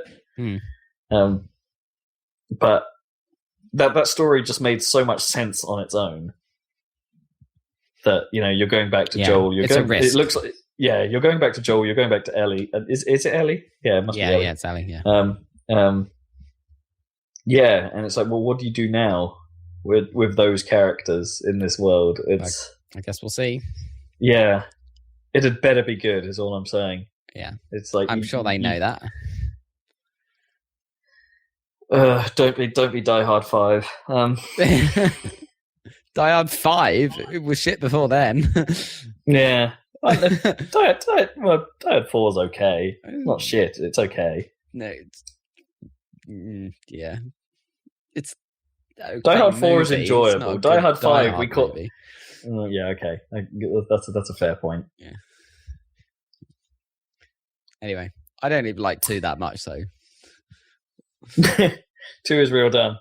Speaker 3: But that story just made so much sense on its own that you're going back to Joel. It looks like you're going back to Joel. You're going back to Ellie. Is it Ellie? Yeah, it must be Ellie.
Speaker 2: Yeah, it's Ellie. Yeah.
Speaker 3: Yeah, and it's like, well, what do you do now with those characters in this world? It's
Speaker 2: I guess we'll see.
Speaker 3: Yeah, it had better be good. Is all I'm saying.
Speaker 2: Yeah,
Speaker 3: it's like
Speaker 2: I'm sure they know that.
Speaker 3: Don't be Die Hard 5.
Speaker 2: Die Hard 5? It was shit before then.
Speaker 3: Yeah. Die Hard 4 is okay. It's not shit. It's okay.
Speaker 2: No. Yeah. It's okay.
Speaker 3: Die Hard 4 is enjoyable. Die Hard 5 we caught. Yeah, okay. That's a fair point.
Speaker 2: Yeah. Anyway, I don't even like 2 that much, so
Speaker 3: 2 is real dumb.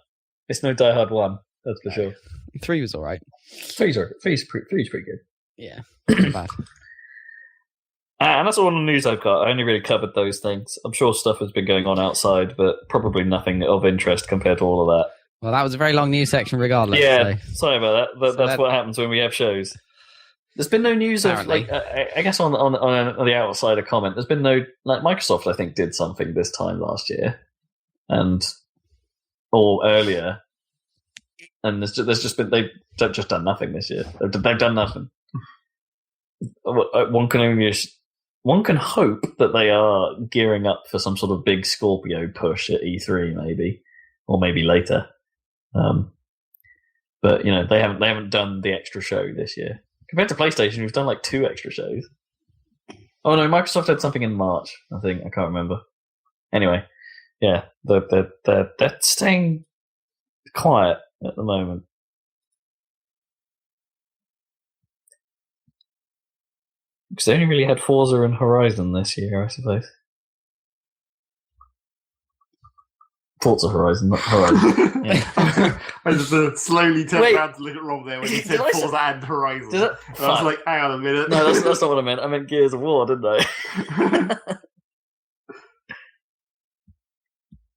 Speaker 3: It's no Die Hard 1, that's for sure.
Speaker 2: 3 was alright.
Speaker 3: 3's pretty good.
Speaker 2: Yeah, not bad.
Speaker 3: And that's all the news I've got. I only really covered those things. I'm sure stuff has been going on outside, but probably nothing of interest compared to all of that.
Speaker 2: Well, that was a very long news section regardless.
Speaker 3: Yeah,
Speaker 2: so.
Speaker 3: Sorry about that. That's what happens when we have shows. There's been no news
Speaker 2: Apparently.
Speaker 3: of, I guess on the outsider comment, there's been no, Microsoft, I think, did something this time last year. Or earlier. And they've just done nothing this year. They've done nothing. One can hope that they are gearing up for some sort of big Scorpio push at E3, maybe, or maybe later. But they haven't done the extra show this year compared to PlayStation, who've done like 2 extra shows. Oh no, Microsoft had something in March. I think I can't remember. Anyway, yeah, they're staying quiet at the moment. Because they only really had Forza and Horizon this year, I suppose. Forza Horizon, not Horizon.
Speaker 1: I just slowly turned around to look at Rob there when he said Forza and Horizon. I was like, hang on a minute.
Speaker 3: No, that's not what I meant. I meant Gears of War, didn't I?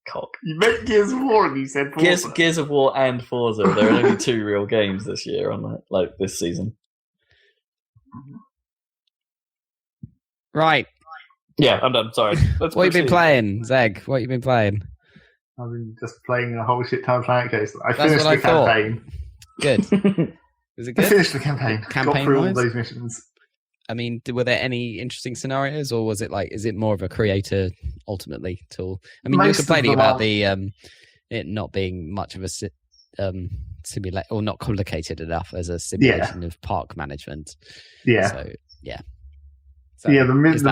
Speaker 3: Cock.
Speaker 1: You meant Gears of War and you said Forza.
Speaker 3: Gears of War and Forza. There are only 2 real games this year on that, like this season.
Speaker 2: Right.
Speaker 3: Yeah, I'm done. Sorry.
Speaker 2: What have you been playing, Zeg? What have you been playing?
Speaker 1: I've been just playing a whole shit ton of Planet Coaster. I finished the campaign.
Speaker 2: Good. Was it good?
Speaker 1: I finished the campaign. Got through all those missions.
Speaker 2: I mean, were there any interesting scenarios, or was it is it more of a creator ultimately tool? I mean, you're complaining about the it not being much of a simulate or not complicated enough as a simulation of park management.
Speaker 1: Yeah.
Speaker 2: So yeah.
Speaker 1: So the missions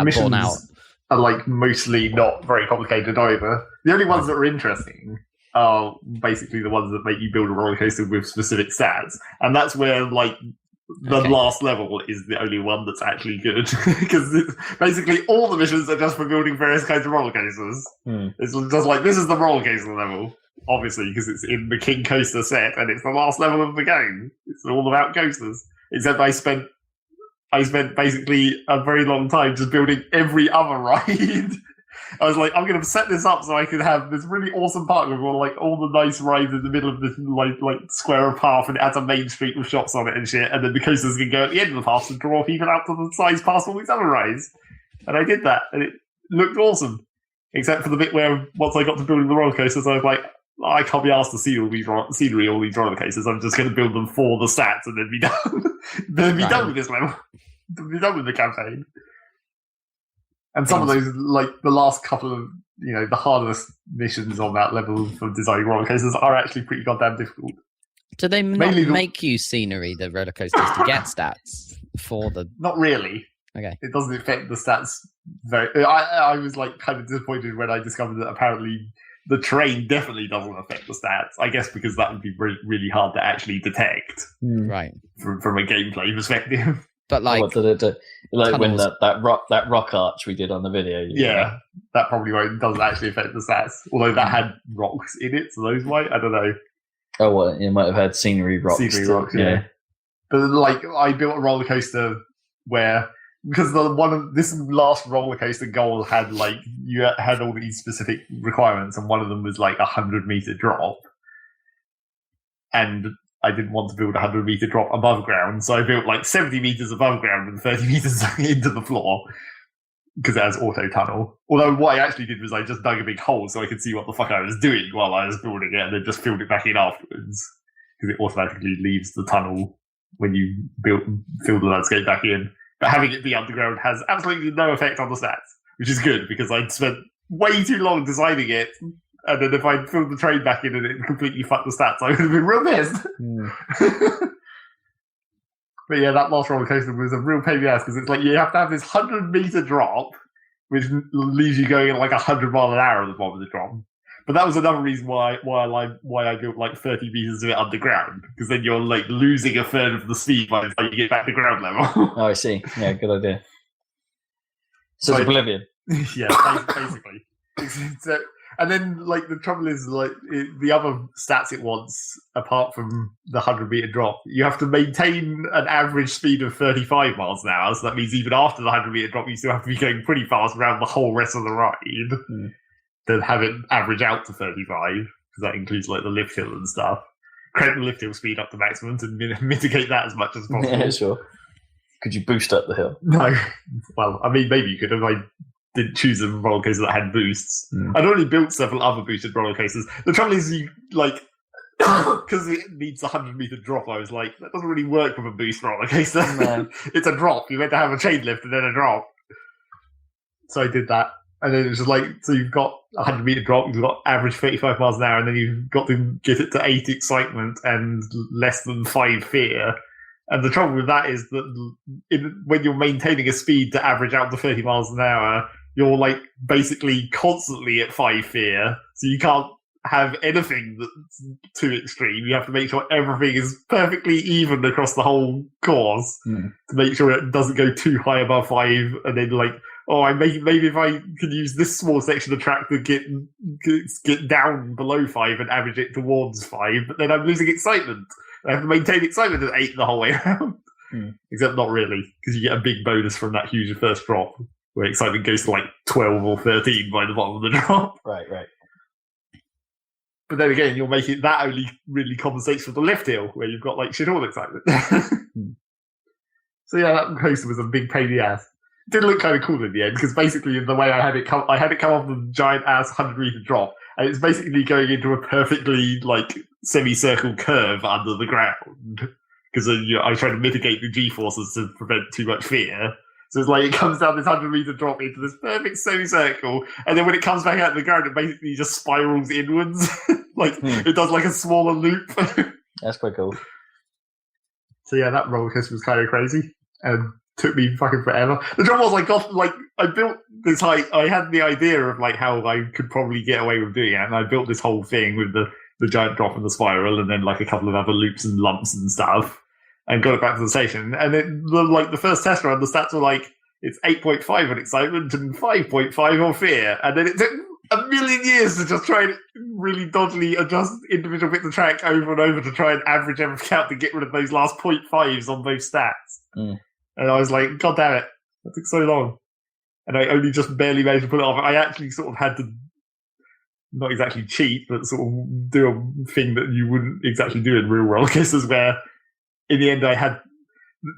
Speaker 1: are mostly not very complicated either. The only ones that are interesting are basically the ones that make you build a roller coaster with specific stats, and that's where the last level is the only one that's actually good because basically all the missions are just for building various kinds of roller coasters. It's just this is the roller coaster level, obviously, because it's in the King Coaster set and it's the last level of the game. It's all about coasters. Except I spent basically a very long time just building every other ride. I was like, I'm going to set this up so I can have this really awesome park with all the nice rides in the middle of this square of path, and it has a main street with shops on it and shit, and then the coasters can go at the end of the path and draw people out to the sides past all these other rides. And I did that, and it looked awesome. Except for the bit where, once I got to building the roller coasters, I was like, I can't be asked to see all these scenery, all these roller coasters. I'm just going to build them for the stats and then be done. Then be done with this level. Be done with the campaign. And some of those, the last couple of, the hardest missions on that level for designing roller coasters are actually pretty goddamn difficult.
Speaker 2: Do they not make you scenery, the roller coasters, to get stats for the...
Speaker 1: Not really.
Speaker 2: Okay.
Speaker 1: It doesn't affect the stats very... I was kind of disappointed when I discovered that apparently the train definitely doesn't affect the stats. I guess because that would be really hard to actually detect.
Speaker 2: Right.
Speaker 1: From a gameplay perspective.
Speaker 2: But
Speaker 3: what did it do? When that rock arch we did on the video.
Speaker 1: Yeah, that probably doesn't actually affect the stats. Although that had rocks in it, so those might. I don't know.
Speaker 3: Oh, well, it might have had scenery rocks.
Speaker 1: Yeah. But I built a roller coaster where, because this last roller coaster goal had you had all these specific requirements, and one of them was 100-meter drop, and I didn't want to build a 100-meter drop above ground, so I built 70 meters above ground and 30 meters into the floor. because it has auto tunnel. Although what I actually did was I just dug a big hole so I could see what the fuck I was doing while I was building it, and then just filled it back in afterwards, because it automatically leaves the tunnel when you fill the landscape back in. But having it be underground has absolutely no effect on the stats, which is good, because I'd spent way too long designing it, and then if I'd filled the train back in and it completely fucked the stats, I would have been real pissed. But yeah, that last roller coaster was a real pain in the ass, because it's like you have to have this 100-meter drop, which leaves you going at like 100 mile an hour at the bottom of the drop. But that was another reason why I built like 30 meters of it underground, because then you're like losing a third of the speed by the time you get back to ground level.
Speaker 3: Oh, I see. Yeah, good idea. So it's Oblivion.
Speaker 1: Yeah, basically. And then, like, the trouble is, like, the other stats it wants, apart from the 100-meter drop, you have to maintain an average speed of 35 miles an hour. So that means even after the 100-meter drop, you still have to be going pretty fast around the whole rest of the ride. Then have it average out to 35, because that includes, like, the lift hill and stuff. Crank the lift hill speed up to maximum to mitigate that as much as possible.
Speaker 3: Yeah, sure. Could you boost up the hill?
Speaker 1: No. Well, I mean, maybe you could if I didn't choose a roller coaster that had boosts. I'd already built several other boosted roller coasters. The trouble is, you like, because it needs a 100-meter drop, I was like, that doesn't really work with a boost roller coaster. No. It's a drop. You're meant to have a chain lift and then a drop. So I did that. And then it was just like, so you've got a 100-meter drop, you've got average 35 miles an hour, and then you've got to get it to 8 excitement and less than 5 fear. And the trouble with that is that when you're maintaining a speed to average out to 30 miles an hour, you're like basically constantly at 5 fear. So you can't have anything that's too extreme. You have to make sure everything is perfectly even across the whole course to make sure it doesn't go too high above 5. And then like, oh, maybe if I could use this small section of track to get down below 5 and average it towards 5, but then I'm losing excitement. I have to maintain excitement at 8 the whole way around. Except not really, because you get a big bonus from that huge first drop, where excitement goes to like 12 or 13 by the bottom of the drop.
Speaker 3: Right.
Speaker 1: But then again, you're making that only really compensates for the lift hill, where you've got like shit all excitement. So yeah, that coaster was a big pain in the ass. It did look kind of cool in the end, because basically the way I had it come off the giant ass 100-meter drop, and it's basically going into a perfectly like semicircle curve under the ground, because I try to mitigate the G-forces to prevent too much fear. So it's like it comes down this 100-meter drop into this perfect semicircle, and then when it comes back out of the ground, it basically just spirals inwards. It does like a smaller loop.
Speaker 3: That's quite cool.
Speaker 1: So yeah, that roller coaster was kind of crazy, and took me fucking forever. The trouble was, I built this I had the idea of like how I could probably get away with doing it, and I built this whole thing with the giant drop and the spiral, and then like a couple of other loops and lumps and stuff, and got it back to the station. And then the first test run, the stats were like, it's 8.5 on excitement and 5.5 on fear. And then it took a million years to just try and really dodgily adjust individual bits of track over and over to try and average everything out to get rid of those last 0.5s on both stats. And I was like, God damn it, that took so long. And I only just barely managed to pull it off. I actually sort of had to, not exactly cheat, but sort of do a thing that you wouldn't exactly do in real roller coasters, where in the end I had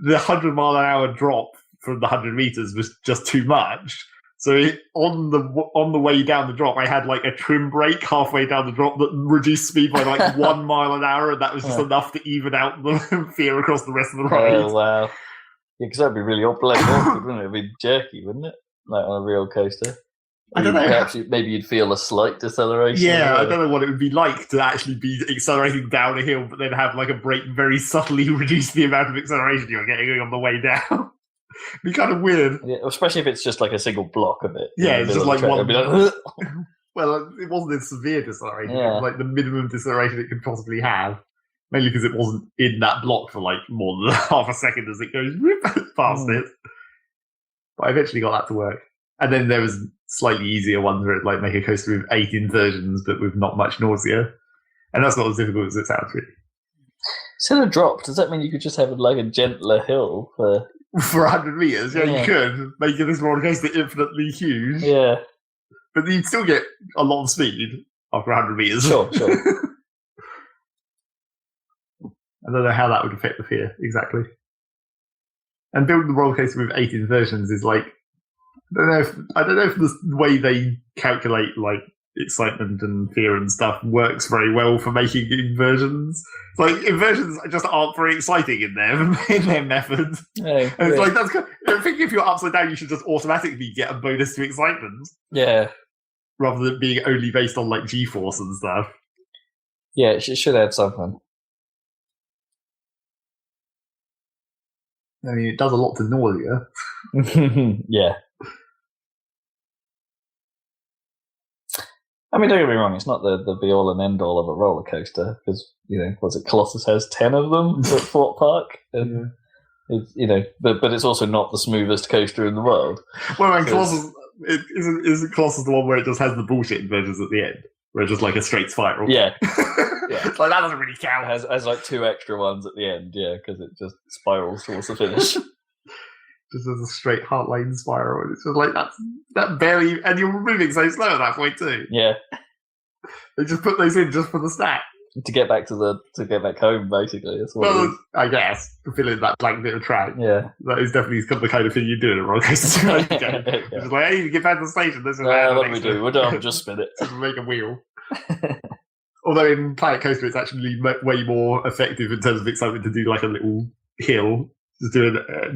Speaker 1: the 100 mile an hour drop from the 100 meters was just too much. So on the way down the drop, I had like a trim brake halfway down the drop that reduced speed by like 1 mile an hour, and that was just enough to even out the fear across the rest of the ride.
Speaker 3: Oh, wow. Yeah, because that'd be really awkward, wouldn't it? It'd be jerky, wouldn't it? Like on a real coaster.
Speaker 1: I don't know.
Speaker 3: Perhaps maybe you'd feel a slight deceleration.
Speaker 1: Yeah, I don't know what it would be like to actually be accelerating down a hill, but then have like a brake very subtly reduce the amount of acceleration you're getting on the way down. It'd be kind of weird.
Speaker 3: Yeah, especially if it's just like a single block of it.
Speaker 1: Yeah, it's just like one. Like, well, it wasn't a severe deceleration. Yeah. It was like the minimum deceleration it could possibly have. Mainly because it wasn't in that block for like more than half a second as it goes past it. But I eventually got that to work. And then there was slightly easier ones where it like make a coaster with 8 inversions but with not much nausea. And that's not as difficult as it sounds, really.
Speaker 3: Instead of drop, does that mean you could just have like a gentler hill for
Speaker 1: 100 meters? Yeah, you could. Making this roller coaster infinitely huge.
Speaker 3: Yeah.
Speaker 1: But you'd still get a lot of speed after 100 meters.
Speaker 3: Sure.
Speaker 1: I don't know how that would affect the fear exactly. And building the roller coaster with 8 inversions is like I don't know if the way they calculate like excitement and fear and stuff works very well for making inversions. Like inversions just aren't very exciting in their method. And it's like that's. I think if you're upside down, you should just automatically get a bonus to excitement.
Speaker 3: Yeah.
Speaker 1: Rather than being only based on like G-force and stuff.
Speaker 3: Yeah, it should add something.
Speaker 1: I mean, it does a lot to nausea.
Speaker 3: Yeah. I mean, don't get me wrong, it's not the be-all and end-all of a roller coaster, because, Colossus has 10 of them at Fort Park, and, but it's also not the smoothest coaster in the world.
Speaker 1: Well, and Colossus, isn't Colossus the one where it just has the bullshit inversions at the end? Where it's just like a straight spiral?
Speaker 3: Yeah.
Speaker 1: Yeah. Like, that doesn't really count.
Speaker 3: It has like 2 extra ones at the end, yeah, because it just spirals towards the finish.
Speaker 1: Just as a straight heartline spiral. And it's just like, that barely... And you're moving so slow at that point, too.
Speaker 3: Yeah.
Speaker 1: They just put those in just for the stat.
Speaker 3: To get back home, basically. That's what
Speaker 1: well, I guess. To fill in that blank bit of track.
Speaker 3: Yeah.
Speaker 1: That is definitely the kind of thing you do in a roller coaster. It's just like, I need to get back to the station. This is
Speaker 3: what do we do? We're done. Just spin it.
Speaker 1: Just make a wheel. Although in Planet Coaster, it's actually way more effective in terms of excitement to do like a little hill. Just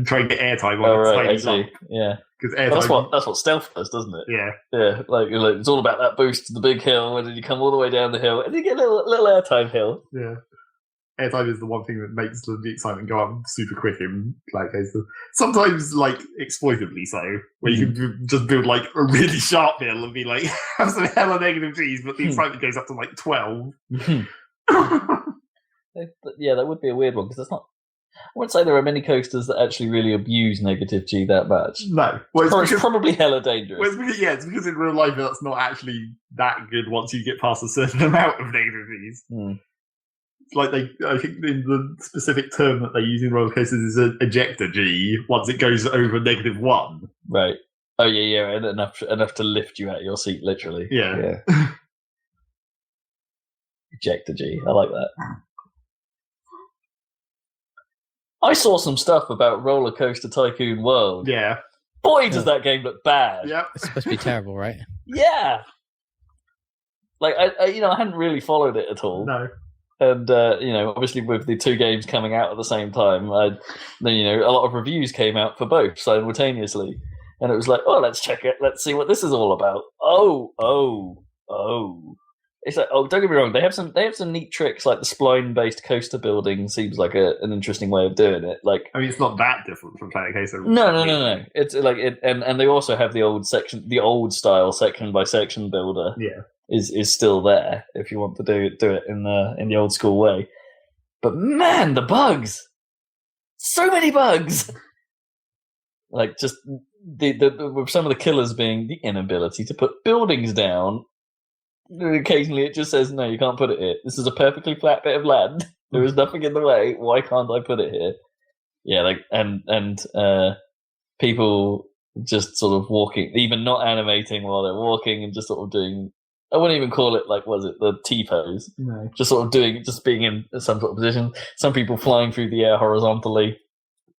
Speaker 1: try and get airtime on it.
Speaker 3: Right, I see. Yeah. Because that's what stealth does, doesn't it?
Speaker 1: Yeah.
Speaker 3: Yeah. Like it's all about that boost to the big hill, and then you come all the way down the hill, and you get a little airtime hill.
Speaker 1: Yeah. Airtime is the one thing that makes the excitement go up super quick in Planet Coaster. Sometimes, like, exploitably so, where you can just build, like, a really sharp hill and be like, have some hella negative G's, but the excitement goes up to, like, 12.
Speaker 3: Yeah, that would be a weird one, because that's not... I wouldn't say there are many coasters that actually really abuse negative G that much.
Speaker 1: No.
Speaker 3: Well, it's probably hella dangerous.
Speaker 1: Well, it's because in real life that's not actually that good once you get past a certain amount of negative G's. It's like I think the specific term that they use in roller coasters is an ejector G once it goes over -1.
Speaker 3: Right. Oh, yeah, and enough to lift you out of your seat, literally.
Speaker 1: Yeah.
Speaker 3: Ejector G. I like that. I saw some stuff about Roller Coaster Tycoon World.
Speaker 1: Yeah.
Speaker 3: Boy, does that game look bad.
Speaker 1: Yeah.
Speaker 2: It's supposed to be terrible, right?
Speaker 3: Yeah. Like, I hadn't really followed it at all.
Speaker 1: No.
Speaker 3: And, obviously with the 2 games coming out at the same time, a lot of reviews came out for both simultaneously. And it was like, oh, let's check it. Let's see what this is all about. Oh. It's like, don't get me wrong. They have some neat tricks, like the spline-based coaster building seems like an interesting way of doing it. Like,
Speaker 1: I mean, it's not that different from Planet Coaster.
Speaker 3: No. It's like it, and they also have the old style section by section builder.
Speaker 1: Yeah,
Speaker 3: is still there if you want to do it in the old school way. But man, the bugs! So many bugs. Like just the with some of the killers being the inability to put buildings down. Occasionally it just says, no, you can't put it here. This is a perfectly flat bit of land. There is nothing in the way. Why can't I put it here? Yeah, like and people just sort of walking, even not animating while they're walking and just sort of doing, I wouldn't even call it like, was it the T-pose?
Speaker 1: No.
Speaker 3: Just sort of being in some sort of position. Some people flying through the air horizontally,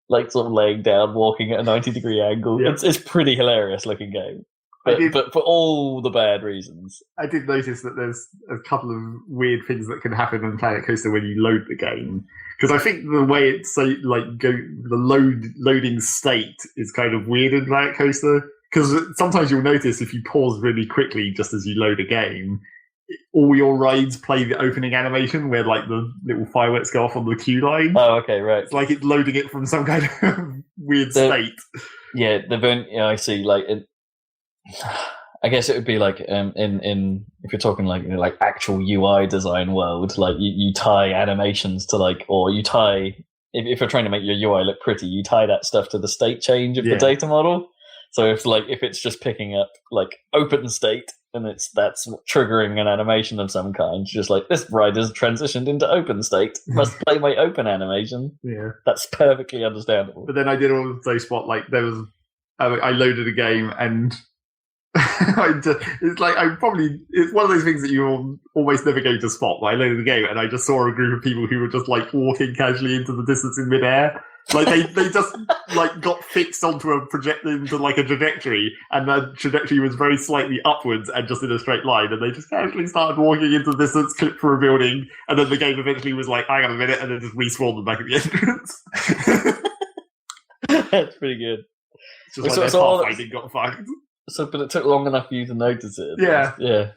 Speaker 3: like sort of laying down, walking at a 90-degree angle. Yeah. It's pretty hilarious looking game. But for all the bad reasons.
Speaker 1: I did notice that there's a couple of weird things that can happen on Planet Coaster when you load the game. Because I think the way it's the loading state is kind of weird in Planet Coaster. Because sometimes you'll notice if you pause really quickly just as you load a game, all your rides play the opening animation where like the little fireworks go off on the queue line.
Speaker 3: Oh, okay, right.
Speaker 1: It's like it's loading it from some kind of weird state.
Speaker 3: Yeah, I see. Like, I guess it would be like in if you're talking like actual UI design world, like you tie animations to or you tie if you're trying to make your UI look pretty, you tie that stuff to the state change of the data model. So if it's just picking up like open state and that's triggering an animation of some kind, just like this ride is transitioned into open state, must play my open animation.
Speaker 1: Yeah,
Speaker 3: that's perfectly understandable.
Speaker 1: But then I did also spot I loaded a game and it's one of those things that you're almost never going to spot. But I loaded the game and I just saw a group of people who were just like walking casually into the distance in midair. Like they just like got fixed onto a trajectory, and the trajectory was very slightly upwards and just in a straight line, and they just casually started walking into the distance, clipped for a building, and then the game eventually was like, hang on a minute, and then just respawned them back at the entrance.
Speaker 3: That's pretty good.
Speaker 1: It's just like their pathfinding got fucked.
Speaker 3: But it took long enough for you to notice it.
Speaker 1: Yeah.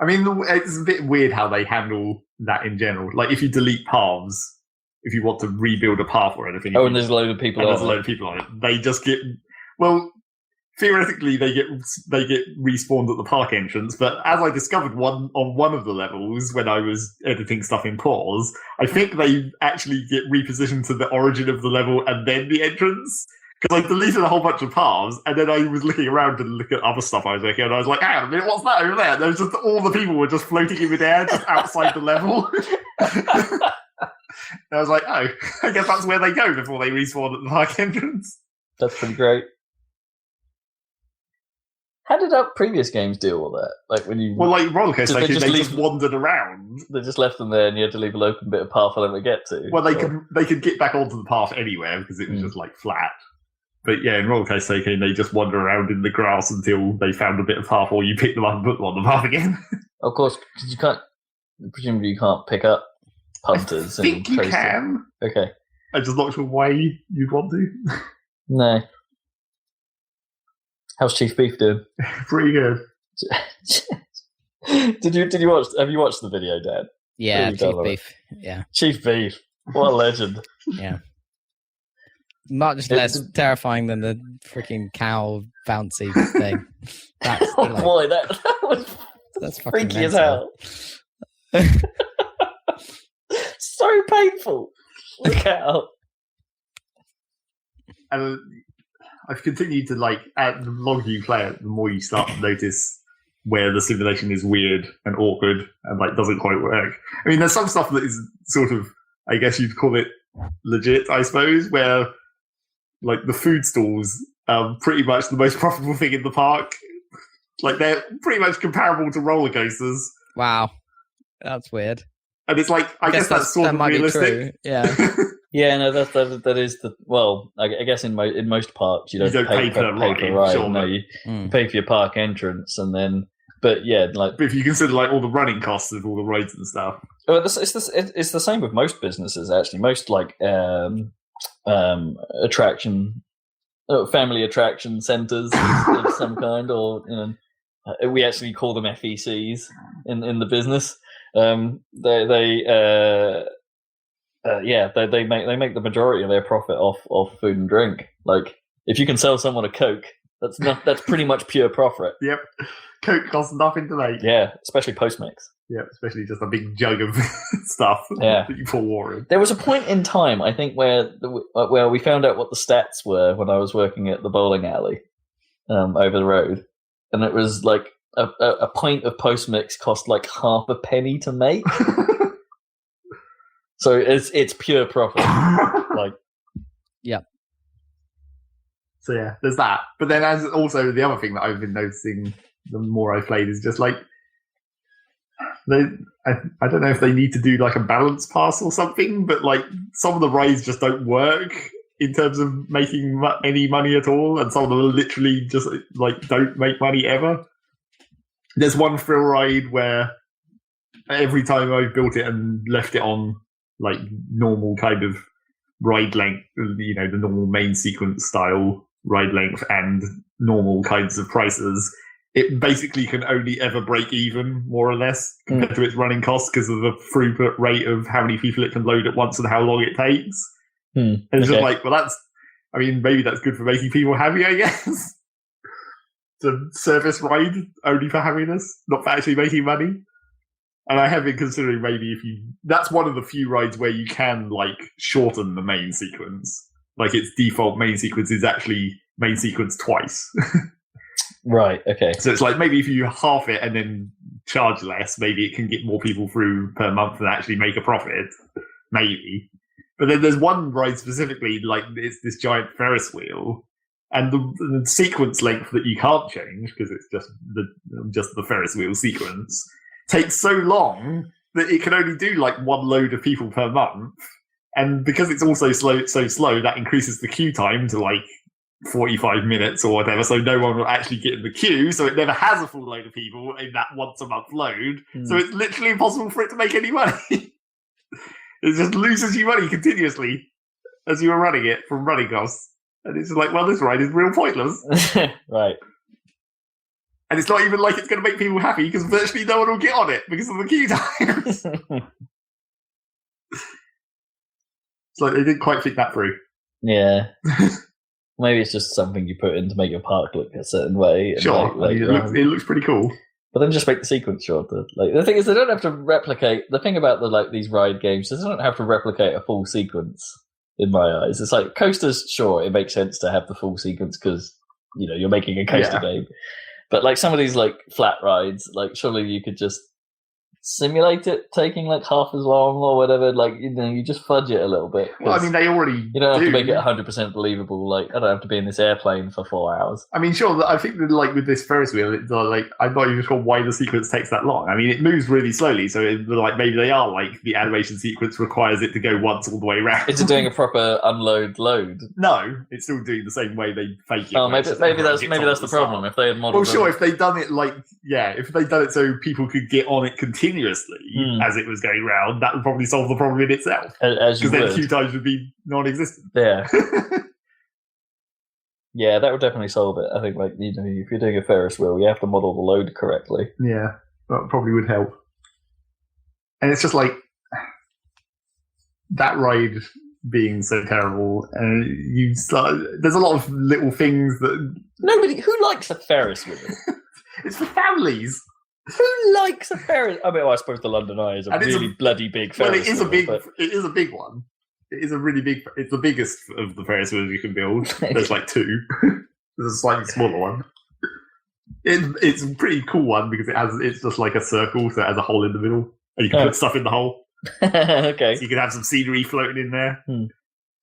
Speaker 1: I mean, it's a bit weird how they handle that in general. Like, if you delete paths, if you want to rebuild a path or anything.
Speaker 3: Oh, and there's a load of people
Speaker 1: on it. They just get... Well, theoretically, they get respawned at the park entrance, but as I discovered on one of the levels when I was editing stuff in pause, I think they actually get repositioned to the origin of the level and then the entrance. Because I deleted a whole bunch of paths, and then I was looking around to look at other stuff I was making, and I was like, hang on a minute, what's that over there? There was just all the people were just floating in midair, just outside the level. And I was like, oh, I guess that's where they go before they respawn at the park entrance.
Speaker 3: That's pretty great. How did our previous games deal with that? Like when you
Speaker 1: Roller Coaster Tycoon, they just wandered around.
Speaker 3: They just left them there, and you had to leave an open bit of path for them to get to.
Speaker 1: Well, they could get back onto the path anywhere because it was just like flat. But yeah, in Roller Coaster Tycoon, they just wander around in the grass until they found a bit of path, or you pick them up and put them on the path again.
Speaker 3: Of course, because presumably you can't pick up punters.
Speaker 1: I think you can.
Speaker 3: Okay.
Speaker 1: I'm just not sure why you'd want to.
Speaker 3: No. How's Chief Beef doing?
Speaker 1: Pretty good.
Speaker 3: Have you watched the video, Dan?
Speaker 2: Yeah, Chief Beef. Yeah.
Speaker 3: Chief Beef. What a legend.
Speaker 2: Yeah. Much less terrifying than the freaking cow bouncy thing. That's
Speaker 3: boy, that's freaky as hell. So painful. The cow.
Speaker 1: And I've continued to the longer you play it, the more you start to notice where the simulation is weird and awkward and doesn't quite work. I mean, there's some stuff that is sort of, I guess you'd call it legit, I suppose, where the food stalls are pretty much the most profitable thing in the park. They're pretty much comparable to roller coasters.
Speaker 2: Wow. That's weird.
Speaker 1: And it's I guess that's sort of realistic.
Speaker 2: Yeah.
Speaker 3: Yeah, no, that is the... Well, I guess in most parks, you don't pay per ride. Sure, no, you pay for your park entrance, and then... But yeah,
Speaker 1: But if you consider all the running costs of all the rides and stuff...
Speaker 3: Well, it's the same with most businesses, actually. Most, family attraction centres of some kind, or we actually call them FECs in the business. They make the majority of their profit off food and drink. If you can sell someone a Coke, that's pretty much pure profit.
Speaker 1: Yep, Coke costs nothing to make.
Speaker 3: Yeah, especially Postmix.
Speaker 1: Yeah, especially just a big jug of stuff that you pour water in.
Speaker 3: There was a point in time, I think, where we found out what the stats were when I was working at the bowling alley over the road, and it was a pint of Postmix cost half a penny to make. So it's pure profit.
Speaker 2: Yeah.
Speaker 1: So yeah, there's that. But then as also the other thing that I've been noticing the more I played is just I don't know if they need to do a balance pass or something, but some of the rides just don't work in terms of making any money at all, and some of them are literally just don't make money ever. There's one thrill ride where every time I've built it and left it on normal kind of ride length, the normal main sequence style ride length and normal kinds of prices, it basically can only ever break even, more or less, compared to its running costs because of the throughput rate of how many people it can load at once and how long it takes. And it's just maybe that's good for making people happy, I guess. The service ride only for happiness, not for actually making money. And I have been considering maybe that's one of the few rides where you can shorten the main sequence. Its default main sequence is actually main sequence twice.
Speaker 3: Right, okay.
Speaker 1: So it's maybe if you half it and then charge less, maybe it can get more people through per month and actually make a profit. Maybe. But then there's one ride specifically, it's this giant Ferris wheel. And the sequence length that you can't change, because it's just the Ferris wheel sequence, takes so long that it can only do one load of people per month. And because it's also so slow, that increases the queue time to like 45 minutes or whatever, so no one will actually get in the queue, so it never has a full load of people in that once a month load. So it's literally impossible for it to make any money. It just loses you money continuously as you are running it from running costs. And it's just like, well, this ride is real pointless.
Speaker 3: Right.
Speaker 1: And it's not even like it's going to make people happy because virtually no one will get on it because of the queue times. It's like they didn't quite think that through.
Speaker 3: Yeah. Maybe it's just something you put in to make your park look a certain way.
Speaker 1: Sure, it looks pretty cool.
Speaker 3: But then just make the sequence shorter. Like the thing is, they don't have to replicate. The thing about these ride games is they don't have to replicate a full sequence. In my eyes, it's like coasters. Sure, it makes sense to have the full sequence because you're making a coaster game. But like some of these like flat rides, like surely you could just simulate it taking like half as long or whatever. Like you just fudge it a little bit.
Speaker 1: Well, I mean, they already.
Speaker 3: You don't have to make it 100% believable. Like I don't have to be in this airplane for 4 hours.
Speaker 1: I mean, sure. I think that like with this Ferris wheel, it's like I'm not even sure why the sequence takes that long. I mean, it moves really slowly, so like maybe they are like the animation sequence requires it to go once all the way around.
Speaker 3: Is it doing a proper unload load?
Speaker 1: No, it's still doing the same way they fake it.
Speaker 3: Oh, maybe that's the problem. If they had modeled.
Speaker 1: Well, sure. If they'd done it if they'd done it so people could get on it continuously as it was going round, that would probably solve the problem in itself. Because then queue times would be non-existent.
Speaker 3: Yeah. Yeah, that would definitely solve it. I think, if you're doing a Ferris wheel, you have to model the load correctly.
Speaker 1: Yeah, that probably would help. And it's just like that ride being so terrible, and there's a lot of little things that
Speaker 3: who likes a Ferris wheel?
Speaker 1: It's for families.
Speaker 3: Who likes a Ferris? I mean, I suppose the London Eye is a really bloody big Ferris wheel.
Speaker 1: It is a big one. It is a really big. It's the biggest of the Ferris wheels you can build. There's like two. There's a slightly smaller one. It's a pretty cool one because it's just like a circle, so it has a hole in the middle, and you can put stuff in the hole.
Speaker 3: Okay.
Speaker 1: So you can have some scenery floating in there.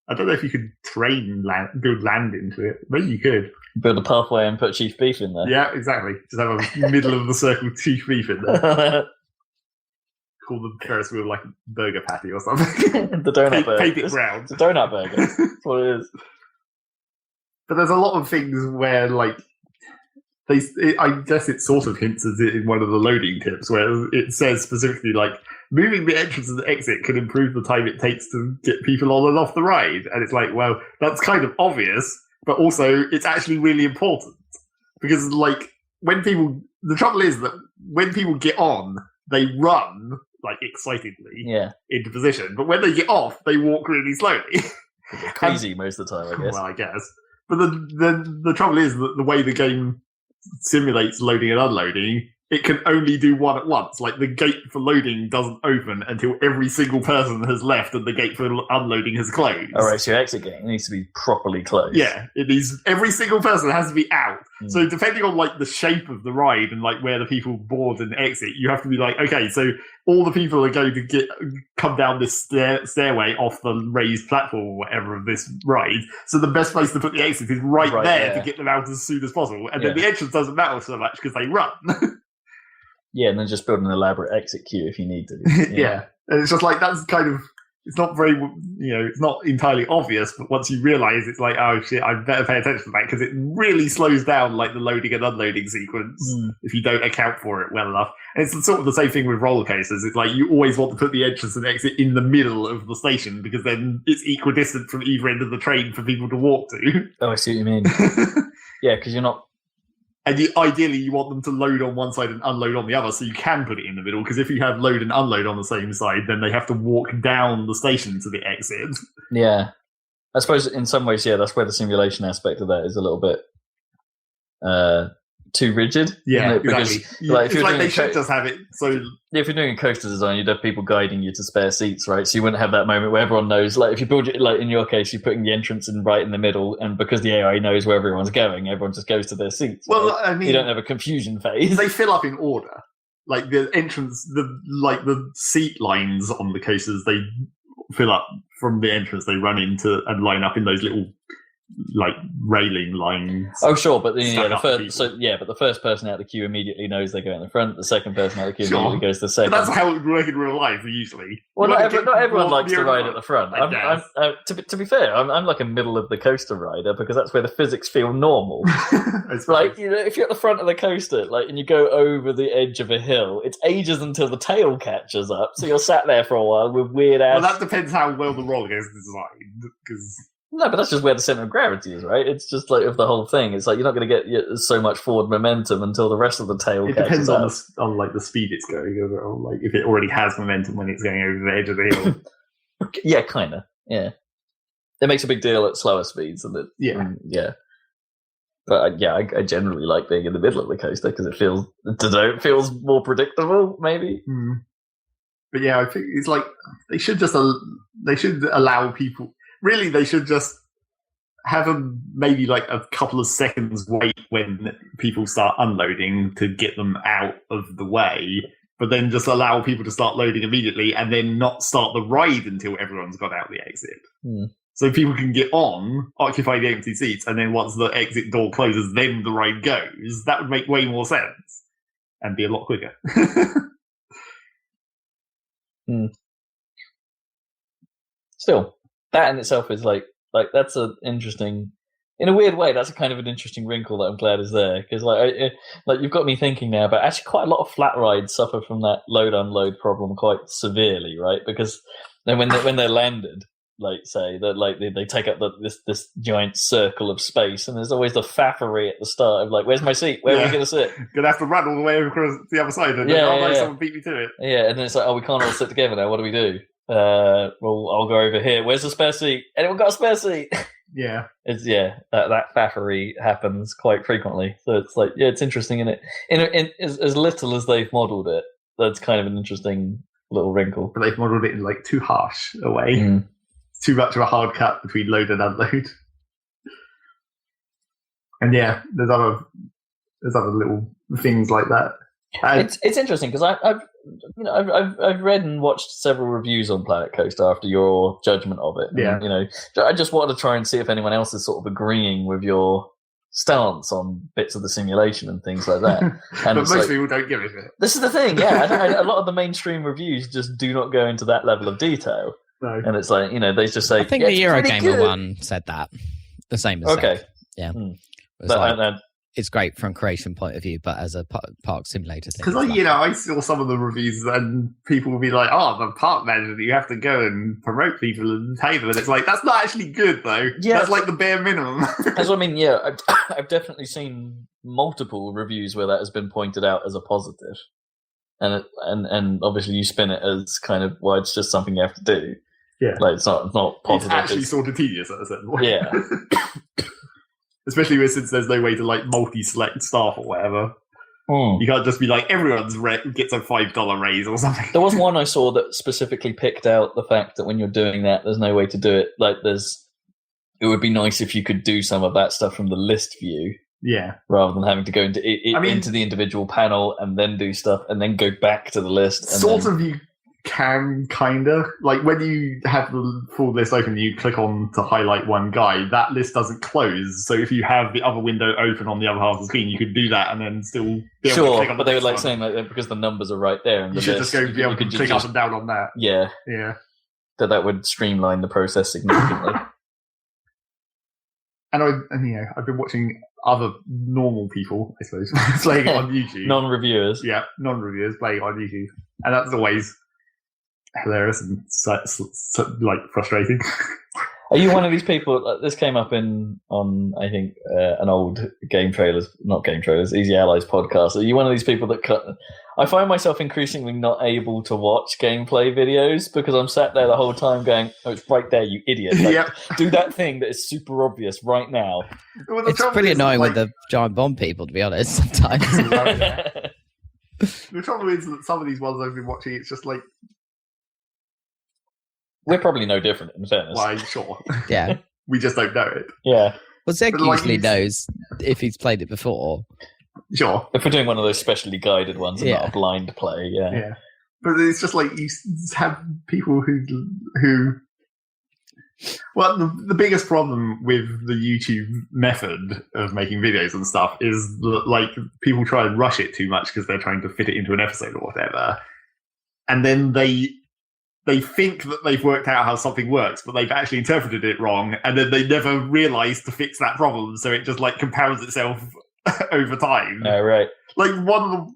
Speaker 1: I don't know if you could build land into it. Maybe you could.
Speaker 3: Build a pathway and put Chief Beef in there.
Speaker 1: Yeah, exactly. Just have a middle of the circle Chief Beef in there. Call the Ferris wheel like a burger patty or something.
Speaker 3: The donut burger.
Speaker 1: Paint it brown.
Speaker 3: It's a donut burger. That's what it is.
Speaker 1: But there's a lot of things where, like, I guess it sort of hints at it in one of the loading tips, where it says specifically, like, moving the entrance and the exit can improve the time it takes to get people on and off the ride. And it's like, well, that's kind of obvious, but also it's actually really important. Because, like, the trouble is that when people get on, they run, like, excitedly into position. But when they get off, they walk really slowly.
Speaker 3: Crazy most of the time, I guess.
Speaker 1: Well, I guess. But the trouble is that the way the game simulates loading and unloading, it can only do one at once. Like, the gate for loading doesn't open until every single person has left and the gate for unloading has closed.
Speaker 3: All right, so your exit gate needs to be properly closed.
Speaker 1: Yeah, every single person has to be out. So depending on, like, the shape of the ride and, like, where the people board and exit, you have to be like, okay, so all the people are going to come down this stairway off the raised platform or whatever of this ride. So the best place to put the exit is right there to get them out as soon as possible. And then the entrance doesn't matter so much because they run.
Speaker 3: Yeah, and then just build an elaborate exit queue if you need to.
Speaker 1: Yeah. And it's just like, that's kind of, it's not very, it's not entirely obvious, but once you realise, it's like, oh shit, I better pay attention to that, because it really slows down, like, the loading and unloading sequence if you don't account for it well enough. And it's sort of the same thing with roller coasters. It's like, you always want to put the entrance and exit in the middle of the station, because then it's equidistant from either end of the train for people to walk to.
Speaker 3: Oh, I see what you mean. Yeah, because you're not...
Speaker 1: And ideally, you want them to load on one side and unload on the other, so you can put it in the middle. Because if you have load and unload on the same side, then they have to walk down the station to the exit.
Speaker 3: Yeah, I suppose in some ways, that's where the simulation aspect of that is a little bit too rigid.
Speaker 1: Yeah,
Speaker 3: because,
Speaker 1: exactly. Like, it's like they should just have it. So
Speaker 3: if you're doing a coaster design, you'd have people guiding you to spare seats, right? So you wouldn't have that moment where everyone knows. Like, if you build it, like in your case, you're putting the entrance in right in the middle, and because the AI knows where everyone's going, everyone just goes to their seats.
Speaker 1: Well,
Speaker 3: right?
Speaker 1: I mean,
Speaker 3: you don't have a confusion phase.
Speaker 1: They fill up in order. Like, the entrance, the seat lines on the coasters, they fill up from the entrance. They run into and line up in those little like railing lines.
Speaker 3: Oh, sure, but the first person out of the queue immediately knows they go in the front. The second person out of the queue immediately goes to the second.
Speaker 1: But that's how it would work in real life usually.
Speaker 3: Well, not everyone likes to ride at the front. To be fair, I'm like a middle of the coaster rider because that's where the physics feel normal. Like, you know, if you're at the front of the coaster, like, and you go over the edge of a hill, it's ages until the tail catches up. So you're sat there for a while with weird ass.
Speaker 1: Well, that depends how well the roller is designed. Because
Speaker 3: no, but that's just where the center of gravity is, right? It's just like of the whole thing. It's like you're not going to get so much forward momentum until the rest of the tail catches up. It depends
Speaker 1: on like the speed it's going over, or like if it already has momentum when it's going over the edge of the hill.
Speaker 3: Yeah, kind of. Yeah, it makes a big deal at slower speeds, and yeah. But I generally like being in the middle of the coaster because it feels more predictable, maybe.
Speaker 1: Mm. But yeah, I think it's like they should allow people. Really, they should just have maybe like a couple of seconds wait when people start unloading to get them out of the way, but then just allow people to start loading immediately and then not start the ride until everyone's got out the exit.
Speaker 3: Mm.
Speaker 1: So people can get on, occupy the empty seats, and then once the exit door closes, then the ride goes. That would make way more sense and be a lot quicker.
Speaker 3: Still, that in itself is like that's an interesting, in a weird way, that's a kind of an interesting wrinkle that I'm glad is there, because like you've got me thinking now, but actually quite a lot of flat rides suffer from that load unload problem quite severely, right? Because then when they're landed, like say that like they take up this giant circle of space, and there's always the faffery at the start of like, where's my seat? Where are we going to sit?
Speaker 1: Gonna have to run all the way across the other side, and someone beat me to it.
Speaker 3: Yeah, and then it's like, oh, we can't all sit together now. What do we do? Well, I'll go over here. Where's the spare seat? Anyone got a spare seat?
Speaker 1: Yeah,
Speaker 3: it's that faffery happens quite frequently. So it's like, yeah, it's interesting in as little as they've modelled it. That's kind of an interesting little wrinkle.
Speaker 1: But they've modelled it in like too harsh a way. Mm. Too much of a hard cut between load and unload. And yeah, there's other little things like that.
Speaker 3: It's interesting because I've read and watched several reviews on Planet Coaster after your judgment of it.
Speaker 1: Yeah.
Speaker 3: And, I just wanted to try and see if anyone else is sort of agreeing with your stance on bits of the simulation and things like that. And
Speaker 1: but most people don't give a shit.
Speaker 3: This is the thing, yeah. A lot of the mainstream reviews just do not go into that level of detail.
Speaker 1: No.
Speaker 3: And it's like, they just say...
Speaker 2: I think the Eurogamer one said that. The same as
Speaker 3: okay.
Speaker 2: Yeah.
Speaker 3: But,
Speaker 2: it's great from creation point of view, but as a park simulator thing.
Speaker 1: Because, I saw some of the reviews and people will be like, the park manager, you have to go and promote people and pay them. And it's like, that's not actually good, though. Yeah. That's like the bare minimum.
Speaker 3: That's what I mean, yeah. I've definitely seen multiple reviews where that has been pointed out as a positive. And obviously you spin it as kind of, well, it's just something you have to do.
Speaker 1: Yeah.
Speaker 3: Like, it's not positive.
Speaker 1: It's actually sort of tedious at a certain point.
Speaker 3: Yeah.
Speaker 1: Especially since there's no way to like multi-select staff or whatever. You can't just be like, everyone's gets a $5 raise or something.
Speaker 3: There was one I saw that specifically picked out the fact that when you're doing that, there's no way to do it. Like it would be nice if you could do some of that stuff from the list view.
Speaker 1: Yeah.
Speaker 3: Rather than having to go into into the individual panel and then do stuff and then go back to the list. And
Speaker 1: you can kind of like when you have the full list open, you click on to highlight one guy, that list doesn't close. So if you have the other window open on the other half of the screen, you could do that and then still be able to click on
Speaker 3: but they were like saying like because the numbers are right there and
Speaker 1: you should just go be able to click up and down on that.
Speaker 3: Yeah. That would streamline the process significantly.
Speaker 1: And I've been watching other normal people, I suppose, playing it on YouTube.
Speaker 3: Non-reviewers.
Speaker 1: Yeah, non-reviewers playing it on YouTube, and that's always hilarious and like frustrating.
Speaker 3: Are you one of these people? This came up on I think an old not Game Trailers, Easy Allies podcast. Are you one of these people that I find myself increasingly not able to watch gameplay videos because I'm sat there the whole time going, "Oh, it's right there, you idiot! Do that thing that is super obvious right now."
Speaker 1: Well,
Speaker 2: it's pretty annoying with the giant bomb people, to be honest. Sometimes.
Speaker 1: The trouble is that some of these ones I've been watching, it's just like.
Speaker 3: We're probably no different, in fairness.
Speaker 1: Why, sure.
Speaker 2: Yeah.
Speaker 1: We just don't know it.
Speaker 3: Yeah.
Speaker 2: Well, Zeg usually knows if he's played it before.
Speaker 1: Sure.
Speaker 3: If we're doing one of those specially guided ones and not a blind play,
Speaker 1: yeah. But it's just like you have people who Well, the biggest problem with the YouTube method of making videos and stuff is that, like, people try and rush it too much because they're trying to fit it into an episode or whatever, and then they think that they've worked out how something works, but they've actually interpreted it wrong, and then they never realise to fix that problem, so it just, like, compounds itself over time.
Speaker 3: Oh, right.
Speaker 1: Like, one of the...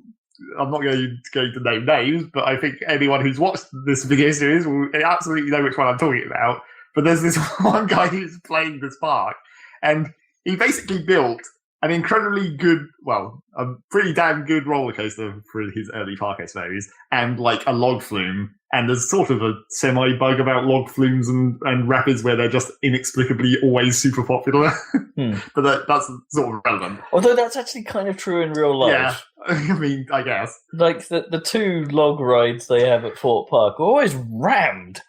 Speaker 1: I'm not going to name names, but I think anyone who's watched this video series will absolutely know which one I'm talking about. But there's this one guy who's playing this park, and he basically built an incredibly good, well, a pretty damn good roller coaster for his early park, I suppose, and like a log flume. And there's sort of a semi-bug about log flumes and rapids where they're just inexplicably always super popular. But that's sort of relevant.
Speaker 3: Although that's actually kind of true in real life.
Speaker 1: Yeah, I mean, I guess.
Speaker 3: Like the two log rides they have at Fort Park are always rammed.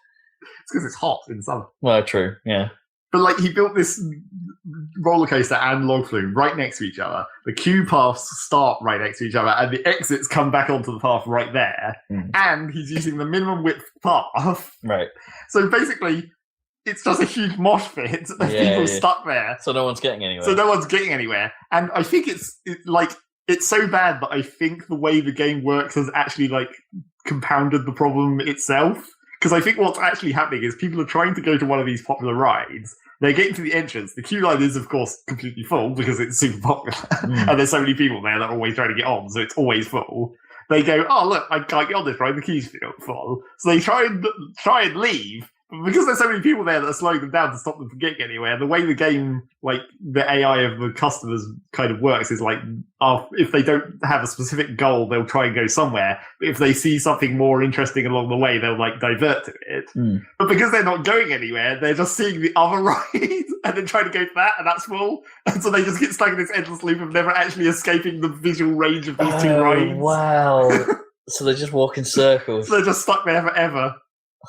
Speaker 1: It's because it's hot in summer.
Speaker 3: Well, true, yeah.
Speaker 1: But like he built this roller coaster and log flume right next to each other. The queue paths start right next to each other, and the exits come back onto the path right there. And he's using the minimum width path.
Speaker 3: Right.
Speaker 1: So basically, it's just a huge mosh pit of people stuck there.
Speaker 3: So no one's getting anywhere.
Speaker 1: And I think it's so bad that I think the way the game works has actually like compounded the problem itself. Because I think what's actually happening is people are trying to go to one of these popular rides. They get into the entrance. The queue line is, of course, completely full because it's super popular. And there's so many people there that are always trying to get on, so it's always full. They go, oh, look, I can't get on this ride. The queue's full. So they try and leave. But because there's so many people there that are slowing them down to stop them from getting anywhere, the way the game, like the AI of the customers kind of works is like, if they don't have a specific goal, they'll try and go somewhere. But if they see something more interesting along the way, they'll like divert to it. But because they're not going anywhere, they're just seeing the other ride and then trying to go to that, and that's full. And so they just get stuck in this endless loop of never actually escaping the visual range of these two rides.
Speaker 3: Wow. So they just walk in circles.
Speaker 1: So they're just stuck there forever.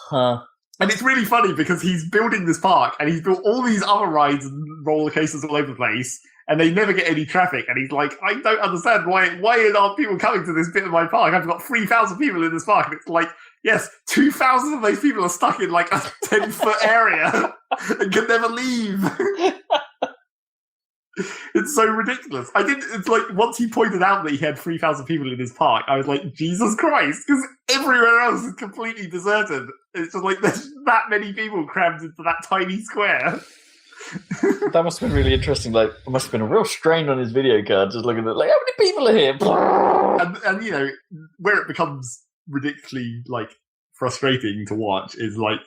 Speaker 3: Huh.
Speaker 1: And it's really funny because he's building this park and he's built all these other rides and roller coasters all over the place and they never get any traffic. And he's like, I don't understand why aren't people coming to this bit of my park? I've got 3,000 people in this park. And it's like, yes, 2,000 of those people are stuck in like a 10-foot area and can never leave. It's so ridiculous. It's like, once he pointed out that he had 3,000 people in his park, I was like, Jesus Christ, because everywhere else is completely deserted. It's just like, there's that many people crammed into that tiny square.
Speaker 3: That must have been really interesting. Like, it must have been a real strain on his video card, just looking at, like, how many people are here?
Speaker 1: And you know, where it becomes ridiculously, like, frustrating to watch is, like,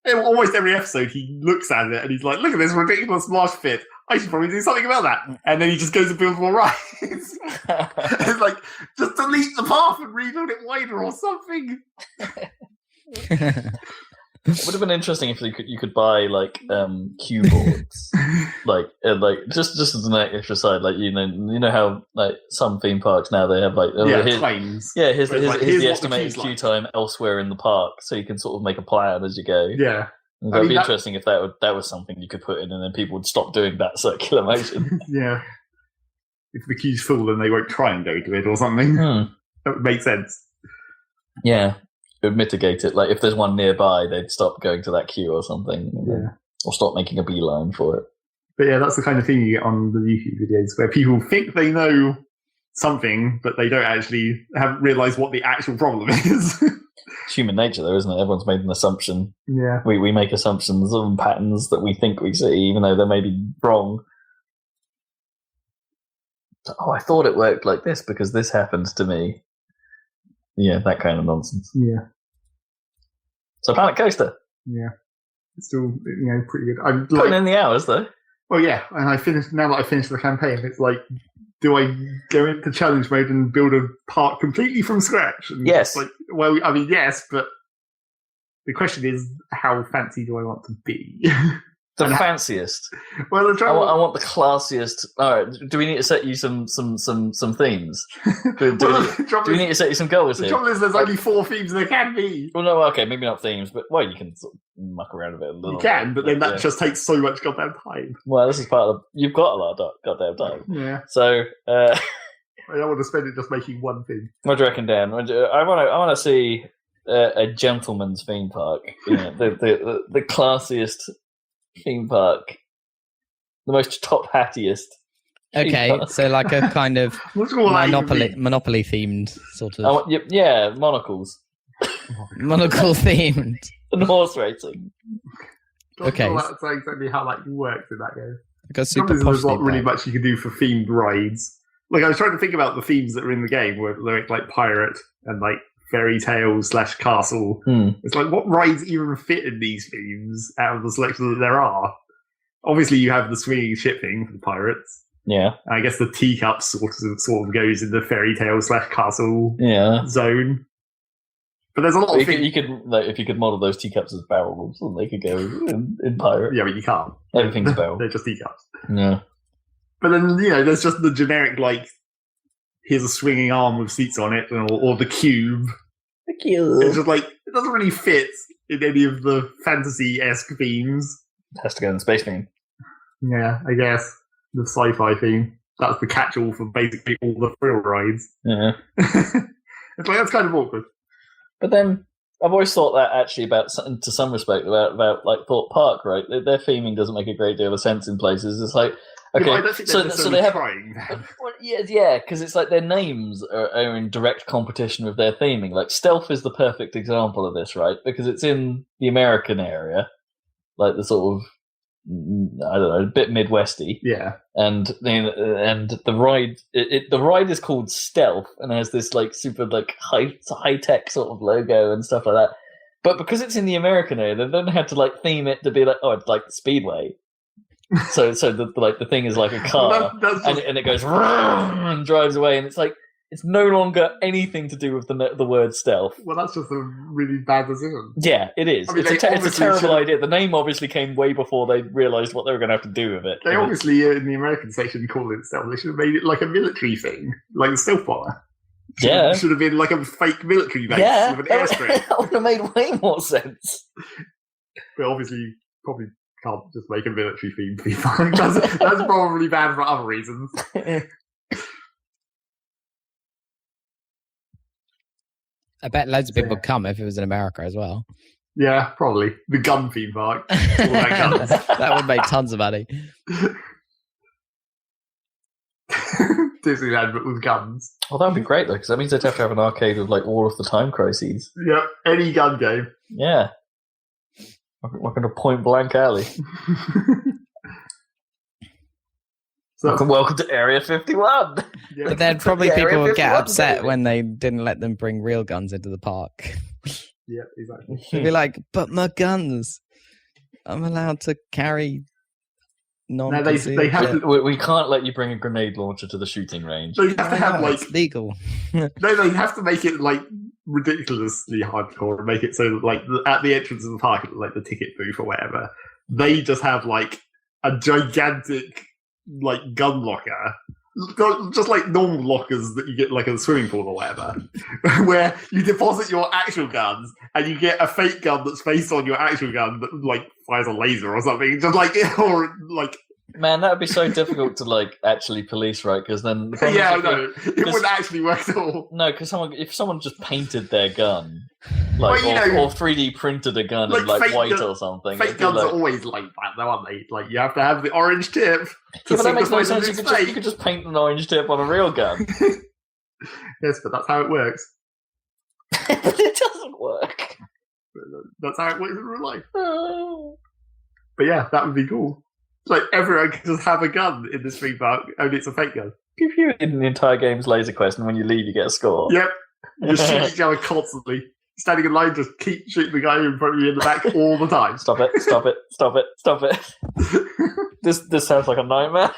Speaker 1: almost every episode he looks at it and he's like, look at this ridiculous mosh pit. I should probably do something about that. And then he just goes and builds more rides. It's like, just delete the path and rebuild it wider or something.
Speaker 3: It would have been interesting if you could buy like cue boards, like just as an extra side, like you know how like some theme parks now they have like
Speaker 1: claims.
Speaker 3: Yeah, here's the estimated queue time elsewhere in the park, so you can sort of make a plan as you go.
Speaker 1: Yeah.
Speaker 3: That'd be interesting if that was something you could put in, and then people would stop doing that circular motion.
Speaker 1: Yeah. If the queue's full, then they won't try and go to it or something. That would make sense.
Speaker 3: Yeah, it would mitigate it. Like if there's one nearby, they'd stop going to that queue or something, or stop making a beeline for it.
Speaker 1: But yeah, that's the kind of thing you get on the YouTube videos where people think they know something, but they don't actually haven't realised what the actual problem is.
Speaker 3: It's human nature, though, isn't it? Everyone's made an assumption.
Speaker 1: Yeah,
Speaker 3: we make assumptions and patterns that we think we see, even though they may be wrong. Oh, I thought it worked like this because this happened to me. Yeah, that kind of nonsense.
Speaker 1: Yeah.
Speaker 3: So Planet Coaster.
Speaker 1: Yeah, it's still pretty good. I'm
Speaker 3: putting in the hours though.
Speaker 1: Well, yeah, and now that I finished the campaign, it's like, do I go into challenge mode and build a park completely from scratch? And
Speaker 3: yes.
Speaker 1: Like, well, I mean, yes, but the question is, how fancy do I want to be?
Speaker 3: The fanciest.
Speaker 1: Well, I
Speaker 3: want the classiest. All right. Do we need to set you some themes? Do we need to set you some goals here?
Speaker 1: The trouble is, there's only 4 themes there can be.
Speaker 3: Well, no, okay, maybe not themes, but you can sort of muck around a bit.
Speaker 1: You can, but then that just takes so much goddamn time.
Speaker 3: Well, this is part of you've got a lot of goddamn time.
Speaker 1: Yeah.
Speaker 3: So
Speaker 1: I don't want to spend it just making one thing.
Speaker 3: What do you reckon, Dan? I want to see a gentleman's theme park. You know, the classiest theme park, the most top hattiest.
Speaker 2: Okay, so like a kind of Monopoly themed sort of.
Speaker 3: Yeah, monocles.
Speaker 2: Monocle themed.
Speaker 3: And horse racing.
Speaker 2: Okay.
Speaker 1: That's exactly how that works in that game.
Speaker 2: There's
Speaker 1: not really much you can do for themed rides. Like, I was trying to think about the themes that are in the game, where they're like pirate and like fairy tale / castle. It's like, what rides even fit in these themes out of the selection that there are? Obviously, you have the swinging ship thing for the pirates.
Speaker 3: Yeah.
Speaker 1: I guess the teacups sort of goes in the fairy tale / castle zone. But there's a lot of things.
Speaker 3: You could, like, if you could model those teacups as barrels, then they could go in pirate.
Speaker 1: Yeah, but you can't.
Speaker 3: Everything's a barrel.
Speaker 1: They're just teacups.
Speaker 3: Yeah.
Speaker 1: But then, there's just the generic, like, here's a swinging arm with seats on it, or the cube.
Speaker 3: The cube.
Speaker 1: It's just like, it doesn't really fit in any of the fantasy-esque themes.
Speaker 3: It has to go in the space theme.
Speaker 1: Yeah, I guess. The sci-fi theme. That's the catch-all for basically all the thrill rides.
Speaker 3: Yeah.
Speaker 1: It's like, that's kind of awkward.
Speaker 3: But then, I've always thought that actually to some respect, about like Thorpe Park, right? Their theming doesn't make a great deal of sense in places. It's like, okay,
Speaker 1: I don't think so they have trying.
Speaker 3: Yeah, because it's like their names are in direct competition with their theming. Like Stealth is the perfect example of this, right? Because it's in the American area, like the sort of, I don't know, a bit Midwesty.
Speaker 1: Yeah.
Speaker 3: And the ride, the ride is called Stealth and has this like super like high tech sort of logo and stuff like that. But because it's in the American area, they then had to like theme it to be like, oh, it's like the Speedway. so the thing is like a car, and it goes and drives away, and it's like, it's no longer anything to do with the word stealth.
Speaker 1: Well, that's just a really bad decision.
Speaker 3: Yeah, it is. I mean, it's a terrible idea. The name obviously came way before they realised what they were going to have to do with it.
Speaker 1: They obviously, in the American section, called it stealth. They should have made it like a military thing, like the stealth bomber. It should have been like a fake military base with an airstrip.
Speaker 3: That would have made way more sense.
Speaker 1: But obviously, probably can't just make a military theme. That's probably bad for other reasons.
Speaker 2: I bet loads of people would come if it was in America as well.
Speaker 1: Yeah, probably. The gun theme park. All that guns.
Speaker 2: That would make tons of money.
Speaker 1: Disneyland, but with guns.
Speaker 3: Well, that would be great, though, because that means they'd have to have an arcade with, like, all of the time crises.
Speaker 1: Yeah, any gun game.
Speaker 3: Yeah. Like in a point-blank alley. Welcome to Area 51.
Speaker 2: Yeah. But then probably people would get upset when they didn't let them bring real guns into the park.
Speaker 1: Yeah, exactly.
Speaker 2: They'd be like, but my guns, I'm allowed to carry non-concealed.
Speaker 3: They have to, we can't let you bring a grenade launcher to the shooting range.
Speaker 1: They have to have
Speaker 2: it's legal.
Speaker 1: No, they have to make it like ridiculously hardcore and make it so that, like, at the entrance of the park, like the ticket booth or whatever, they just have like a gigantic like gun locker, just like normal lockers that you get like in a swimming pool or whatever, where you deposit your actual guns and you get a fake gun that's based on your actual gun that like fires a laser or something, just like, or like.
Speaker 3: Man, that would be so difficult to like actually police, right? Because then
Speaker 1: it wouldn't actually work at all.
Speaker 3: No, because if someone just painted their gun, like, or 3D printed a gun in like white or something.
Speaker 1: Fake guns are always like that, though, aren't they? Like, you have to have the orange tip.
Speaker 3: But that makes no sense. You could just paint an orange tip on a real gun.
Speaker 1: Yes, but that's how it works.
Speaker 3: But it doesn't work.
Speaker 1: That's how it works in real life. But yeah, that would be cool. Like, everyone can just have a gun in this theme park, only it's a fake gun.
Speaker 3: If you in the entire game's laser quest, and when you leave, you get a score.
Speaker 1: Yep. You just shoot each other constantly. Standing in line, just keep shooting the guy in front of you in the back all the time.
Speaker 3: Stop it, stop it, stop it, stop it. This sounds like a nightmare.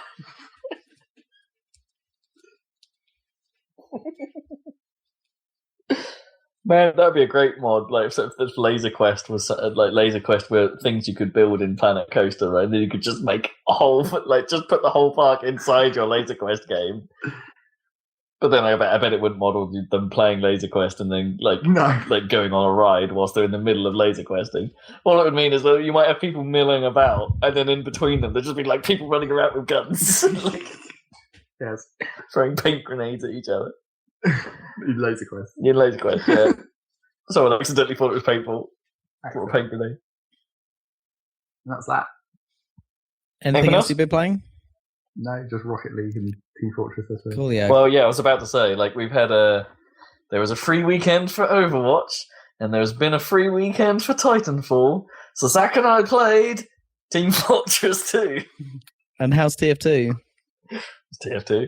Speaker 3: Man, that'd be a great mod. Like, if Laser Quest was like Laser Quest, where things you could build in Planet Coaster, right? And then you could just make a whole, like, just put the whole park inside your Laser Quest game. But then I bet it wouldn't model them playing Laser Quest and then like going on a ride whilst they're in the middle of Laser Questing. All it would mean is that you might have people milling about, and then in between them, there'd just be like people running around with guns, like,
Speaker 1: yes,
Speaker 3: throwing paint grenades at each other.
Speaker 1: In Laser Quest.
Speaker 3: In Laser Quest, yeah. Someone accidentally thought it was paintball. Or a paint grenade.
Speaker 1: That's that.
Speaker 2: Anything else you've been playing?
Speaker 1: No, just Rocket League and Team Fortress this week.
Speaker 2: Cool, yeah.
Speaker 3: Well, yeah, I was about to say, we've had there was a free weekend for Overwatch, and there's been a free weekend for Titanfall. So Zach and I played Team Fortress 2.
Speaker 2: And how's TF2?
Speaker 3: It's TF2.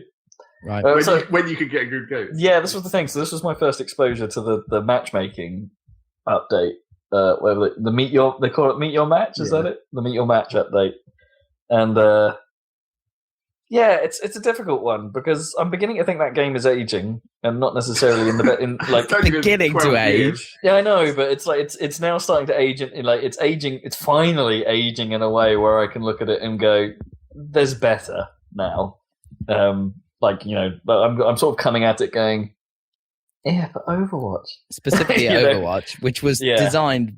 Speaker 2: Right.
Speaker 1: When you could get a good go.
Speaker 3: Yeah, this was the thing. So this was my first exposure to the matchmaking update. Where they call it Meet Your Match, is that it? The Meet Your Match update. And it's a difficult one because I'm beginning to think that game is aging and not necessarily
Speaker 2: beginning to age.
Speaker 3: Yeah, I know, but it's now starting to age it's aging. It's finally aging in a way where I can look at it and go, "There's better now." I'm sort of coming at it going, yeah, but Overwatch.
Speaker 2: Specifically Overwatch, which was designed,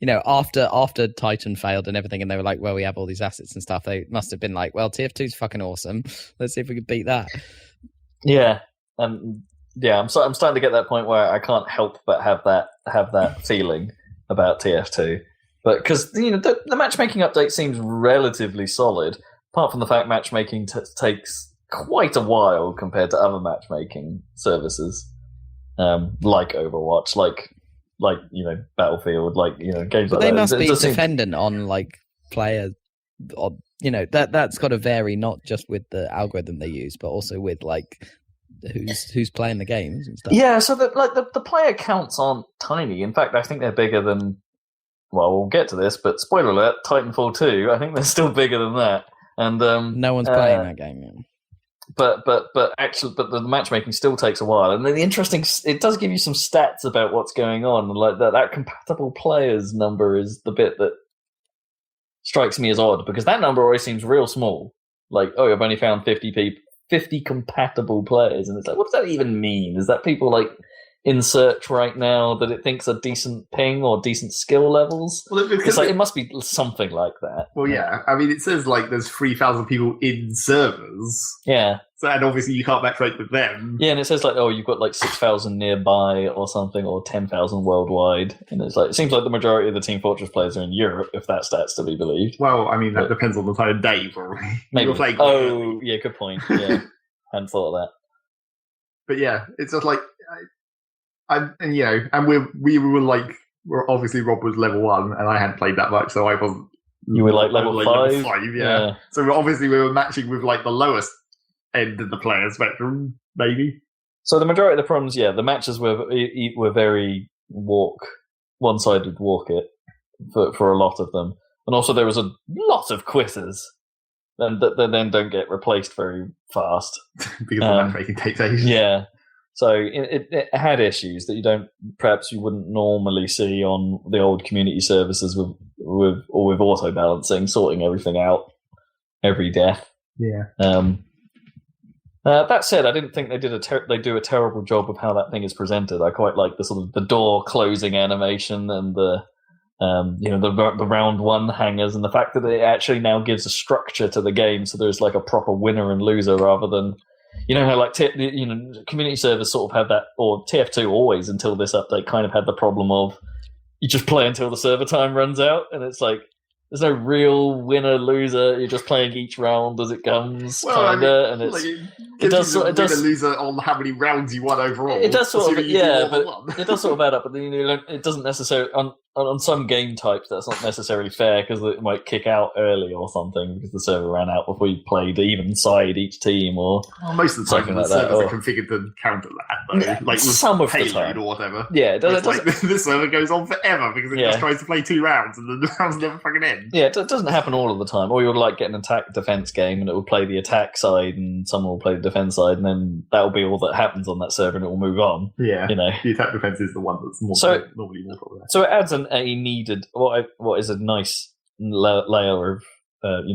Speaker 2: after Titan failed and everything, and they were like, well, we have all these assets and stuff. They must have been like, well, TF2's fucking awesome. Let's see if we can beat that.
Speaker 3: Yeah. I'm starting to get that point where I can't help but have that feeling about TF2. But because, the matchmaking update seems relatively solid, apart from the fact matchmaking takes quite a while compared to other matchmaking services. Like Overwatch, like Battlefield, games
Speaker 2: but
Speaker 3: like that.
Speaker 2: They must be dependent on players. That's got to vary not just with the algorithm they use, but also with who's playing the games and stuff.
Speaker 3: Yeah, so the player counts aren't tiny. In fact, I think they're bigger than. Well, we'll get to this, but spoiler alert: Titanfall 2. I think they're still bigger than that. And
Speaker 2: no one's playing that game yet.
Speaker 3: But the matchmaking still takes a while, and then it does give you some stats about what's going on. Like that compatible players number is the bit that strikes me as odd because that number always seems real small. I've only found 50 compatible players, and it's like, what does that even mean? Is that people in search right now that it thinks are decent ping or decent skill levels? Well, it must be something like that.
Speaker 1: Well, yeah. I mean, it says there's 3,000 people in servers.
Speaker 3: Yeah.
Speaker 1: So, and obviously you can't matchmake with them.
Speaker 3: Yeah, and it says you've got 6,000 nearby or something, or 10,000 worldwide. And it's it seems like the majority of the Team Fortress players are in Europe, if that stat's to be believed.
Speaker 1: Well, I mean, that depends on the time of day, probably.
Speaker 3: Maybe. Yeah, good point. Yeah, hadn't thought of that.
Speaker 1: But yeah, it's just we're obviously Rob was level 1 and I hadn't played that much, so I wasn't.
Speaker 3: You were level 5?
Speaker 1: Level 5, yeah. So we were matching with the lowest end of the player spectrum, maybe.
Speaker 3: So the majority of the problems, the matches were very one-sided walk it for a lot of them, and also there was a lot of quitters. And that then don't get replaced very fast
Speaker 1: because the matchmaking takes ages.
Speaker 3: Yeah. So it had issues that you wouldn't normally see on the old community services with auto balancing, sorting everything out every death.
Speaker 1: Yeah.
Speaker 3: That said, I didn't think they do a terrible job of how that thing is presented. I quite like the sort of the door closing animation and the round one hangers, and the fact that it actually now gives a structure to the game, so there's a proper winner and loser rather than. How community servers sort of have that, or TF2 always until this update kind of had the problem of you just play until the server time runs out, and it's there's no real winner loser. You're just playing each round as it comes, and it does
Speaker 1: loser on how many rounds you won overall.
Speaker 3: It does sort of, but it does sort of add up. But then it doesn't necessarily on some game types that's not necessarily fair because it might kick out early or something because the server ran out before you played even side each team or
Speaker 1: most of the time the servers are configured to counter that. Though.
Speaker 3: Some of the time
Speaker 1: or whatever.
Speaker 3: Yeah,
Speaker 1: the server goes on forever because it just tries to play 2 rounds and the rounds never fucking end.
Speaker 3: Yeah, it doesn't happen all of the time. Or you'll get an attack-defense game and it will play the attack side and someone will play the defense side and then that'll be all that happens on that server and it will move on.
Speaker 1: Yeah, the attack-defense is the one that's normally more popular.
Speaker 3: So it adds a needed, what is a nice layer of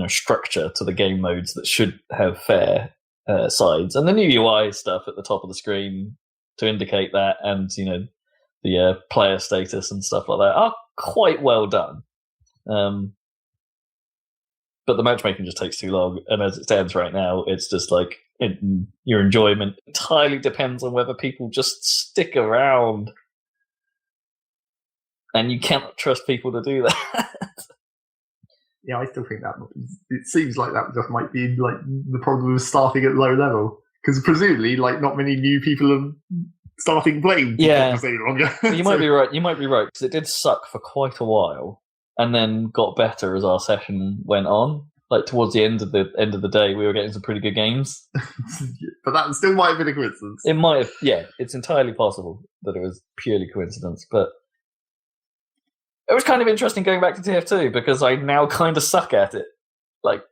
Speaker 3: structure to the game modes that should have fair sides. And the new UI stuff at the top of the screen to indicate that and, the player status and stuff like that are quite well done. But the matchmaking just takes too long, and as it stands right now, it's just your enjoyment entirely depends on whether people just stick around. And you cannot trust people to do that.
Speaker 1: Yeah, I still think that it seems like that just might be like the problem with starting at low level, because presumably, like, not many new people are starting playing.
Speaker 3: Yeah,
Speaker 1: for longer.
Speaker 3: You might be right. You might be right, because it did suck for quite a while, and then got better as our session went on. Like towards the end of the day, we were getting some pretty good games.
Speaker 1: But that still might have been a coincidence.
Speaker 3: It might have. Yeah, it's entirely possible that it was purely coincidence, but. It was kind of interesting going back to TF2 because I now kind of suck at it. Like,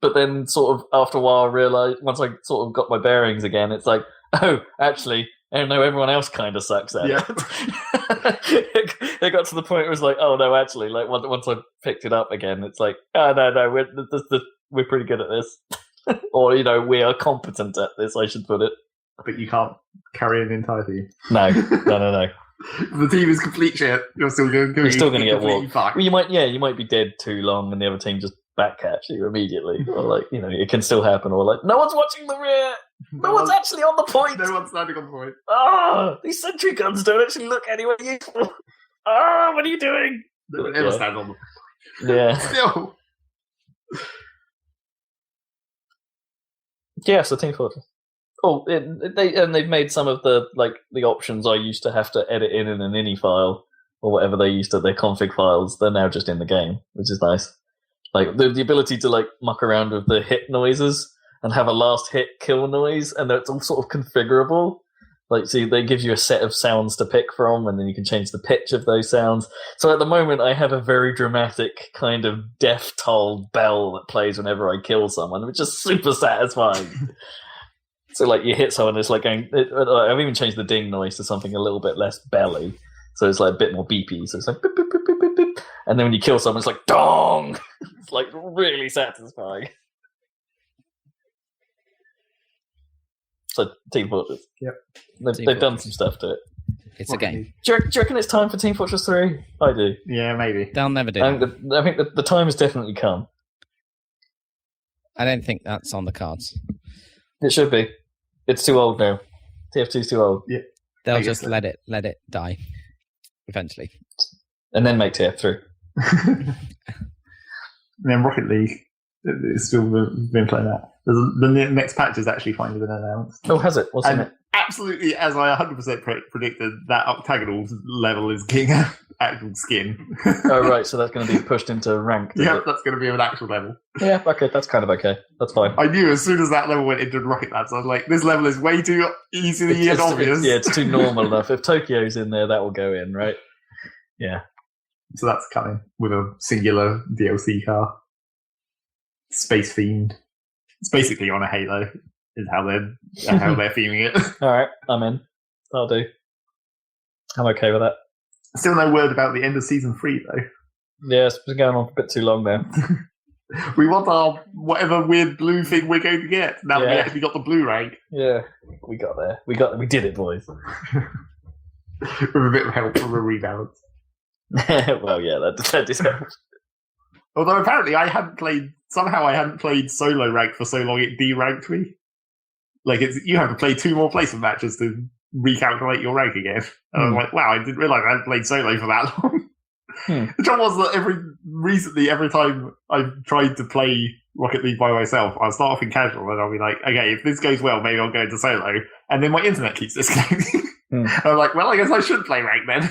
Speaker 3: but then sort of after a while I realised, once I sort of got my bearings again, it's like, oh, actually, I know everyone else kind of sucks at it. It got to the point where it was like, oh no, actually, like once I picked it up again, it's like, oh no, we're pretty good at this. Or, we are competent at this, I should put it.
Speaker 1: But you can't carry an entire team.
Speaker 3: No.
Speaker 1: The team is complete shit. You're still going to
Speaker 3: get walked. Well, you might be dead too long, and the other team just backcatch you immediately, or like it can still happen, or like no one's watching the rear, no one's actually on the point,
Speaker 1: no one's standing on the point.
Speaker 3: These sentry guns don't actually look anywhere useful. What are you doing?
Speaker 1: They don't ever stand on the point.
Speaker 3: Yeah.
Speaker 1: Still.
Speaker 3: Yeah, so Team Fortress. Oh, they've made some of the options I used to have to edit in an ini file or whatever they used to their config files. They're now just in the game, which is nice. Like the ability to muck around with the hit noises and have a last hit kill noise, and it's all sort of configurable. So they give you a set of sounds to pick from, and then you can change the pitch of those sounds. So at the moment, I have a very dramatic kind of death toll bell that plays whenever I kill someone, which is super satisfying. So, you hit someone, it's going... I've even changed the ding noise to something a little bit less belly. So it's, a bit more beepy. So it's like... Beep, beep, beep, beep, beep, beep. And then when you kill someone, it's like... Dong! It's, really satisfying. So, Team Fortress.
Speaker 1: Yep.
Speaker 3: They've done some stuff to it.
Speaker 2: It's a game.
Speaker 3: Do you reckon it's time for Team Fortress 3? I do.
Speaker 1: Yeah, maybe.
Speaker 2: They'll never do that.
Speaker 3: I think the time has definitely come.
Speaker 2: I don't think that's on the cards.
Speaker 3: It should be. It's too old now. TF2's too old.
Speaker 1: Yeah.
Speaker 2: They'll just let it die eventually.
Speaker 3: And then make TF3.
Speaker 1: And then Rocket League is still been playing that. The next patch has actually finally been announced.
Speaker 3: Oh, has it? What's in it?
Speaker 1: Absolutely, as I 100% predicted, that octagonal level is getting an actual skin.
Speaker 3: Oh, right, so that's going to be pushed into ranked.
Speaker 1: Yeah, that's going to be an actual level.
Speaker 3: Yeah, okay, that's kind of okay. That's fine.
Speaker 1: I knew as soon as that level went into Rocket Lads, I was like, this level is way too easy and obvious.
Speaker 3: It's too normal enough. If Tokyo's in there, that will go in, right? Yeah.
Speaker 1: So that's coming with a singular DLC car. Space themed. It's basically on a Halo. Is how they're theming it.
Speaker 3: All right, I'm in. I'll do. I'm okay with that.
Speaker 1: Still no word about the end of season 3 though.
Speaker 3: Yeah, it's been going on a bit too long now.
Speaker 1: We want our whatever weird blue thing we're going to get. Now that we actually got the blue rank.
Speaker 3: Yeah, we got there. We did it, boys.
Speaker 1: With a bit of help from a rebalance.
Speaker 3: Well, yeah, that did help.
Speaker 1: Although apparently I hadn't played solo rank for so long it deranked me. You have to play 2 more placement matches to recalculate your rank again. And I was like, wow, I didn't realise I hadn't played solo for that long. The trouble was that every time I tried to play Rocket League by myself, I'll start off in casual and I'll be like, okay, if this goes well, maybe I'll go into solo. And then my internet keeps disconnecting. And I'm like, well, I guess I should play rank then.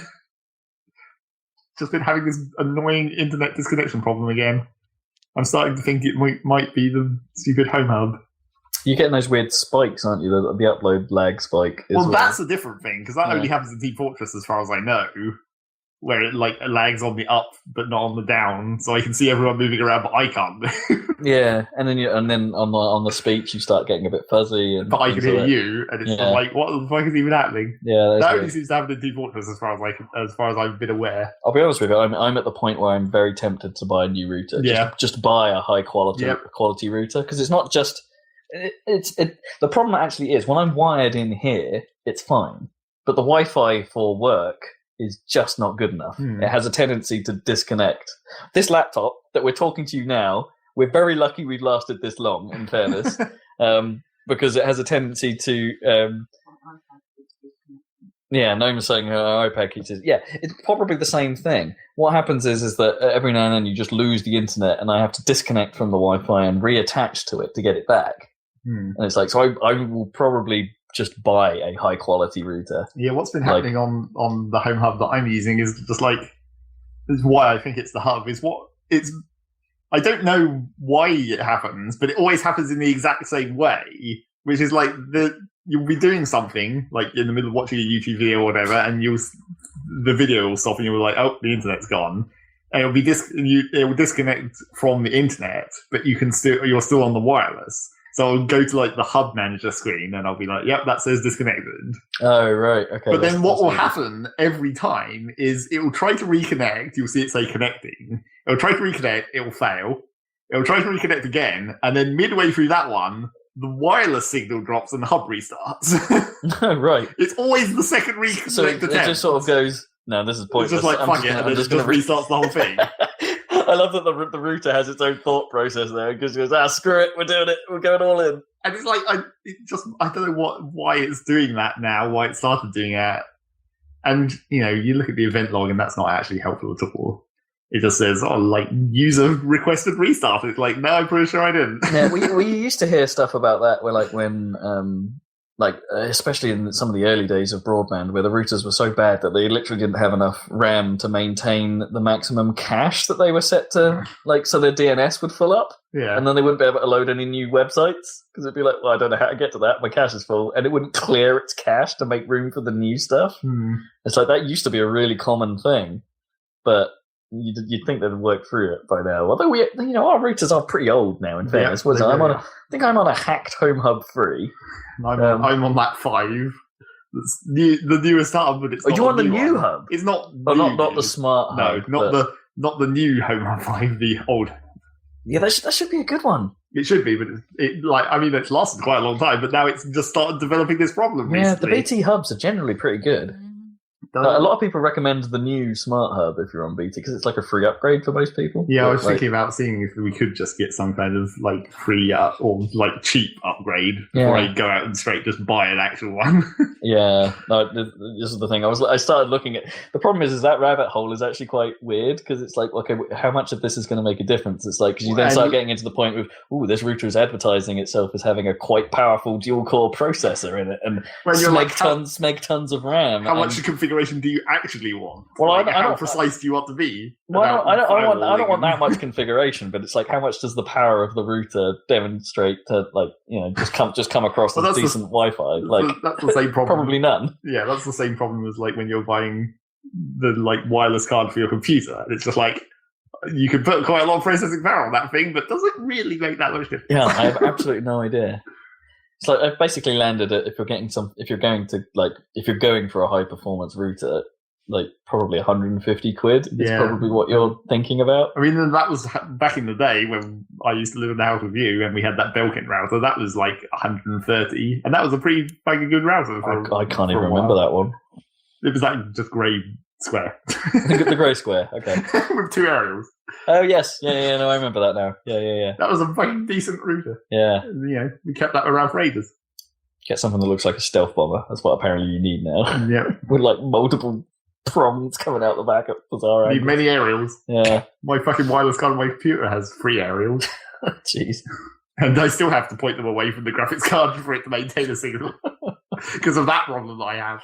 Speaker 1: Just been having this annoying internet disconnection problem again. I'm starting to think it might be the stupid home hub.
Speaker 3: You're getting those weird spikes, aren't you? The upload lag spike.
Speaker 1: Well, that's a different thing, because that only happens in Team Fortress as far as I know, where it lags on the up but not on the down, so I can see everyone moving around, but I can't.
Speaker 3: Yeah, and then on the speech you start getting a bit fuzzy.
Speaker 1: But I can hear you, and it's like, what the fuck is even happening?
Speaker 3: Yeah,
Speaker 1: that only seems to happen in Team Fortress as far as I've been aware.
Speaker 3: I'll be honest with you, I'm at the point where I'm very tempted to buy a new router. Just buy a high quality router, because it's not just. The problem actually is when I'm wired in here, it's fine, but the Wi-Fi for work is just not good enough. It has a tendency to disconnect. This laptop that we're talking to you now, we're very lucky we've lasted this long, in fairness, because it has a tendency to Yeah, Noma's saying her iPad keeps it. Yeah, it's probably the same thing. What happens is that every now and then you just lose the internet, and I have to disconnect from the Wi-Fi and reattach to it to get it back. And it's like, so I will probably just buy a high quality router.
Speaker 1: Yeah, what's been happening on the home hub that I'm using is just like, is why I think it's the hub, is what it's. I don't know why it happens, but it always happens in the exact same way, which is like you'll be doing something like in the middle of watching a YouTube video or whatever, and the video will stop, and you'll be like, "Oh, the internet's gone," and it will disconnect from the internet, but you're still on the wireless. So I'll go to like the hub manager screen, and I'll be like, "Yep, that says disconnected."
Speaker 3: Oh, right, okay.
Speaker 1: But then what will happen every time is it will try to reconnect. You'll see it say connecting. It will try to reconnect. It will fail. It will try to reconnect again, and then midway through that one, the wireless signal drops and the hub restarts.
Speaker 3: Right.
Speaker 1: It's always the second reconnect
Speaker 3: So it
Speaker 1: attempt.
Speaker 3: just sort of goes, no, this is pointless.
Speaker 1: It's just like, fuck it, and then it just restarts the whole thing.
Speaker 3: I love that the router has its own thought process there, because it goes, screw it, we're doing it, we're going all in.
Speaker 1: And it's like, I don't know why it's doing that now, why it started doing that. And, you look at the event log, and that's not actually helpful at all. It just says, user requested restart. It's like, no, I'm pretty sure I didn't.
Speaker 3: Yeah, we used to hear stuff about that where, especially in some of the early days of broadband, where the routers were so bad that they literally didn't have enough RAM to maintain the maximum cache that they were set to, so their DNS would fill up.
Speaker 1: Yeah.
Speaker 3: And then they wouldn't be able to load any new websites, because it'd be like, well, I don't know how to get to that. My cache is full. And it wouldn't clear its cache to make room for the new stuff. It's like, that used to be a really common thing. But you'd think they'd work through it by now. Although our routers are pretty old now. In fairness, I think I'm on a hacked Home Hub 3.
Speaker 1: I'm on that 5. It's the newest hub, but it's.
Speaker 3: Are
Speaker 1: not
Speaker 3: you on the new
Speaker 1: one.
Speaker 3: hub?
Speaker 1: It's not.
Speaker 3: Not the smart hub.
Speaker 1: No, not the new Home Hub 5. The old.
Speaker 3: Yeah, that should be a good one.
Speaker 1: It should be, but it's lasted quite a long time. But now it's just started developing this problem.
Speaker 3: Yeah,
Speaker 1: recently.
Speaker 3: the BT hubs are generally pretty good. A lot of people recommend the new Smart Hub if you're on BT, because it's like a free upgrade for most people.
Speaker 1: Yeah, I was thinking about seeing if we could just get some kind of free or cheap upgrade before I go out and straight just buy an actual one.
Speaker 3: Yeah, no, this is the thing. I started looking at. The problem is that rabbit hole is actually quite weird, because it's like, okay, how much of this is going to make a difference? It's like, because you then start getting into the point with, this router is advertising itself as having a quite powerful dual core processor in it, and make tons of RAM.
Speaker 1: How much configuration do you actually want?
Speaker 3: Well,
Speaker 1: how precise do you want to be?
Speaker 3: Well, I don't want that much configuration, but it's like, how much does the power of the router demonstrate to just come across as decent Wi-Fi?
Speaker 1: That's the same problem.
Speaker 3: Probably none.
Speaker 1: Yeah, that's the same problem as when you're buying the wireless card for your computer. It's just you can put quite a lot of processing power on that thing, but does it really make that much difference?
Speaker 3: Yeah, I have absolutely no idea. It's like, I've basically landed at, if you're going for a high performance router, probably 150 quid is probably what you're thinking about.
Speaker 1: I mean, that was back in the day when I used to live in the house with you, and we had that Belkin router. That was 130, and that was a pretty fucking good router.
Speaker 3: I can't even remember that one.
Speaker 1: It was just grey square.
Speaker 3: The grey square, okay.
Speaker 1: With 2 aerials.
Speaker 3: Oh, yes. Yeah, no, I remember that now. Yeah.
Speaker 1: That was a fucking decent router.
Speaker 3: Yeah.
Speaker 1: We kept that around for ages.
Speaker 3: Get something that looks like a stealth bomber. That's what apparently you need now.
Speaker 1: Yeah.
Speaker 3: With multiple prongs coming out the back at bizarre angles.
Speaker 1: Need many aerials.
Speaker 3: Yeah.
Speaker 1: My fucking wireless card on my computer has 3 aerials.
Speaker 3: Jeez.
Speaker 1: And I still have to point them away from the graphics card for it to maintain a signal. Because of that problem that I have.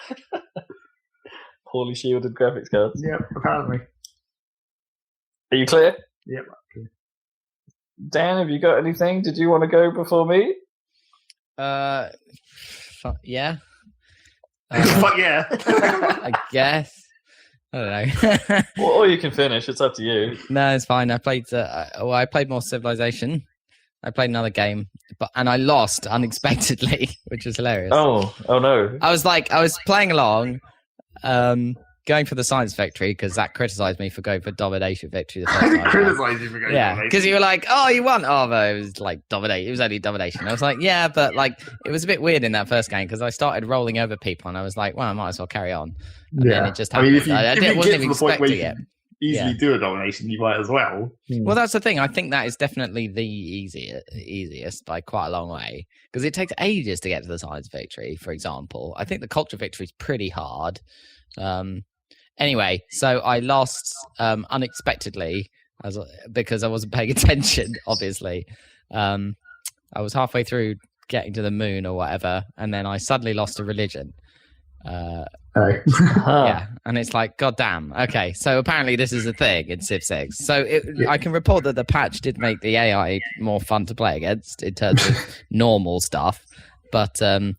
Speaker 3: Poorly shielded graphics cards.
Speaker 1: Yep, apparently.
Speaker 3: Are you clear?
Speaker 1: Yep. Okay.
Speaker 3: Dan, have you got anything? Did you want to go before me?
Speaker 2: Yeah.
Speaker 1: Fuck yeah.
Speaker 2: I guess. I don't know.
Speaker 3: Or you can finish. It's up to you.
Speaker 2: No, it's fine. I played more Civilization. I played another game, and I lost unexpectedly, which was hilarious.
Speaker 3: Oh no!
Speaker 2: I was playing along, going for the science victory, because Zach criticised me for going for domination victory.
Speaker 1: I didn't criticise you for going for domination.
Speaker 2: Because you were like, "Oh, you won." Oh, but it was dominate. It was only domination. I was like, "Yeah," but it was a bit weird in that first game, because I started rolling over people, and I was like, "Well, I might as well carry on." And then it just happened.
Speaker 1: I mean, if you
Speaker 2: wasn't even expecting it.
Speaker 1: easily do a domination, you might as well.
Speaker 2: Well, that's the thing. I think that is definitely the easiest by quite a long way, because it takes ages to get to the science victory, for example. I think the culture victory is pretty hard. Anyway, so I lost unexpectedly because I wasn't paying attention, obviously. I was halfway through getting to the moon or whatever, and then I suddenly lost a religion. Yeah, and it's like, god damn. Okay, so apparently this is a thing in Civ 6. So I can report that the patch did make the AI more fun to play against in terms of normal stuff, but and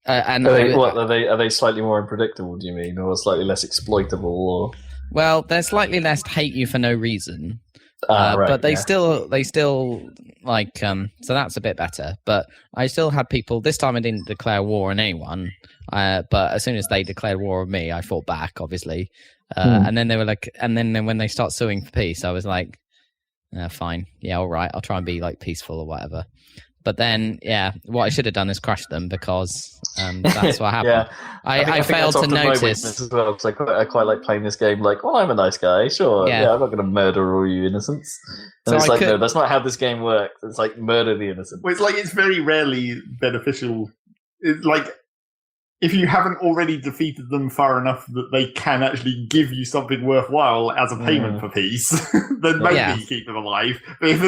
Speaker 3: are they slightly more unpredictable, do you mean, or slightly less exploitable, or?
Speaker 2: Well, they're slightly less hate you for no reason.
Speaker 3: Right,
Speaker 2: but they still like so that's a bit better. But I still had people. This time I didn't declare war on anyone. But as soon as they declared war on me, I fought back, obviously. And then they were like, and then when they start suing for peace, I was like, fine, yeah, all right, I'll try and be like peaceful or whatever. But then, yeah, what I should have done is crush them, because that's what happened. I failed to notice.
Speaker 3: As well, because I quite like playing this game. Like, well, I'm a nice guy, sure. Yeah, I'm not going to murder all you innocents. And it's no, that's not how this game works. It's like murder the innocent.
Speaker 1: Well, it's like it's very rarely beneficial. It's like, if you haven't already defeated them far enough that they can actually give you something worthwhile as a payment for peace, then maybe you keep them alive. But if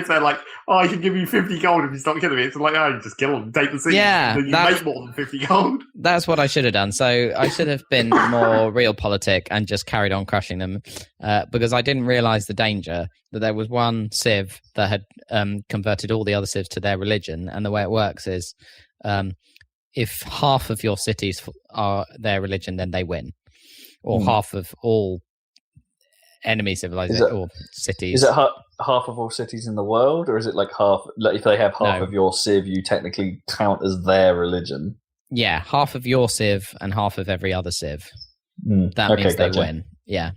Speaker 1: they're like, oh, I can give you 50 gold if you stop killing me, it's like, oh, you just kill them, take the seat, then you make more than 50 gold.
Speaker 2: That's what I should have done. So I should have been more realpolitik and just carried on crushing them, because I didn't realise the danger that there was one civ that had converted all the other civs to their religion, and the way it works is, if half of your cities are their religion, then they win, or half of all enemy civilization or cities.
Speaker 3: Is it half of all cities in the world, or is it like half? Like if they have half of your civ, you technically count as their religion.
Speaker 2: Yeah, half of your civ and half of every other civ. That means they win. Yeah.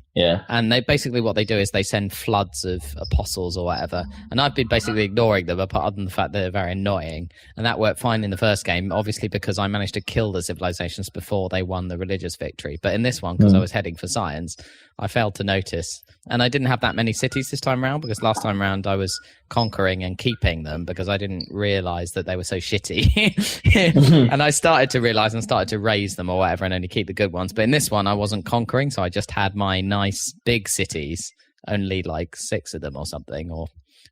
Speaker 2: And they basically, what they do is they send floods of apostles or whatever. And I've been basically ignoring them, apart from the fact that they're very annoying. And that worked fine in the first game, obviously because I managed to kill the civilizations before they won the religious victory. But in this one, because I was heading for science, I failed to notice. And I didn't have that many cities this time around, because last time around I was conquering and keeping them because I didn't realize that they were so shitty. And I started to realize and started to raise them or whatever and only keep the good ones. But in this one, I wasn't conquering, so I just had my nice big cities, only like 6 of them or something or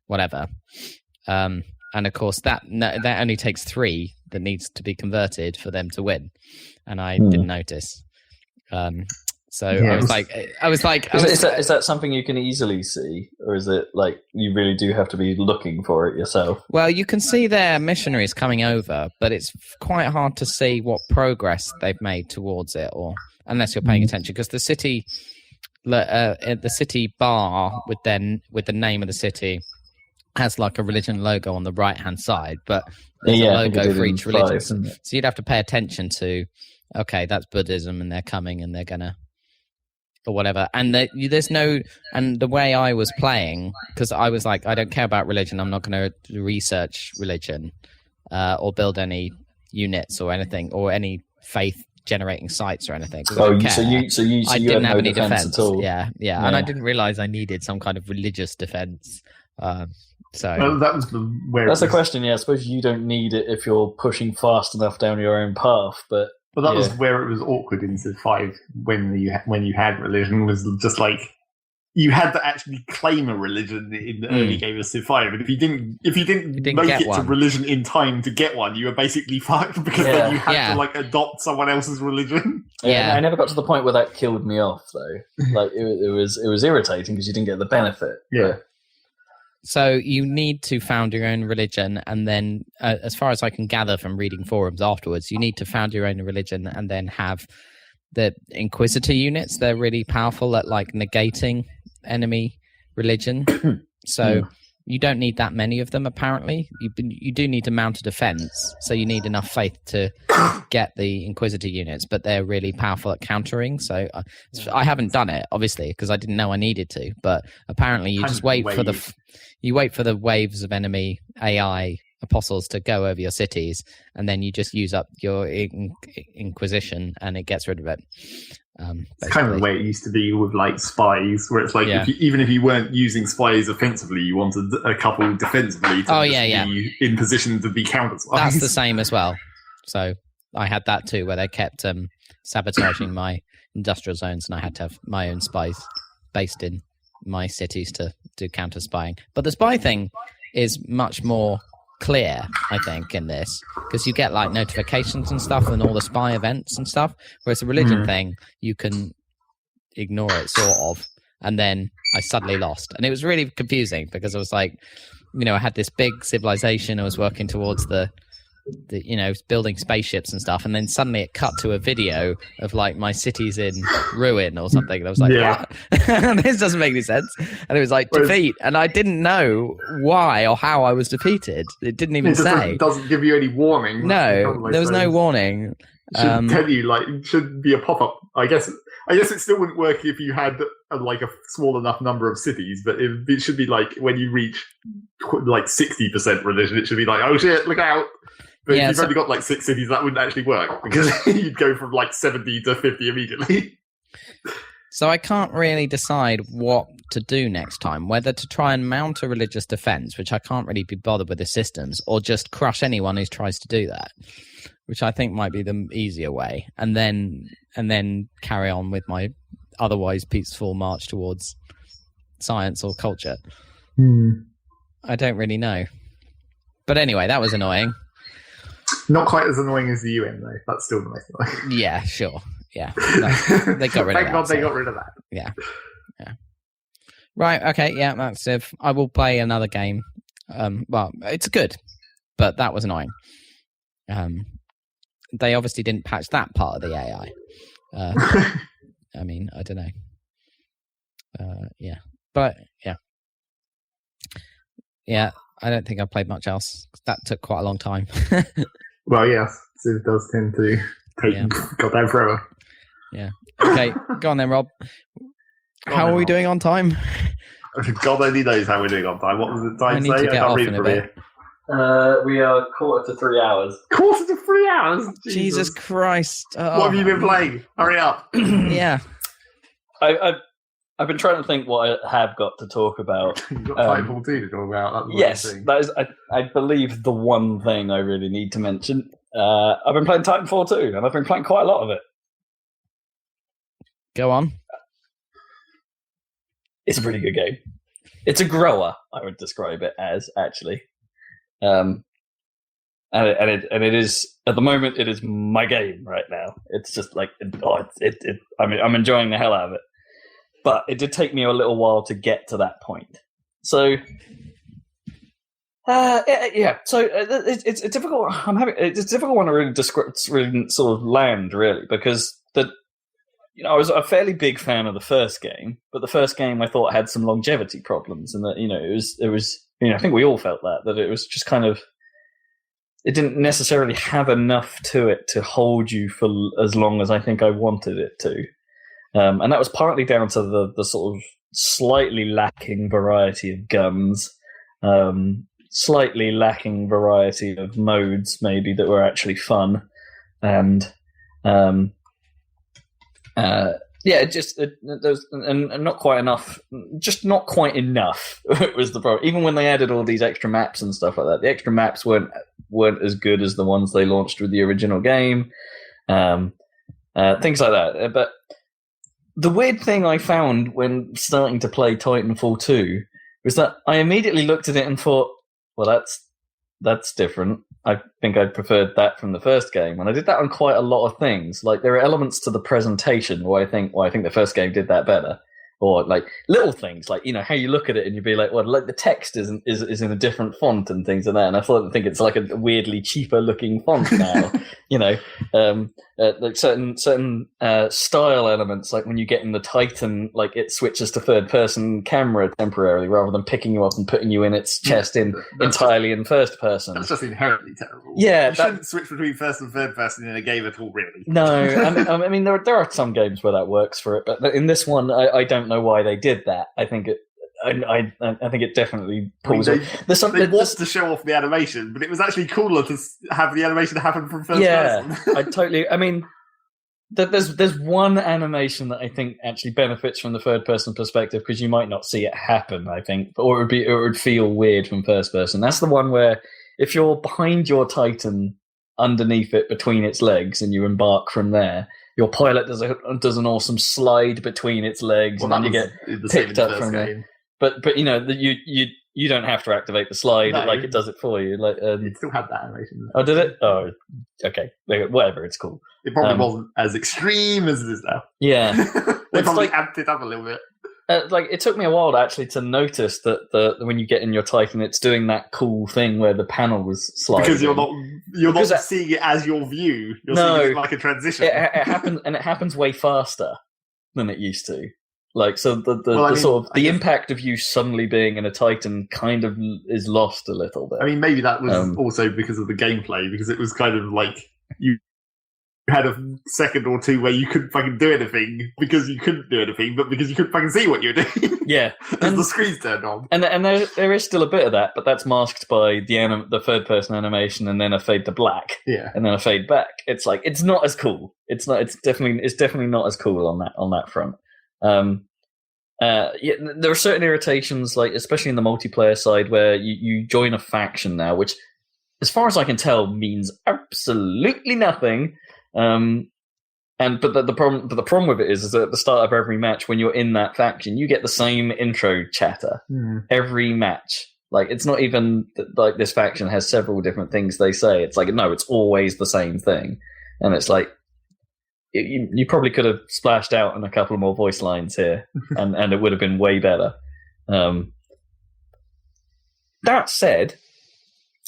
Speaker 2: whatever. And of course, that only takes 3 that needs to be converted for them to win. And I didn't notice. So yes. I was like,
Speaker 3: is that something you can easily see, or is it like you really do have to be looking for it yourself?
Speaker 2: Well, you can see their missionaries coming over, but it's quite hard to see what progress they've made towards it, or unless you're paying attention, because the city bar with the name of the city has like a religion logo on the right hand side, but there's a logo for each religion. So you'd have to pay attention to, okay, that's Buddhism, and they're coming, and they're gonna. Or whatever, and there's no, and the way I was playing, because I was like, I don't care about religion, I'm not going to research religion, or build any units or anything, or any faith generating sites or anything.
Speaker 3: So I didn't have any defense
Speaker 2: at all. Yeah, and I didn't realize I needed some kind of religious defense.
Speaker 1: Well, that was
Speaker 3: that's the question. Yeah, I suppose you don't need it if you're pushing fast enough down your own path, but.
Speaker 1: But that was where it was awkward in Civ 5 when you had religion, was just like you had to actually claim a religion in the early game of Civ 5, and if you didn't make it to religion in time to get one, you were basically fucked, because then you had to like adopt someone else's religion.
Speaker 3: Yeah, I never got to the point where that killed me off though. Like it was irritating because you didn't get the benefit.
Speaker 1: Yeah.
Speaker 2: So you need to found your own religion, and then, as far as I can gather from reading forums afterwards, you need to found your own religion and then have the Inquisitor units. They're really powerful at like negating enemy religion. So you don't need that many of them, apparently. You do need to mount a defense, so you need enough faith to get the Inquisitor units, but they're really powerful at countering. So I haven't done it, obviously, because I didn't know I needed to, but apparently you just wait for the waves of enemy AI apostles to go over your cities, and then you just use up your Inquisition and it gets rid of it.
Speaker 1: It's kind of the way it used to be with like spies, where it's like even if you weren't using spies offensively, you wanted a couple defensively to be in position to be counter spies.
Speaker 2: That's the same as well. So I had that too, where they kept sabotaging my industrial zones, and I had to have my own spies based in my cities to do counter spying. But the spy thing is much more clear, I think, in this, because you get like notifications and stuff and all the spy events and stuff, whereas the religion thing, you can ignore it sort of. And then I suddenly lost, and it was really confusing because I was like, I had this big civilization I was working towards, the building spaceships and stuff, and then suddenly it cut to a video of like my city's in ruin or something, and I was like, what? This doesn't make any sense. And it was like defeat, and I didn't know why or how I was defeated. It didn't even say.
Speaker 1: It doesn't give you any warning.
Speaker 2: No, there was no warning.
Speaker 1: It should tell you, like, it should be a pop-up. I guess it still wouldn't work if you had like a small enough number of cities, but it should be like when you reach like 60% religion, it should be like, oh shit, look out. But if you've only got like 6 cities, that wouldn't actually work, because you'd go from like 70 to 50 immediately.
Speaker 2: So I can't really decide what to do next time, whether to try and mount a religious defense, which I can't really be bothered with the systems, or just crush anyone who tries to do that, which I think might be the easier way, and then carry on with my otherwise peaceful march towards science or culture. I don't really know. But anyway, that was annoying.
Speaker 1: Not quite as annoying as the UN, though. That's still nice.
Speaker 2: Yeah, sure. Yeah. No, they got rid of that.
Speaker 1: Thank God they got rid of that.
Speaker 2: Yeah. Right, okay, yeah, that's it. I will play another game. Well, it's good, but that was annoying. They obviously didn't patch that part of the AI. I mean, I don't know. Yeah. But, yeah. Yeah, I don't think I've played much else. That took quite a long time.
Speaker 1: Well, yes, Civ does tend to take goddamn forever.
Speaker 2: Yeah. Okay, go on then, Rob. How are we doing on time?
Speaker 1: God only knows how we're doing on time. What was the time say? I can't read it from here.
Speaker 3: We are 2:45 hours.
Speaker 1: 2:45 hours?
Speaker 2: Jesus Christ.
Speaker 1: What have you been playing? Hurry up.
Speaker 2: Yeah.
Speaker 3: I've been trying to think what I have got to talk about.
Speaker 1: You've got Titanfall 2 to talk about.
Speaker 3: Yes, that is, I believe, the one thing I really need to mention. I've been playing Titanfall 2, and I've been playing quite a lot of it.
Speaker 2: Go on.
Speaker 3: It's a pretty good game. It's a grower, I would describe it as, actually. And it is, at the moment, it is my game right now. It's just like, I'm enjoying the hell out of it. But it did take me a little while to get to that point. So, yeah. So it's difficult. It's a difficult one to really describe, really sort of land, really, because I was a fairly big fan of the first game, but the first game I thought had some longevity problems, and that it was I think we all felt that it was just kind of, it didn't necessarily have enough to it to hold you for as long as I think I wanted it to. And that was partly down to the sort of slightly lacking variety of guns, slightly lacking variety of modes, maybe, that were actually fun, and there's not quite enough. Just not quite enough was the problem. Even when they added all these extra maps and stuff like that, the extra maps weren't as good as the ones they launched with the original game. Things like that, but. The weird thing I found when starting to play Titanfall 2 was that I immediately looked at it and thought, well, that's different. I think I preferred that from the first game. And I did that on quite a lot of things. Like, there are elements to the presentation where I think the first game did that better. Or like little things, like, how you look at it and you'd be like, well, like the text is in a different font and things like that. And I think it's like a weirdly cheaper looking font now, like certain style elements, like when you get in the Titan, like it switches to third person camera temporarily rather than picking you up and putting you in its chest entirely in first person.
Speaker 1: That's just inherently terrible.
Speaker 3: Yeah,
Speaker 1: you shouldn't switch between first and third person in a game at all, really.
Speaker 3: No, I mean there are some games where that works for it, but in this one, I don't know why they did that. I think it definitely pulls it.
Speaker 1: They want to show off the animation, but it was actually cooler to have the animation happen from first person.
Speaker 3: I mean, There's one animation that I think actually benefits from the third person perspective because you might not see it happen, I think, or it would feel weird from first person. That's the one where if you're behind your Titan, underneath it between its legs, and you embark from there, your pilot does an awesome slide between its legs, and then you get picked up from there. But you know you don't have to activate the slide, like it does it for you. Like
Speaker 1: it still had that animation.
Speaker 3: Oh, did it? Oh, okay. Whatever. It's cool.
Speaker 1: It probably wasn't as extreme as it is now.
Speaker 3: Yeah,
Speaker 1: they probably amped it up a little bit.
Speaker 3: Like it took me a while actually to notice that when you get in your Titan, it's doing that cool thing where the panel was sliding.
Speaker 1: Because you're not seeing it as your view. You're seeing it like a transition.
Speaker 3: It happens, and it happens way faster than it used to. Like, so the impact of you suddenly being in a Titan kind of is lost a little bit.
Speaker 1: I mean, maybe that was also because of the gameplay, because it was kind of like you had a second or two where you couldn't fucking do anything because you couldn't do anything, but because you couldn't fucking see what you were doing.
Speaker 3: Yeah.
Speaker 1: And the screen's turned on.
Speaker 3: And there is still a bit of that, but that's masked by the third person animation and then a fade to black.
Speaker 1: Yeah.
Speaker 3: And then a fade back. It's like, it's not as cool. It's definitely not as cool on that front. Yeah, there are certain irritations, like especially in the multiplayer side, where you join a faction now, which, as far as I can tell, means absolutely nothing. But the problem with it is that at the start of every match, when you're in that faction, you get the same intro chatter every match. Like, it's not even like this faction has several different things they say. It's like, no, it's always the same thing, and it's like. You probably could have splashed out on a couple more voice lines here, and it would have been way better. That said,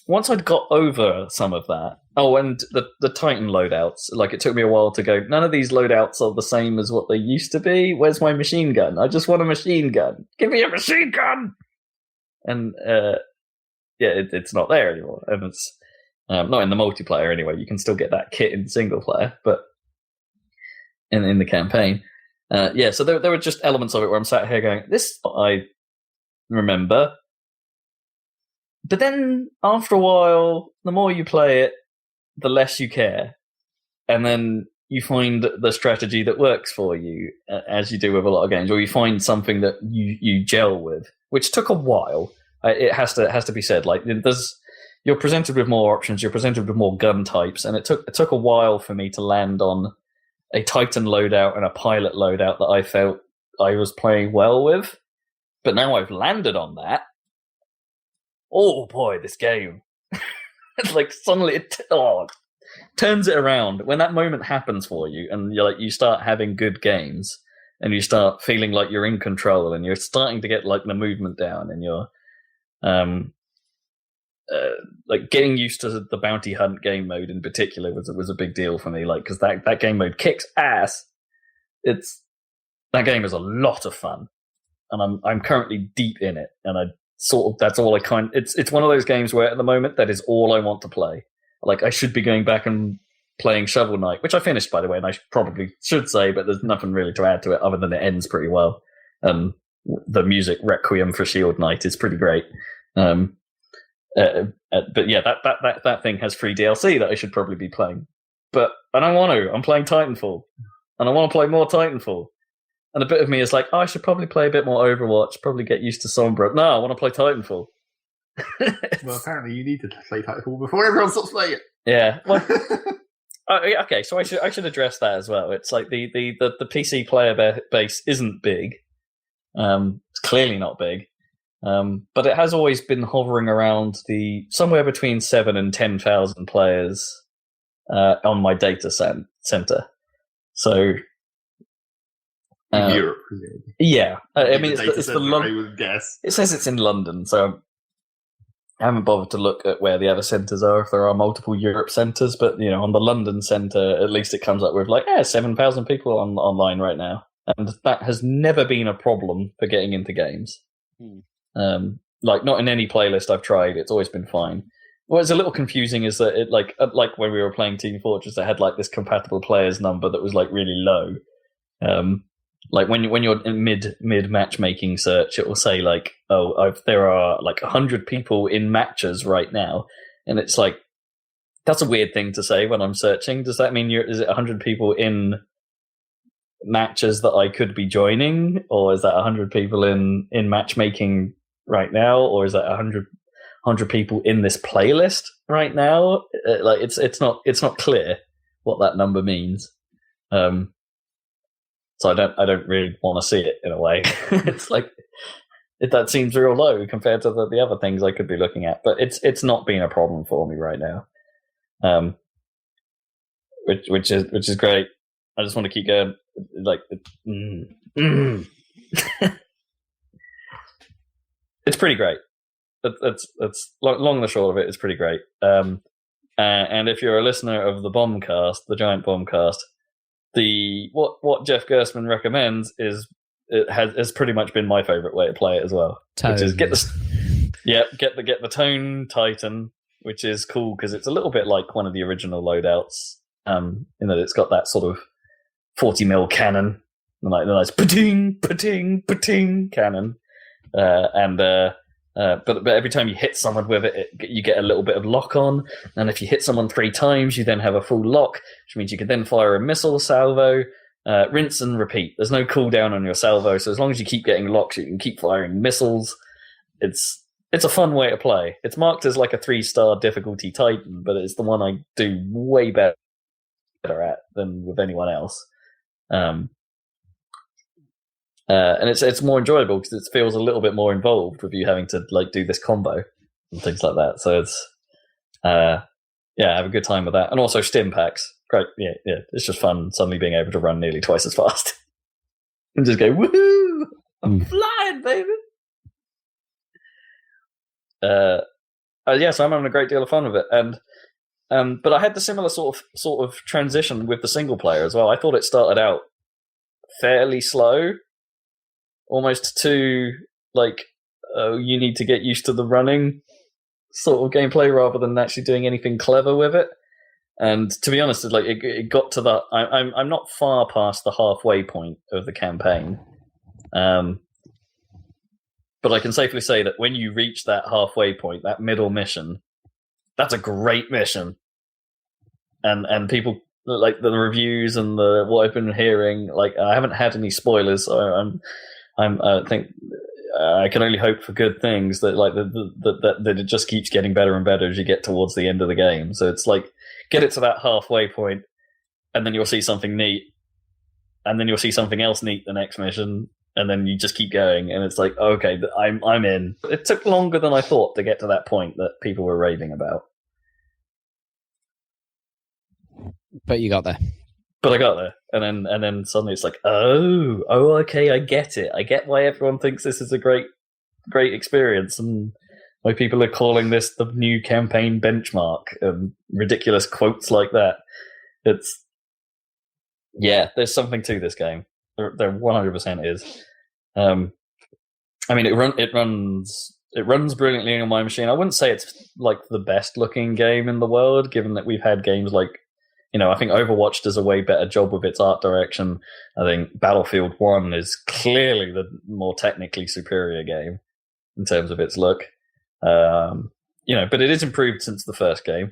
Speaker 3: once I'd got over some of that, and the Titan loadouts, like it took me a while to go, none of these loadouts are the same as what they used to be. Where's my machine gun? I just want a machine gun. Give me a machine gun! And it's not there anymore. And it's not in the multiplayer anyway. You can still get that kit in single player, but in the campaign. So there were just elements of it where I'm sat here going, this I remember. But then after a while, the more you play it, the less you care. And then you find the strategy that works for you, as you do with a lot of games, or you find something that you gel with, which took a while. It has to be said. Like, you're presented with more options, you're presented with more gun types, and it took a while for me to land on a Titan loadout and a pilot loadout that I felt I was playing well with. But now I've landed on that. Oh boy, this game. It's like suddenly it turns it around. When that moment happens for you and you start having good games and you start feeling like you're in control and you're starting to get like the movement down and you're like getting used to the bounty hunt game mode in particular was a big deal for me, like, because that game mode kicks ass. That game is a lot of fun, and I'm currently deep in it, and I sort of that's all I it's one of those games where at the moment that is all I want to play. Like, I should be going back and playing Shovel Knight, which I finished, by the way, and I probably should say, but there's nothing really to add to it other than it ends pretty well. The music Requiem for Shield Knight is pretty great. But yeah, that thing has free DLC that I should probably be playing. But I don't want to. I'm playing Titanfall. And I want to play more Titanfall. And a bit of me is like, I should probably play a bit more Overwatch, probably get used to Sombra. No, I want to play Titanfall.
Speaker 1: Well, apparently you need to play Titanfall before everyone stops playing it.
Speaker 3: Yeah. Well, okay, so I should address that as well. It's like the PC player base isn't big. It's clearly not big. But it has always been hovering around somewhere between 7,000 and 10,000 players on my data center. So
Speaker 1: Europe,
Speaker 3: yeah. I mean, it's the
Speaker 1: London. I would guess
Speaker 3: it says it's in London, so I haven't bothered to look at where the other centers are if there are multiple Europe centers. But on the London center, at least it comes up with 7,000 people online right now, and that has never been a problem for getting into games. Not in any playlist I've tried, it's always been fine. What's a little confusing is that it like when we were playing Team Fortress, it had this compatible players number that was really low. Like when you're in mid matchmaking search, it will say there are 100 people in matches right now, and it's like, that's a weird thing to say when I'm searching. Does that mean is it 100 people in matches that I could be joining, or is that 100 people in matchmaking right now, or is that 100 people in this playlist right now? Like it's not clear what that number means. So I don't really want to see it in a way. It's like that seems real low compared to the other things I could be looking at, but it's not been a problem for me right now. Which is great. I just want to keep going. Like, it's pretty great. That's long and the short of it. It's pretty great. And if you're a listener of the Bombcast, the Giant Bombcast, what Jeff Gerstmann recommends has pretty much been my favorite way to play it as well.
Speaker 2: Tone.
Speaker 3: Which is get the Tone Titan, which is cool because it's a little bit like one of the original loadouts. In that it's got that sort of 40mm cannon, and like the nice pating, pating, pating cannon, but every time you hit someone with it, you get a little bit of lock on, and if you hit someone 3 times, you then have a full lock, which means you can then fire a missile salvo, rinse and repeat. There's no cooldown on your salvo, so as long as you keep getting locks, you can keep firing missiles. It's a fun way to play. It's marked as like a 3-star difficulty Titan, but it's the one I do way better at than with anyone else. And it's more enjoyable because it feels a little bit more involved with you having to like do this combo and things like that. So it's have a good time with that. And also stim packs, great. Yeah, it's just fun suddenly being able to run nearly twice as fast and just go woohoo! I'm flying, baby. So I'm having a great deal of fun with it, and but I had the similar sort of transition with the single player as well. I thought it started out fairly slow, almost too like you need to get used to the running sort of gameplay rather than actually doing anything clever with it. And to be honest, like it got to that. I'm not far past the halfway point of the campaign, but I can safely say that when you reach that halfway point, that middle mission, that's a great mission. And people like the reviews and what I've been hearing. Like I haven't had any spoilers, so I think I can only hope for good things. That like that it just keeps getting better and better as you get towards the end of the game. So it's like get it to that halfway point, and then you'll see something neat, and then you'll see something else neat the next mission, and then you just keep going, and it's like okay, I'm in. It took longer than I thought to get to that point that people were raving about.
Speaker 2: But you got there.
Speaker 3: But I got there, and then suddenly it's like, oh, okay, I get it. I get why everyone thinks this is a great experience, and why people are calling this the new campaign benchmark, and ridiculous quotes like that. There's something to this game. There 100% is. I mean, it runs brilliantly on my machine. I wouldn't say it's like the best looking game in the world, given that we've had games like, I think Overwatch does a way better job with its art direction. I think Battlefield 1 is clearly the more technically superior game in terms of its look. But it is improved since the first game.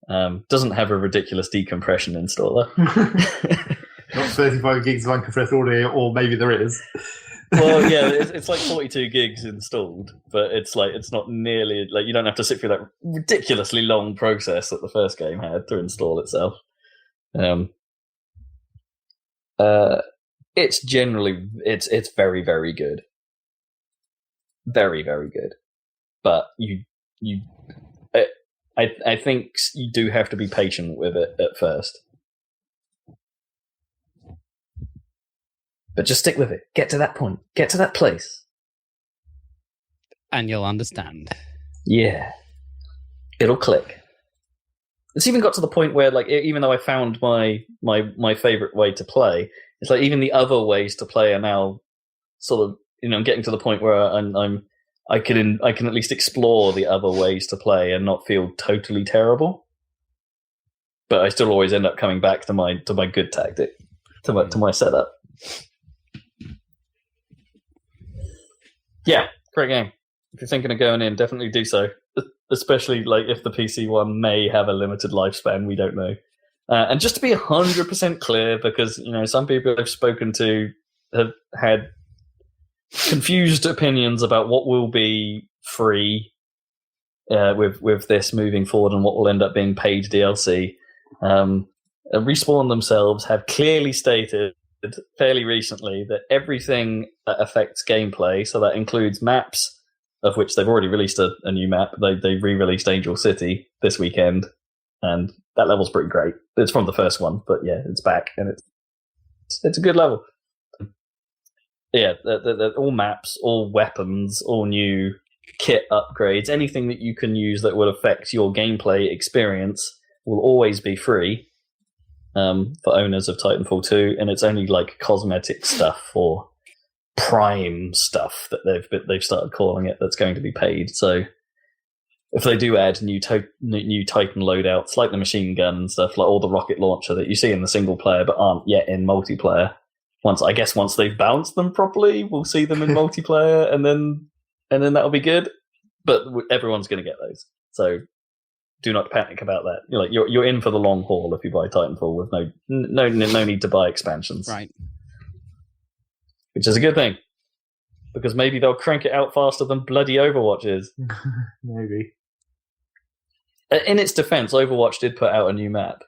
Speaker 3: Doesn't have a ridiculous decompression installer.
Speaker 1: Not 35 gigs of uncompressed audio, or maybe there is.
Speaker 3: Well, yeah, it's like 42 gigs installed, but it's not nearly like you don't have to sit through that ridiculously long process that the first game had to install itself. It's generally it's very, very good, very, very good. But I think you do have to be patient with it at first. But just stick with it. Get to that point. Get to that place.
Speaker 2: And you'll understand.
Speaker 3: Yeah. It'll click. It's even got to the point where, like, even though I found my favorite way to play, it's like even the other ways to play are now sort of, getting to the point where I can at least explore the other ways to play and not feel totally terrible. But I still always end up coming back to my good tactic, to my setup. Yeah, great game. If you're thinking of going in, definitely do so. Especially like if the PC one may have a limited lifespan, we don't know. And just to be 100% clear, because some people I've spoken to have had confused opinions about what will be free with this moving forward and what will end up being paid DLC. Respawn themselves have clearly stated fairly recently that everything that affects gameplay, so that includes maps, of which they've already released a new map. They re-released Angel City this weekend, and that level's pretty great. It's from the first one, but yeah, it's back, and it's a good level. Yeah, all maps, all weapons, all new kit upgrades, anything that you can use that will affect your gameplay experience will always be free for owners of Titanfall 2, and it's only like cosmetic stuff or prime stuff that they've started calling it that's going to be paid. So if they do add new Titan loadouts like the machine gun and stuff, like all the rocket launcher that you see in the single player but aren't yet in multiplayer, once they've balanced them properly, we'll see them in multiplayer, and then that'll be good. But everyone's going to get those, so do not panic about that. You're in for the long haul if you buy Titanfall with no need to buy expansions,
Speaker 2: right?
Speaker 3: Which is a good thing, because maybe they'll crank it out faster than bloody Overwatch is.
Speaker 1: Maybe.
Speaker 3: In its defense, Overwatch did put out a new map,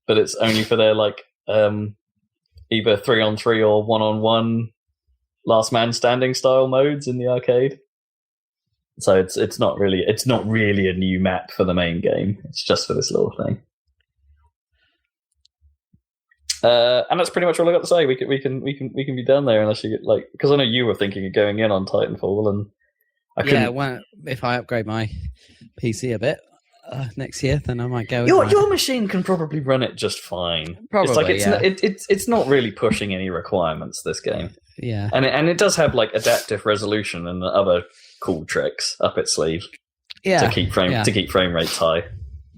Speaker 3: but it's only for their either 3-on-3 or 1-on-1 last man standing style modes in the arcade. So it's not really a new map for the main game. It's just for this little thing. And that's pretty much all I got to say. We can be done there unless you get because I know you were thinking of going in on Titanfall, and I couldn't.
Speaker 2: Yeah, well, if I upgrade my PC a bit next year, then I might go.
Speaker 3: Your machine can probably run it just fine.
Speaker 2: Probably,
Speaker 3: it's not really pushing any requirements, this game.
Speaker 2: Yeah,
Speaker 3: and it does have adaptive resolution and other cool tricks up its sleeve.
Speaker 2: Yeah,
Speaker 3: to keep frame rates high.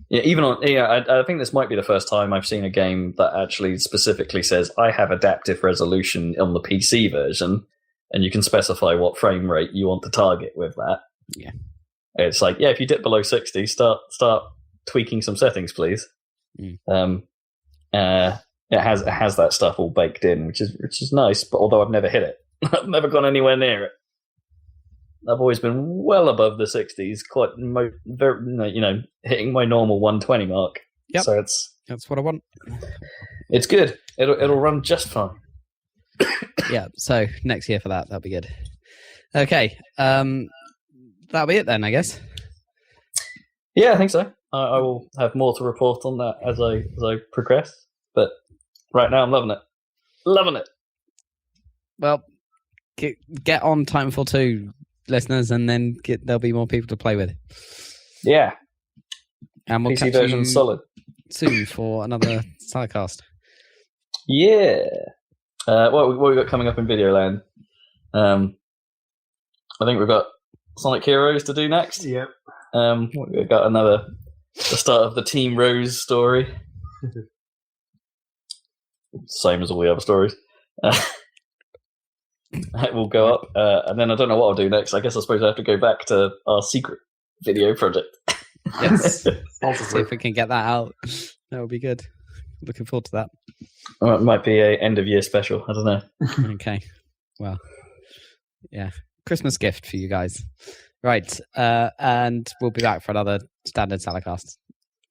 Speaker 3: Yeah, I think this might be the first time I've seen a game that actually specifically says I have adaptive resolution on the PC version, and you can specify what frame rate you want to target with that.
Speaker 2: Yeah,
Speaker 3: it's if you dip below 60, start tweaking some settings, please. It has that stuff all baked in, which is nice. But although I've never hit it, I've never gone anywhere near it. I've always been well above the 60s, hitting my normal 120 mark.
Speaker 2: Yep.
Speaker 3: So
Speaker 2: that's what I want.
Speaker 3: It's good. It'll run just fine.
Speaker 2: Yeah. So next year for that'll be good. Okay. That'll be it then, I guess.
Speaker 3: Yeah, I think so. I will have more to report on that as I progress. But right now, I'm loving it. Loving it.
Speaker 2: Well, get on Titanfall 2, listeners, and then there'll be more people to play with.
Speaker 3: Yeah.
Speaker 2: And we'll
Speaker 3: PC version solid
Speaker 2: soon for another Saladcast.
Speaker 3: Yeah. What we got coming up in Videoland? I think we've got Sonic Heroes to do next.
Speaker 1: Yep.
Speaker 3: We've got the start of the Team Rose story. Same as all the other stories. That will go up, and then I don't know what I'll do next. I guess I suppose I have to go back to our secret video project.
Speaker 2: Yes. See if we can get that out. That would be good. Looking forward to that.
Speaker 3: Well, it might be a end of year special. I don't know.
Speaker 2: Okay. Well, yeah. Christmas gift for you guys. Right. And we'll be back for another standard Saladcast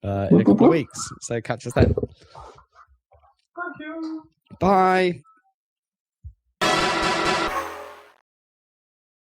Speaker 2: in a couple of weeks. So catch us then.
Speaker 1: Thank you.
Speaker 2: Bye.